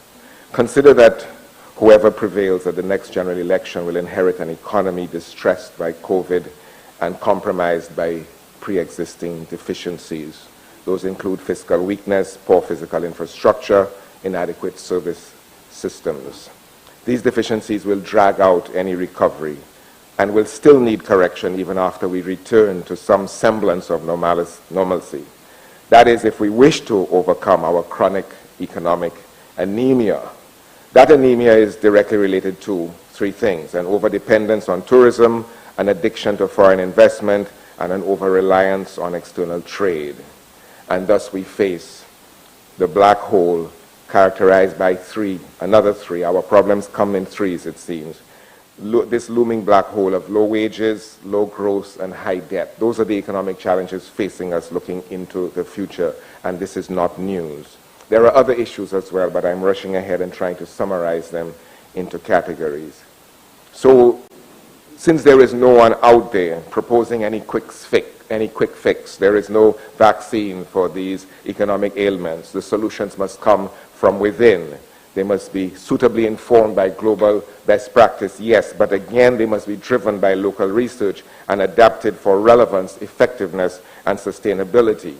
Consider that whoever prevails at the next general election will inherit an economy distressed by COVID and compromised by pre-existing deficiencies. Those include fiscal weakness, poor physical infrastructure, inadequate service systems. These deficiencies will drag out any recovery and will still need correction even after we return to some semblance of normalcy. That is, if we wish to overcome our chronic economic anemia. That anemia is directly related to three things: an overdependence on tourism, an addiction to foreign investment, and an over-reliance on external trade. And thus we face the black hole characterized by another three. Our problems come in threes, it seems. This looming black hole of low wages, low growth, and high debt. Those are the economic challenges facing us looking into the future, and this is not news. There are other issues as well, but I'm rushing ahead and trying to summarize them into categories. So, since there is no one out there proposing any quick fix, there is no vaccine for these economic ailments, the solutions must come from within. They must be suitably informed by global best practice, yes, but again, they must be driven by local research and adapted for relevance, effectiveness, and sustainability.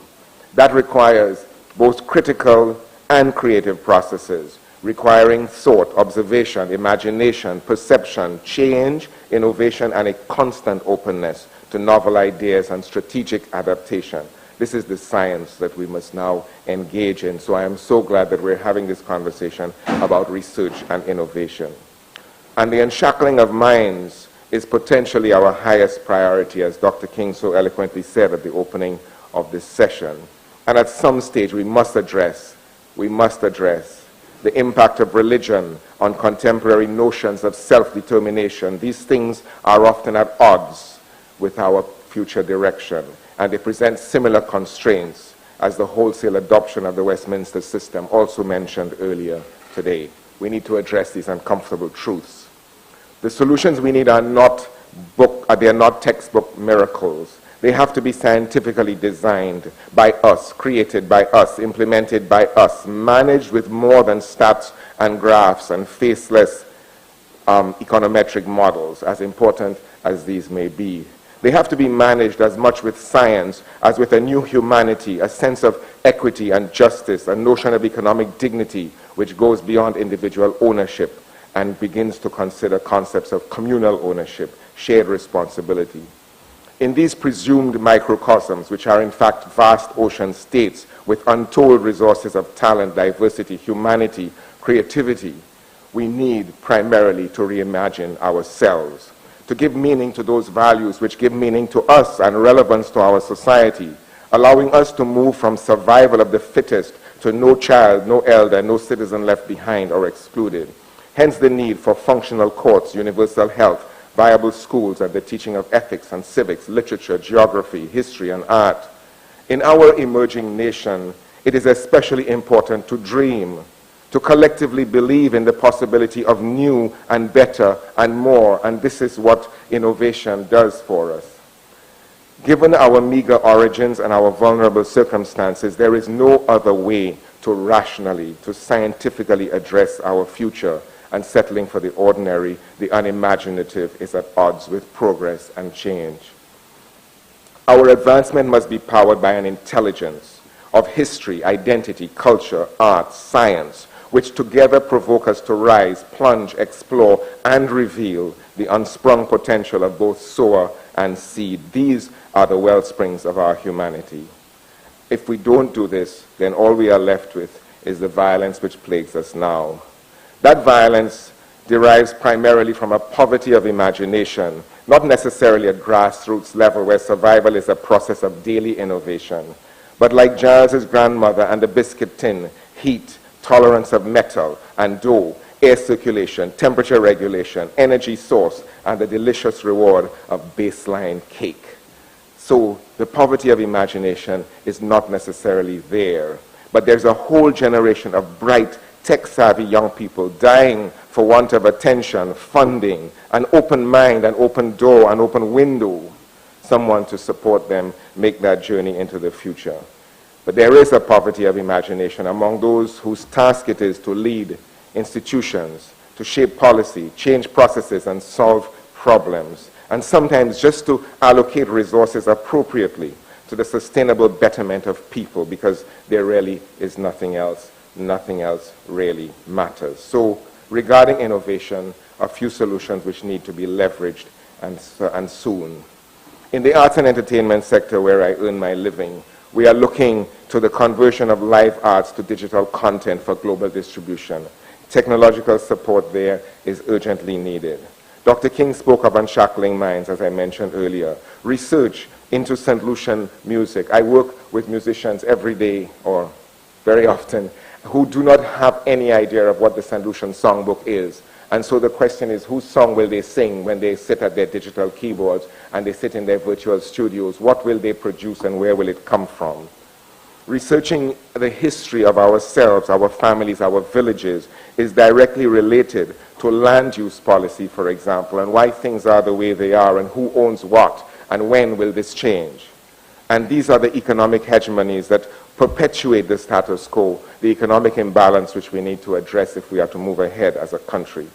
That requires both critical and creative processes, requiring thought, observation, imagination, perception, change, innovation, and a constant openness to novel ideas and strategic adaptation. This is the science that we must now engage in. So I am so glad that we're having this conversation about research and innovation. And the unshackling of minds is potentially our highest priority, as Dr. King so eloquently said at the opening of this session. And at some stage, we must address the impact of religion on contemporary notions of self-determination. These things are often at odds with our future direction, and they present similar constraints as the wholesale adoption of the Westminster system, also mentioned earlier today. We need to address these uncomfortable truths. The solutions we need are not textbook miracles. They have to be scientifically designed by us, created by us, implemented by us, managed with more than stats and graphs and faceless econometric models, as important as these may be. They have to be managed as much with science as with a new humanity, a sense of equity and justice, a notion of economic dignity which goes beyond individual ownership and begins to consider concepts of communal ownership, shared responsibility. In these presumed microcosms, which are in fact vast ocean states with untold resources of talent, diversity, humanity, creativity, we need primarily to reimagine ourselves, to give meaning to those values which give meaning to us and relevance to our society, allowing us to move from survival of the fittest to no child, no elder, no citizen left behind or excluded. Hence the need for functional courts, universal health, viable schools, and the teaching of ethics and civics, literature, geography, history, and art. In our emerging nation, it is especially important to dream, to collectively believe in the possibility of new and better and more, and this is what innovation does for us. Given our meager origins and our vulnerable circumstances, there is no other way to rationally, to scientifically address our future, and settling for the ordinary, the unimaginative, is at odds with progress and change. Our advancement must be powered by an intelligence of history, identity, culture, art, science, which together provoke us to rise, plunge, explore, and reveal the unsprung potential of both sower and seed. These are the well springs of our humanity. If we don't do this, then all we are left with is the violence which plagues us now. That violence derives primarily from a poverty of imagination, not necessarily at grassroots level where survival is a process of daily innovation, but like Giles's grandmother and the biscuit tin, heat, tolerance of metal and dough, air circulation, temperature regulation, energy source, and the delicious reward of baseline cake. So the poverty of imagination is not necessarily there, but there's a whole generation of bright, tech-savvy young people dying for want of attention, funding, an open mind, an open door, an open window, someone to support them make that journey into the future. But there is a poverty of imagination among those whose task it is to lead institutions, to shape policy, change processes, and solve problems, and sometimes just to allocate resources appropriately to the sustainable betterment of people, because there really is nothing else really matters. So regarding innovation, a few solutions which need to be leveraged and soon. In the arts and entertainment sector where I earn my living, we are looking to the conversion of live arts to digital content for global distribution. Technological support there is urgently needed. Dr. King spoke of unshackling minds, as I mentioned earlier. Research into St. Lucian music. I work with musicians every day, or very often, who do not have any idea of what the St. Lucian songbook is. And so the question is, whose song will they sing when they sit at their digital keyboards and they sit in their virtual studios? What will they produce and where will it come from? Researching the history of ourselves, our families, our villages is directly related to land use policy, for example, and why things are the way they are and who owns what and when will this change. And these are the economic hegemonies that perpetuate the status quo, the economic imbalance which we need to address if we are to move ahead as a country.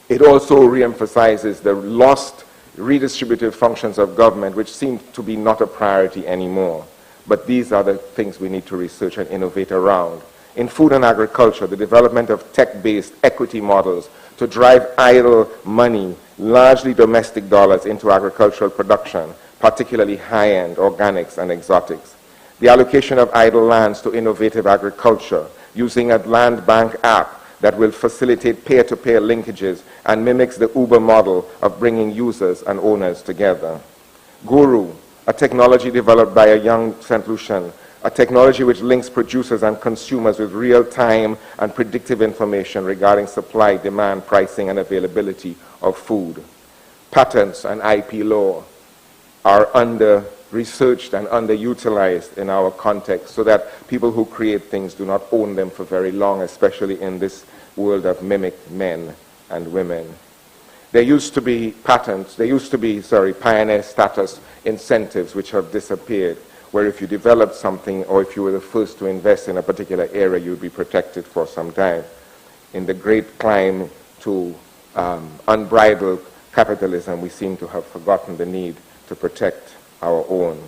It also reemphasizes the lost redistributive functions of government, which seem to be not a priority anymore. But these are the things we need to research and innovate around. In food and agriculture, the development of tech-based equity models to drive idle money, largely domestic dollars, into agricultural production, particularly high-end organics and exotics. The allocation of idle lands to innovative agriculture using a land bank app that will facilitate peer-to-peer linkages and mimics the Uber model of bringing users and owners together. Guru, a technology developed by a young St. Lucian, a technology which links producers and consumers with real-time and predictive information regarding supply, demand, pricing, and availability of food. Patents and IP law are under-researched and underutilized in our context so that people who create things do not own them for very long, especially in this world of mimic men and women. There used to be pioneer status incentives which have disappeared, where if you developed something or if you were the first to invest in a particular area, you'd be protected for some time. In the great climb to unbridled capitalism, we seem to have forgotten the need to protect our own.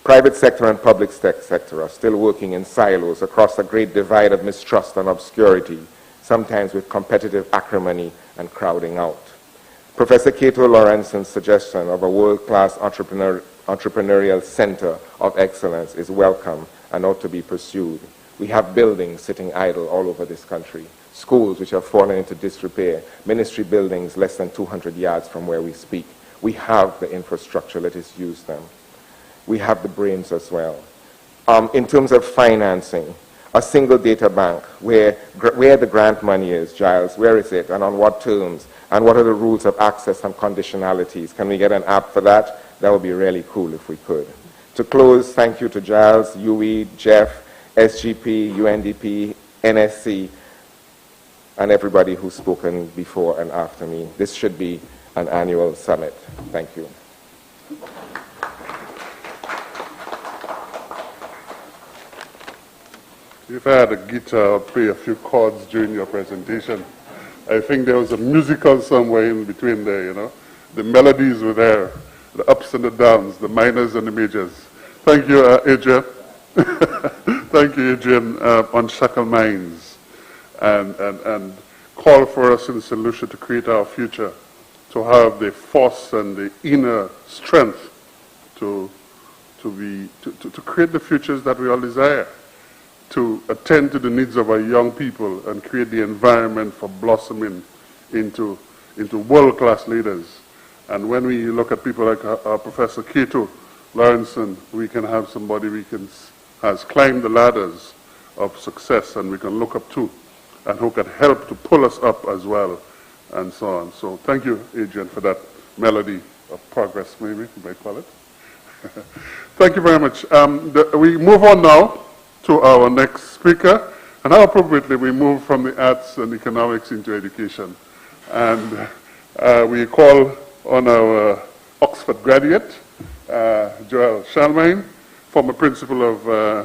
Private sector and public sector are still working in silos across a great divide of mistrust and obscurity, sometimes with competitive acrimony and crowding out. Professor Cato Lorenzon's suggestion of a world-class entrepreneurial center of excellence is welcome and ought to be pursued. We have buildings sitting idle all over this country, schools which have fallen into disrepair, ministry buildings less than 200 yards from where we speak. We have the infrastructure, let us use them. We have the brains as well. In terms of financing, a single data bank where the grant money is, Giles, where is it and on what terms? And what are the rules of access and conditionalities? Can we get an app for that? That would be really cool if we could. To close, thank you to Giles, UE, GEF, SGP, UNDP, NSC, and everybody who's spoken before and after me. This should be an annual summit. Thank you. If I had a guitar, I'd play a few chords during your presentation. I think there was a musical somewhere in between there, you know. The melodies were there, the ups and the downs, the minors and the majors. Thank you, Adrian. Thank you, Adrian, Unshackle Minds, and call for us in St. Lucia to create our future to have the force and the inner strength to create the futures that we all desire, to attend to the needs of our young people and create the environment for blossoming into world-class leaders. And when we look at people like our Professor Cato Lawrenson, we can have somebody has climbed the ladders of success and we can look up to, and who can help to pull us up as well, and so on. So thank you, Adrian, for that melody of progress, maybe you might call it. Thank you very much. We move on now to our next speaker, and how appropriately we move from the arts and economics into education. And we call on our Oxford graduate, Joel Shalmain, former principal of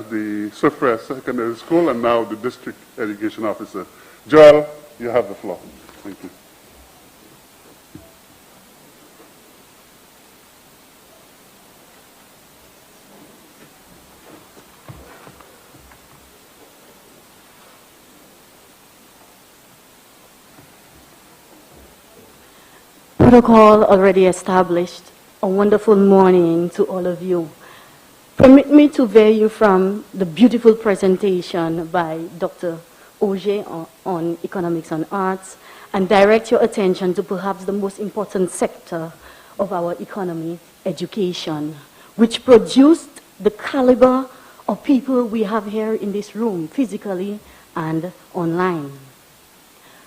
the Soufriere Secondary School and now the district education officer. Joel, you have the floor. Thank you. Protocol already established. A wonderful morning to all of you. Permit me to veer you from the beautiful presentation by Dr. Auger on economics and arts and direct your attention to perhaps the most important sector of our economy, education, which produced the caliber of people we have here in this room, physically and online.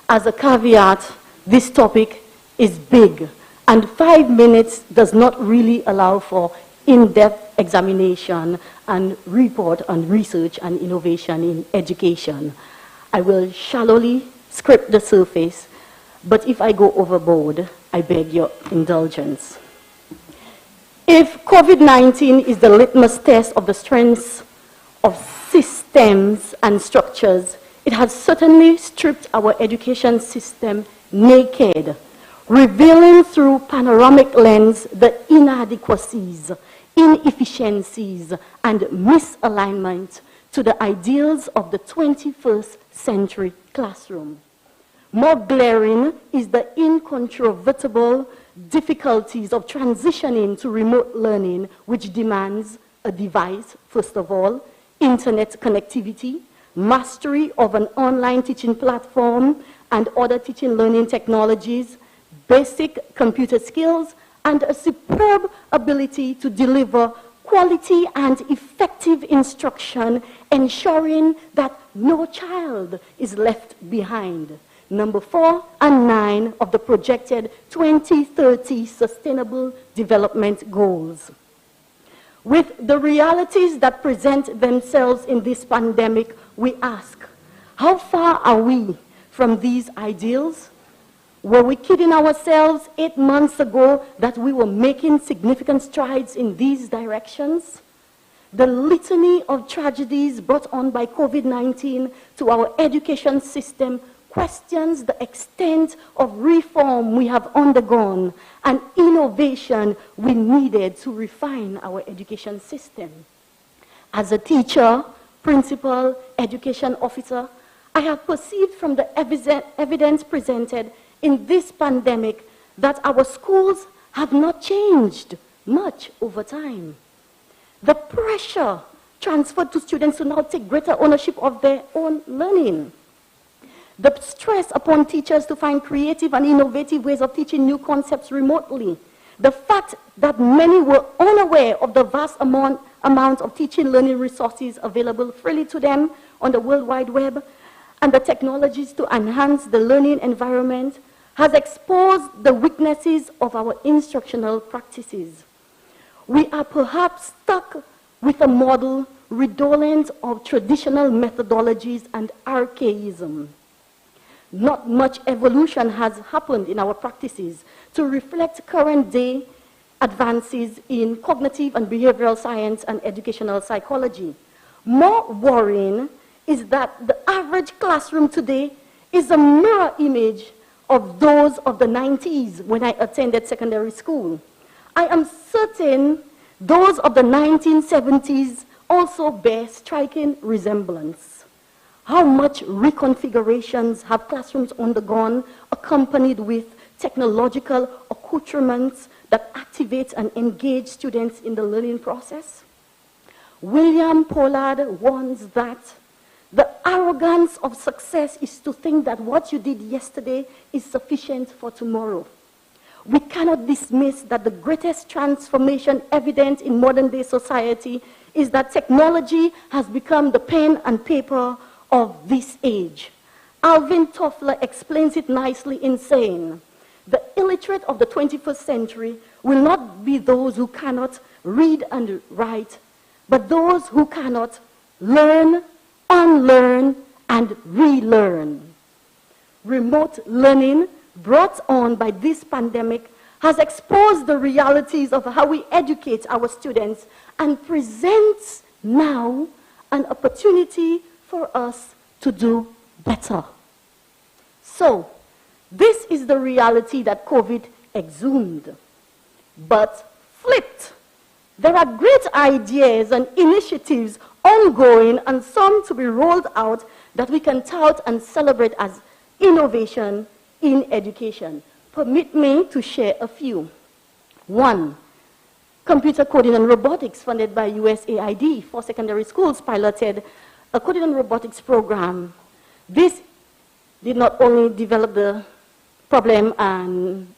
As a caveat, this topic is big, and 5 minutes does not really allow for in-depth examination and report on research and innovation in education. I will shallowly scrape the surface, but if I go overboard, I beg your indulgence. If COVID-19 is the litmus test of the strengths of systems and structures, it has certainly stripped our education system naked, revealing through panoramic lens the inadequacies, inefficiencies, and misalignment to the ideals of the 21st century classroom. More glaring is the incontrovertible difficulties of transitioning to remote learning, which demands a device, first of all, internet connectivity, mastery of an online teaching platform and other teaching learning technologies, basic computer skills, and a superb ability to deliver quality and effective instruction, ensuring that no child is left behind. Number 4 and 9 of the projected 2030 Sustainable Development Goals. With the realities that present themselves in this pandemic, we ask, how far are we from these ideals? Were we kidding ourselves 8 months ago that we were making significant strides in these directions? The litany of tragedies brought on by COVID-19 to our education system questions the extent of reform we have undergone and innovation we needed to refine our education system. As a teacher, principal, education officer, I have perceived from the evidence presented in this pandemic that our schools have not changed much over time. The pressure transferred to students to now take greater ownership of their own learning. The stress upon teachers to find creative and innovative ways of teaching new concepts remotely. The fact that many were unaware of the vast amount of teaching learning resources available freely to them on the World Wide Web and the technologies to enhance the learning environment has exposed the weaknesses of our instructional practices. We are perhaps stuck with a model redolent of traditional methodologies and archaism. Not much evolution has happened in our practices to reflect current day advances in cognitive and behavioral science and educational psychology. More worrying is that the average classroom today is a mirror image of those of the 90s when I attended secondary school. I am certain those of the 1970s also bear striking resemblance. How much reconfigurations have classrooms undergone, accompanied with technological accoutrements that activate and engage students in the learning process. William Pollard warns that the arrogance of success is to think that what you did yesterday is sufficient for tomorrow. We cannot dismiss that the greatest transformation evident in modern day society is that technology has become the pen and paper of this age. Alvin Toffler explains it nicely in saying, the illiterate of the 21st century will not be those who cannot read and write, but those who cannot learn, unlearn, and relearn. Remote learning brought on by this pandemic has exposed the realities of how we educate our students and presents now an opportunity for us to do better. So, this is the reality that COVID exhumed. But flipped, there are great ideas and initiatives ongoing and some to be rolled out that we can tout and celebrate as innovation in education. Permit me to share a few. One, computer coding and robotics funded by USAID for secondary schools piloted a coding and robotics program. This did not only develop the problem and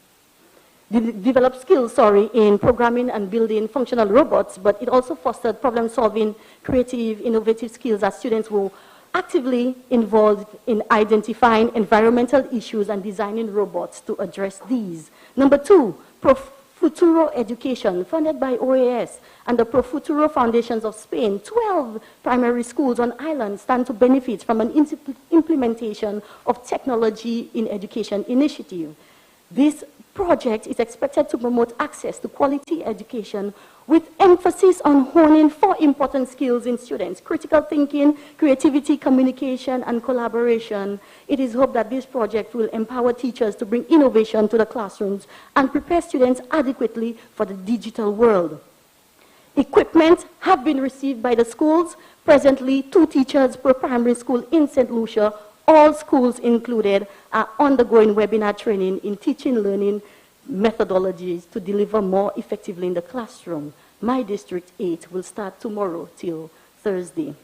develop skills, in programming and building functional robots, but it also fostered problem-solving, creative, innovative skills as students were actively involved in identifying environmental issues and designing robots to address these. Number two, Profuturo Education, funded by OAS and the Profuturo Foundations of Spain. 12 primary schools on island stand to benefit from an implementation of technology in education initiative. This project is expected to promote access to quality education with emphasis on honing 4 important skills in students: critical thinking, creativity, communication, and collaboration. It is hoped that this project will empower teachers to bring innovation to the classrooms and prepare students adequately for the digital world. Equipment have been received by the schools. Presently, 2 teachers per primary school in St. Lucia, all schools included, are undergoing webinar training in teaching learning methodologies to deliver more effectively in the classroom. My District 8 will start tomorrow till Thursday.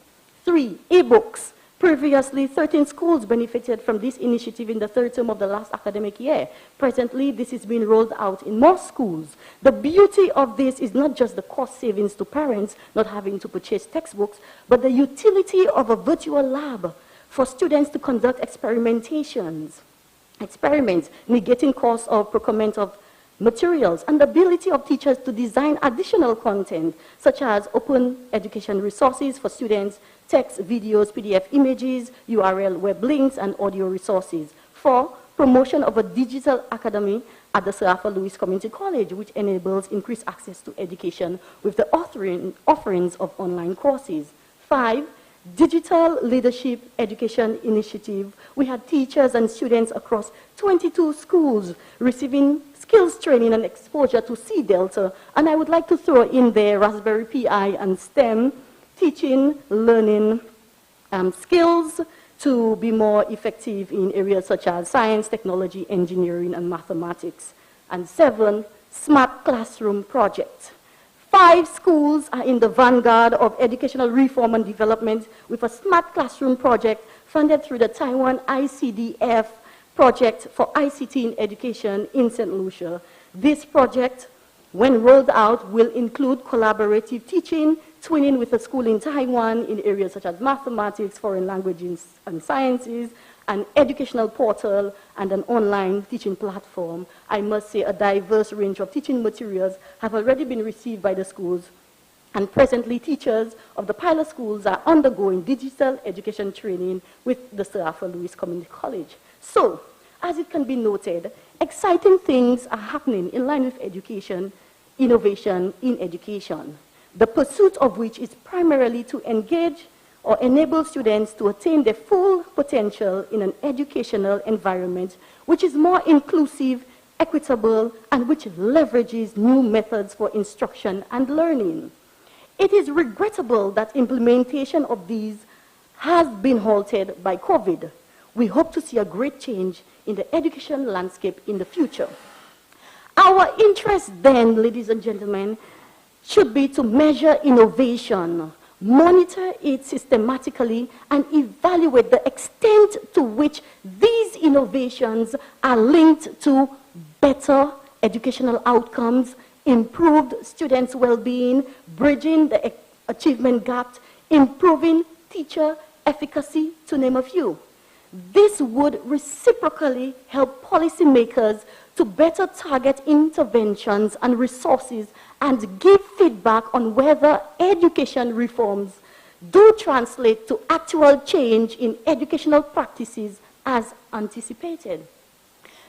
3, e-books. Previously, 13 schools benefited from this initiative in the 3rd term of the last academic year. Presently, this is being rolled out in more schools. The beauty of this is not just the cost savings to parents not having to purchase textbooks, but the utility of a virtual lab for students to conduct experiments, negating costs of procurement of materials, and the ability of teachers to design additional content, such as open education resources for students, text, videos, PDF images, URL web links, and audio resources. 4, promotion of a digital academy at the Sir Arthur Lewis Community College, which enables increased access to education with the offerings of online courses. 5, Digital Leadership Education Initiative. We had teachers and students across 22 schools receiving skills training and exposure to C Delta, and I would like to throw in there Raspberry Pi and STEM, teaching, learning skills to be more effective in areas such as science, technology, engineering, and mathematics. And 7, Smart Classroom Project. 5 schools are in the vanguard of educational reform and development with a smart classroom project funded through the Taiwan ICDF project for ICT in education in St. Lucia. This project, when rolled out, will include collaborative teaching, twinning with a school in Taiwan in areas such as mathematics, foreign languages and sciences, an educational portal, and an online teaching platform. I must say a diverse range of teaching materials have already been received by the schools, and presently teachers of the pilot schools are undergoing digital education training with the Sir Arthur Lewis Community College. So, as it can be noted, exciting things are happening in line with education, innovation in education, the pursuit of which is primarily to engage or enable students to attain their full potential in an educational environment which is more inclusive, equitable, and which leverages new methods for instruction and learning. It is regrettable that implementation of these has been halted by COVID. we hope to see a great change in the education landscape in the future. Our interest then, ladies and gentlemen, should be to measure innovation, monitor it systematically, and evaluate the extent to which these innovations are linked to better educational outcomes, improved students' well-being, bridging the achievement gap, improving teacher efficacy, to name a few. This would reciprocally help policymakers to better target interventions and resources and give feedback on whether education reforms do translate to actual change in educational practices as anticipated.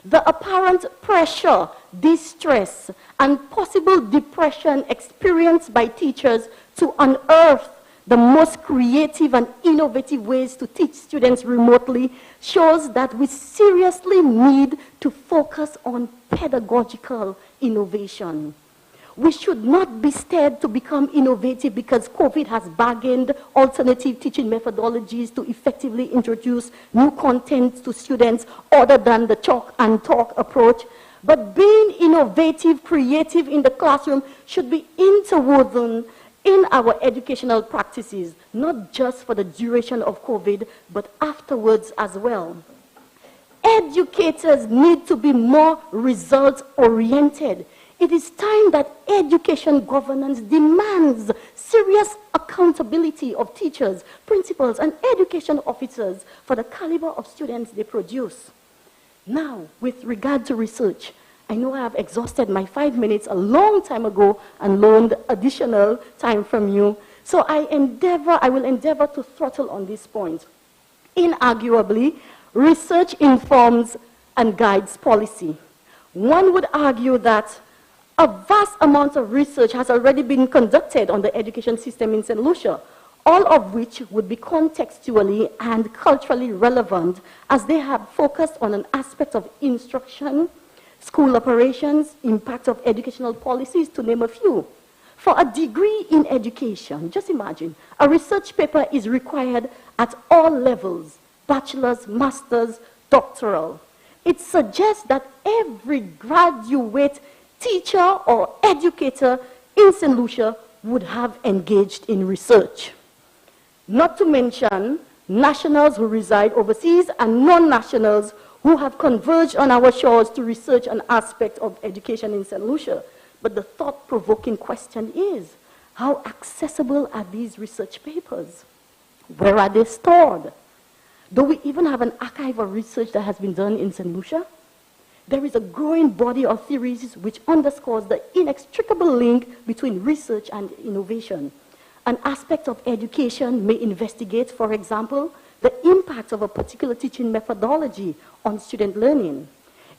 The apparent pressure, distress, and possible depression experienced by teachers to unearth the most creative and innovative ways to teach students remotely shows that we seriously need to focus on pedagogical innovation. We should not be scared to become innovative because COVID has bargained alternative teaching methodologies to effectively introduce new content to students other than the chalk and talk approach. But being innovative, creative in the classroom should be interwoven in our educational practices, not just for the duration of COVID, but afterwards as well. Educators need to be more result-oriented. It is time that education governance demands serious accountability of teachers, principals, and education officers for the caliber of students they produce. Now, with regard to research, I know I have exhausted my 5 minutes a long time ago and loaned additional time from you. So I will endeavor to throttle on this point. Inarguably, research informs and guides policy. One would argue that a vast amount of research has already been conducted on the education system in St. Lucia, all of which would be contextually and culturally relevant as they have focused on an aspect of instruction, school operations, impact of educational policies, to name a few. For a degree in education, just imagine, a research paper is required at all levels, bachelor's, master's, doctoral. It suggests that every graduate teacher or educator in St. Lucia would have engaged in research. Not to mention nationals who reside overseas and non-nationals who have converged on our shores to research an aspect of education in St. Lucia. But the thought-provoking question is, how accessible are these research papers? Where are they stored? Do we even have an archive of research that has been done in St. Lucia? There is a growing body of theories which underscores the inextricable link between research and innovation. An aspect of education may investigate, for example, the impact of a particular teaching methodology on student learning.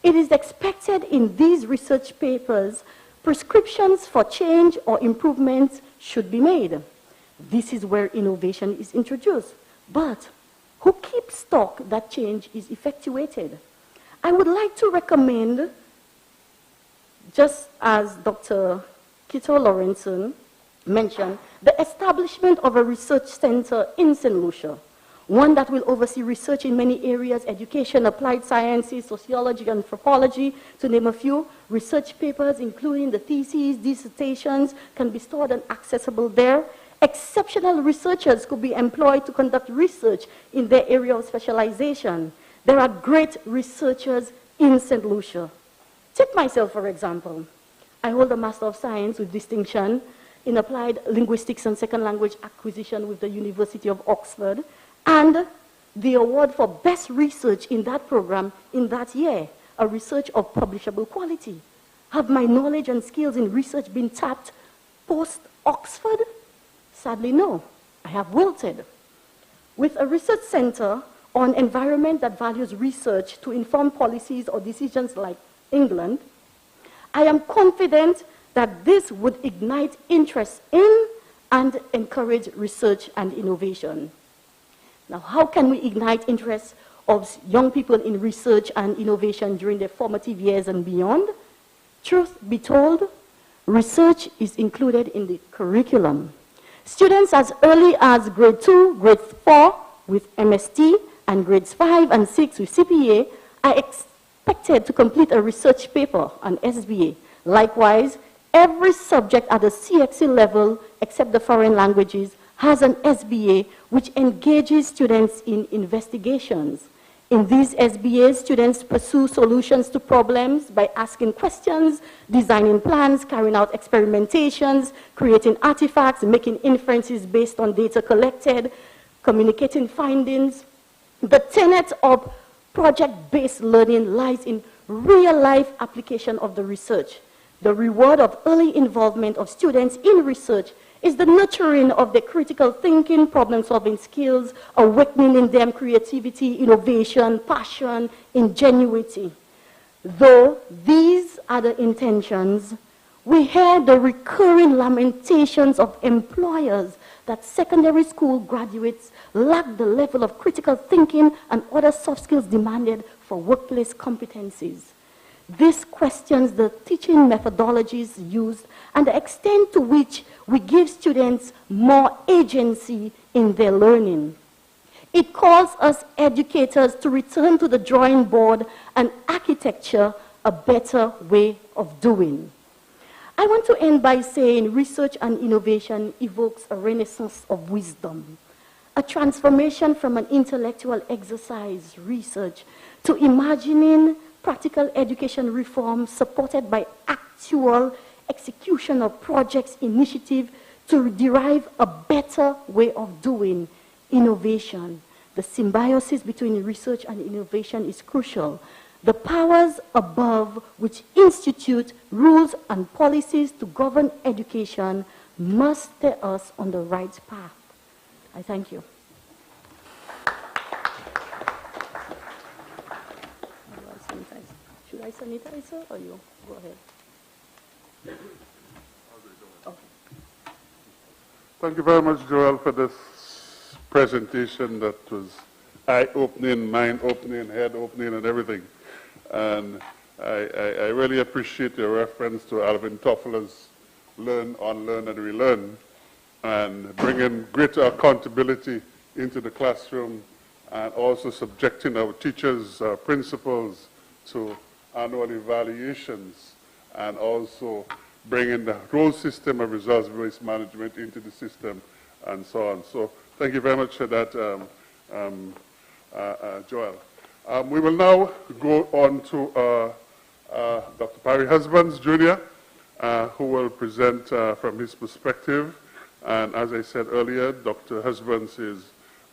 It is expected in these research papers, prescriptions for change or improvements should be made. This is where innovation is introduced. But who keeps stock that change is effectuated? I would like to recommend, just as Dr. Kito Lorenzen mentioned, the establishment of a research center in St. Lucia, one that will oversee research in many areas: education, applied sciences, sociology, anthropology, to name a few. Research papers, including the theses, dissertations, can be stored and accessible there. Exceptional researchers could be employed to conduct research in their area of specialization. There are great researchers in St. Lucia. Take myself, for example. I hold a Master of Science with distinction in Applied Linguistics and Second Language Acquisition with the University of Oxford, and the award for best research in that program in that year, a research of publishable quality. Have my knowledge and skills in research been tapped post-Oxford? Sadly, no. I have wilted. With a research center on environment that values research to inform policies or decisions like England, I am confident that this would ignite interest in and encourage research and innovation. Now, how can we ignite interest of young people in research and innovation during their formative years and beyond? Truth be told, research is included in the curriculum. Students as early as grade 2, grade 4 with MST and grades 5 and 6 with CPA are expected to complete a research paper on SBA. Likewise, every subject at the CXC level, except the foreign languages, has an SBA which engages students in investigations. In these SBAs, students pursue solutions to problems by asking questions, designing plans, carrying out experimentations, creating artifacts, making inferences based on data collected, communicating findings. The tenet of project-based learning lies in real-life application of the research. The reward of early involvement of students in research is the nurturing of their critical thinking, problem-solving skills, awakening in them creativity, innovation, passion, ingenuity. Though these are the intentions, we hear the recurring lamentations of employers that secondary school graduates lack the level of critical thinking and other soft skills demanded for workplace competencies. This questions the teaching methodologies used and the extent to which we give students more agency in their learning. It calls us educators to return to the drawing board and architecture a better way of doing. I want to end by saying research and innovation evokes a renaissance of wisdom, a transformation from an intellectual exercise, research, to imagining practical education reform supported by actual execution of projects, initiative to derive a better way of doing innovation. The symbiosis between research and innovation is crucial. The powers above which institute rules and policies to govern education must steer us on the right path. I thank you. Should I sanitize, sir, or you? Go ahead. Okay. Thank you very much, Joel, for this presentation that was eye-opening, mind-opening, head-opening, and everything. And I really appreciate your reference to Alvin Toffler's Learn, Unlearn, and Relearn, and bringing greater accountability into the classroom, and also subjecting our teachers, our principals, to annual evaluations, and also bringing the whole system of results-based management into the system, and so on. So thank you very much for that, Joel. We will now go on to Dr. Parry Husbands, Jr., who will present from his perspective. And as I said earlier, Dr. Husbands is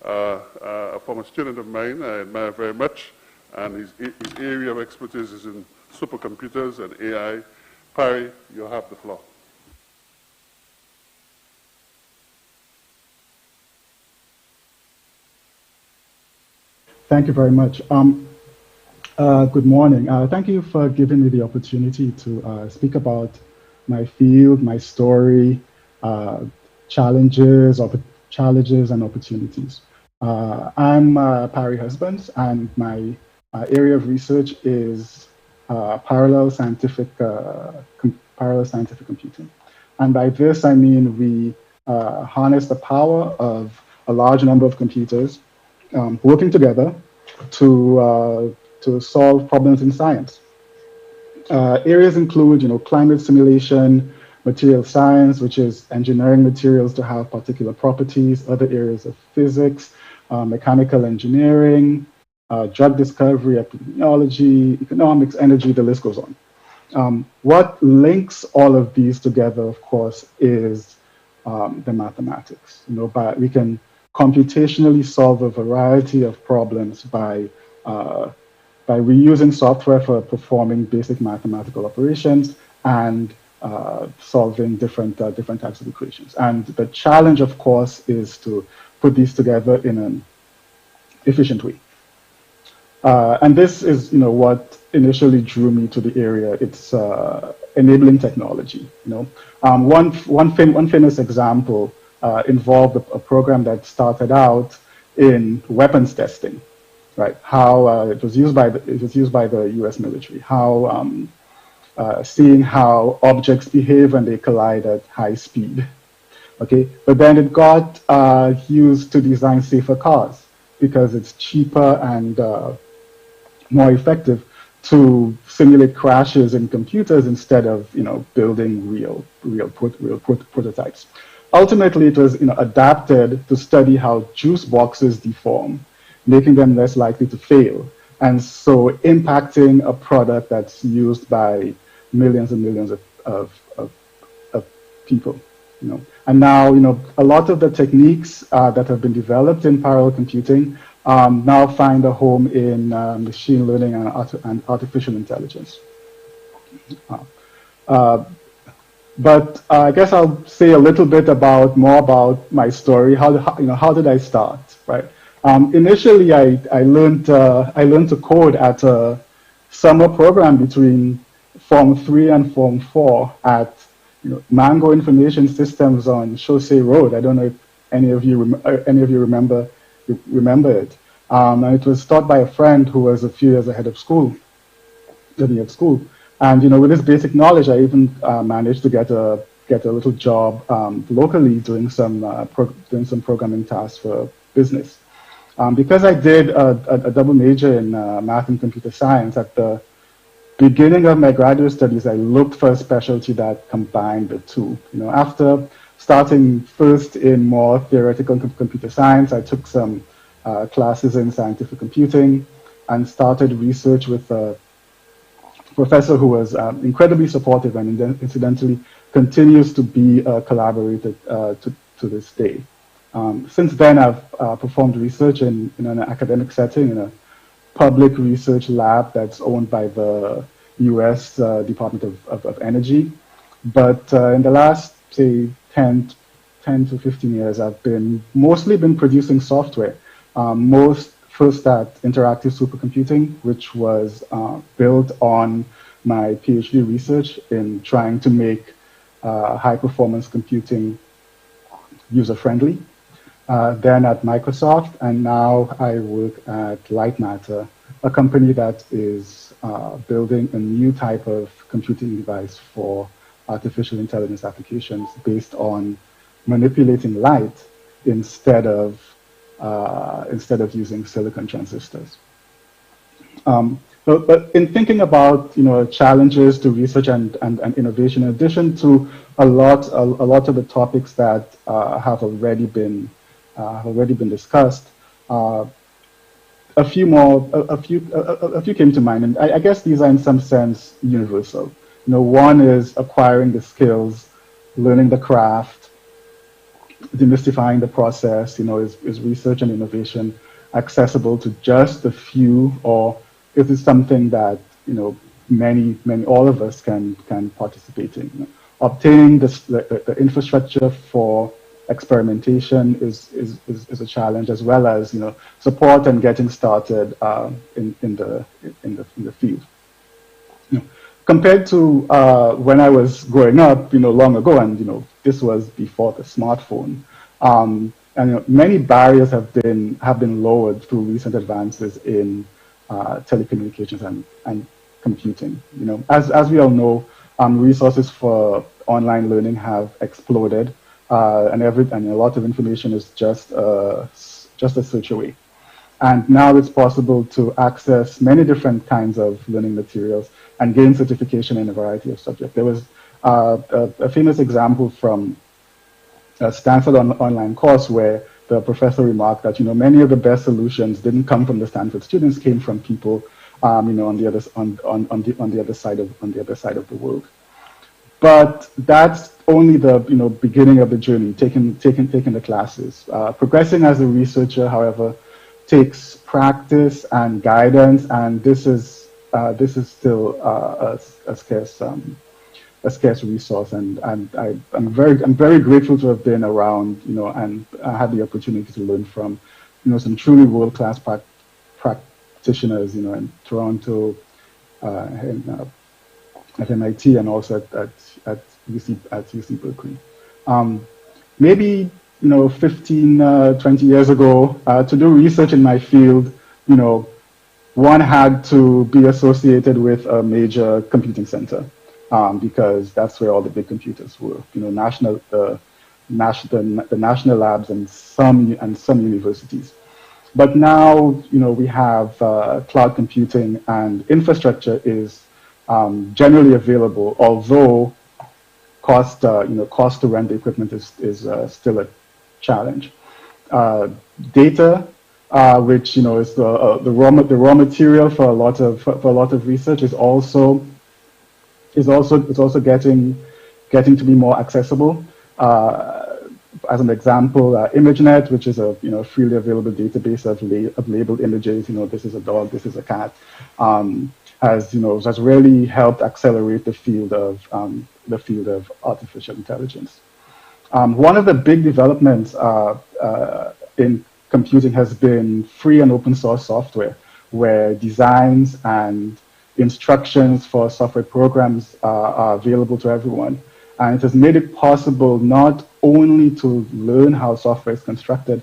a former student of mine I admire very much, and his area of expertise is in supercomputers and AI. Parry, you have the floor. Thank you very much. Good morning. Thank you for giving me the opportunity to speak about my field, my story, challenges and opportunities. I'm Parry Husbands, and my area of research is parallel scientific computing. And by this, I mean we harness the power of a large number of computers working together to solve problems in science. Areas include, climate simulation, material science, which is engineering materials to have particular properties, other areas of physics, mechanical engineering, drug discovery, epidemiology, economics, energy, the list goes on. What links all of these together, of course, is the mathematics. We can computationally solve a variety of problems by reusing software for performing basic mathematical operations and solving different types of equations. And the challenge, of course, is to put these together in an efficient way. And this is, what initially drew me to the area. It's enabling technology. One famous example involved a program that started out in weapons testing, right? How it was used by the U.S. military. How seeing how objects behave when they collide at high speed. Okay, but then it got used to design safer cars. because it's cheaper and more effective to simulate crashes in computers instead of building real prototypes. Ultimately, it was adapted to study how juice boxes deform, making them less likely to fail, and so impacting a product that's used by millions and millions of people. And now a lot of the techniques that have been developed in parallel computing now find a home in machine learning and artificial intelligence. But I guess I'll say a little bit more about my story. How did I start? Right. Initially, I learned to code at a summer program between Form 3 and Form 4 at Mango Information Systems on Chaussee Road. I don't know if any of you remember it. And it was taught by a friend who was a few years ahead of me at school. And with this basic knowledge, I even managed to get a little job locally doing some programming tasks for business. Because I did a double major in math and computer science at the beginning of my graduate studies, I looked for a specialty that combined the two. After starting first in more theoretical computer science, I took some classes in scientific computing and started research with a professor who was incredibly supportive and incidentally continues to be a collaborator to this day. Since then, I've performed research in an academic setting in a public research lab that's owned by the U.S. Department of Energy. But in the last, say, 10 to 15 years, I've mostly been producing software. First at interactive supercomputing, which was built on my PhD research in trying to make high-performance computing user-friendly. Then at Microsoft, and now I work at Light Matter, a company that is building a new type of computing device for artificial intelligence applications based on manipulating light instead of using silicon transistors. But in thinking about challenges to research and innovation, in addition to a lot of the topics that have already been discussed, a few came to mind, and I guess these are in some sense universal. One is acquiring the skills, learning the craft, demystifying the process. Is research and innovation accessible to just a few, or is it something that many all of us can participate in? Obtaining the infrastructure for experimentation is a challenge, as well as support and getting started in the field. Compared to when I was growing up, long ago, and this was before the smartphone, and many barriers have been lowered through recent advances in telecommunications and computing. As we all know, resources for online learning have exploded, and a lot of information is just a search away. And now it's possible to access many different kinds of learning materials and gain certification in a variety of subjects. There was a famous example from a Stanford online course where the professor remarked that many of the best solutions didn't come from the Stanford students, came from people on the other side of the world. But that's only the beginning of the journey, taking the classes. Progressing as a researcher, however, takes practice and guidance, and this is still a scarce resource. And I'm very grateful to have been around, and I had the opportunity to learn from some truly world-class practitioners, in Toronto, at MIT, and also at UC Berkeley. Maybe 15, 20 years ago, to do research in my field, one had to be associated with a major computing center, because that's where all the big computers were. The national labs and some universities. But now, we have cloud computing, and infrastructure is generally available, although cost to rent the equipment is still a challenge. Data, which is the raw material for a lot of research, is also getting to be more accessible. As an example, ImageNet, which is a freely available database of labeled images. This is a dog, this is a cat, has really helped accelerate the field of artificial intelligence. One of the big developments in computing has been free and open source software, where designs and instructions for software programs are available to everyone. And it has made it possible not only to learn how software is constructed,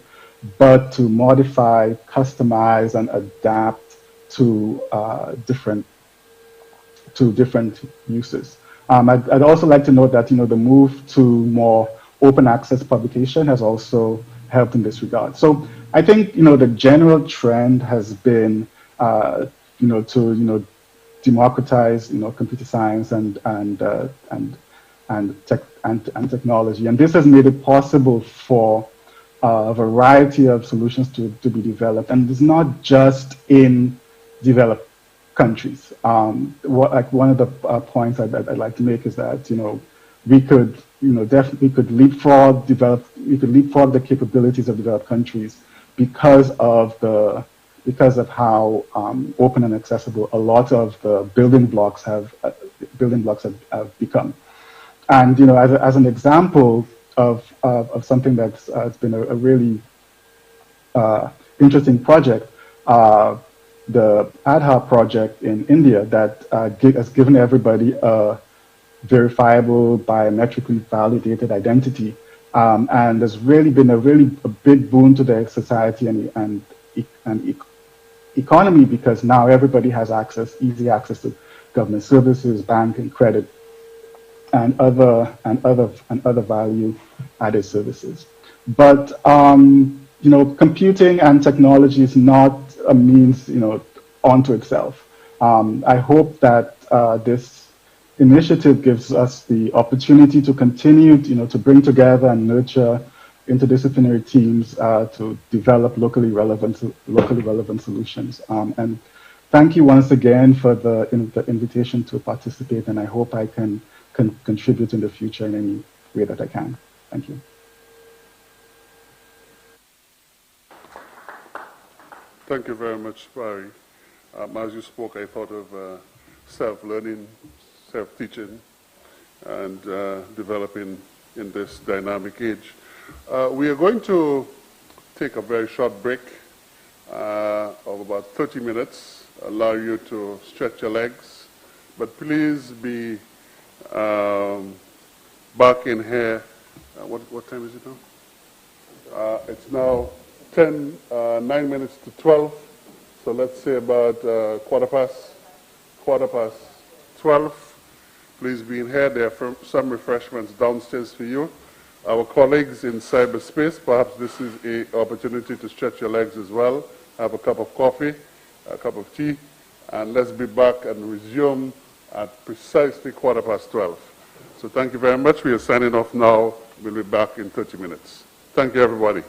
but to modify, customize, and adapt to different uses. I'd also like to note that the move to more open access publication has also helped in this regard. So I think the general trend has been to democratize computer science and technology, and this has made it possible for a variety of solutions to be developed, and it's not just in developed countries. One of the points I'd like to make is that we could leapfrog the capabilities of developed countries because of how open and accessible a lot of the building blocks have become. And as an example of something that's been a really interesting project, the Aadhaar project in India that has given everybody a verifiable, biometrically validated identity, and has really been a big boon to the society and economy, because now everybody has easy access to government services, banking, credit, and other value-added services. But computing and technology is not a means onto itself. I hope that this initiative gives us the opportunity to continue to bring together and nurture interdisciplinary teams to develop locally relevant solutions. And thank you once again for the invitation to participate, and I hope I can contribute in the future in any way that I can. Thank you. Thank you very much, Barry. As you spoke, I thought of self-learning, self-teaching, and developing in this dynamic age. We are going to take a very short break of about 30 minutes, allow you to stretch your legs, but please be back in here. What time is it now? It's now 9 minutes to 12, so let's say about quarter past 12. Please be in here. There are some refreshments downstairs for you. Our colleagues in cyberspace, perhaps this is an opportunity to stretch your legs as well. Have a cup of coffee, a cup of tea, and let's be back and resume at precisely quarter past 12. So thank you very much. We are signing off now. We'll be back in 30 minutes. Thank you, everybody.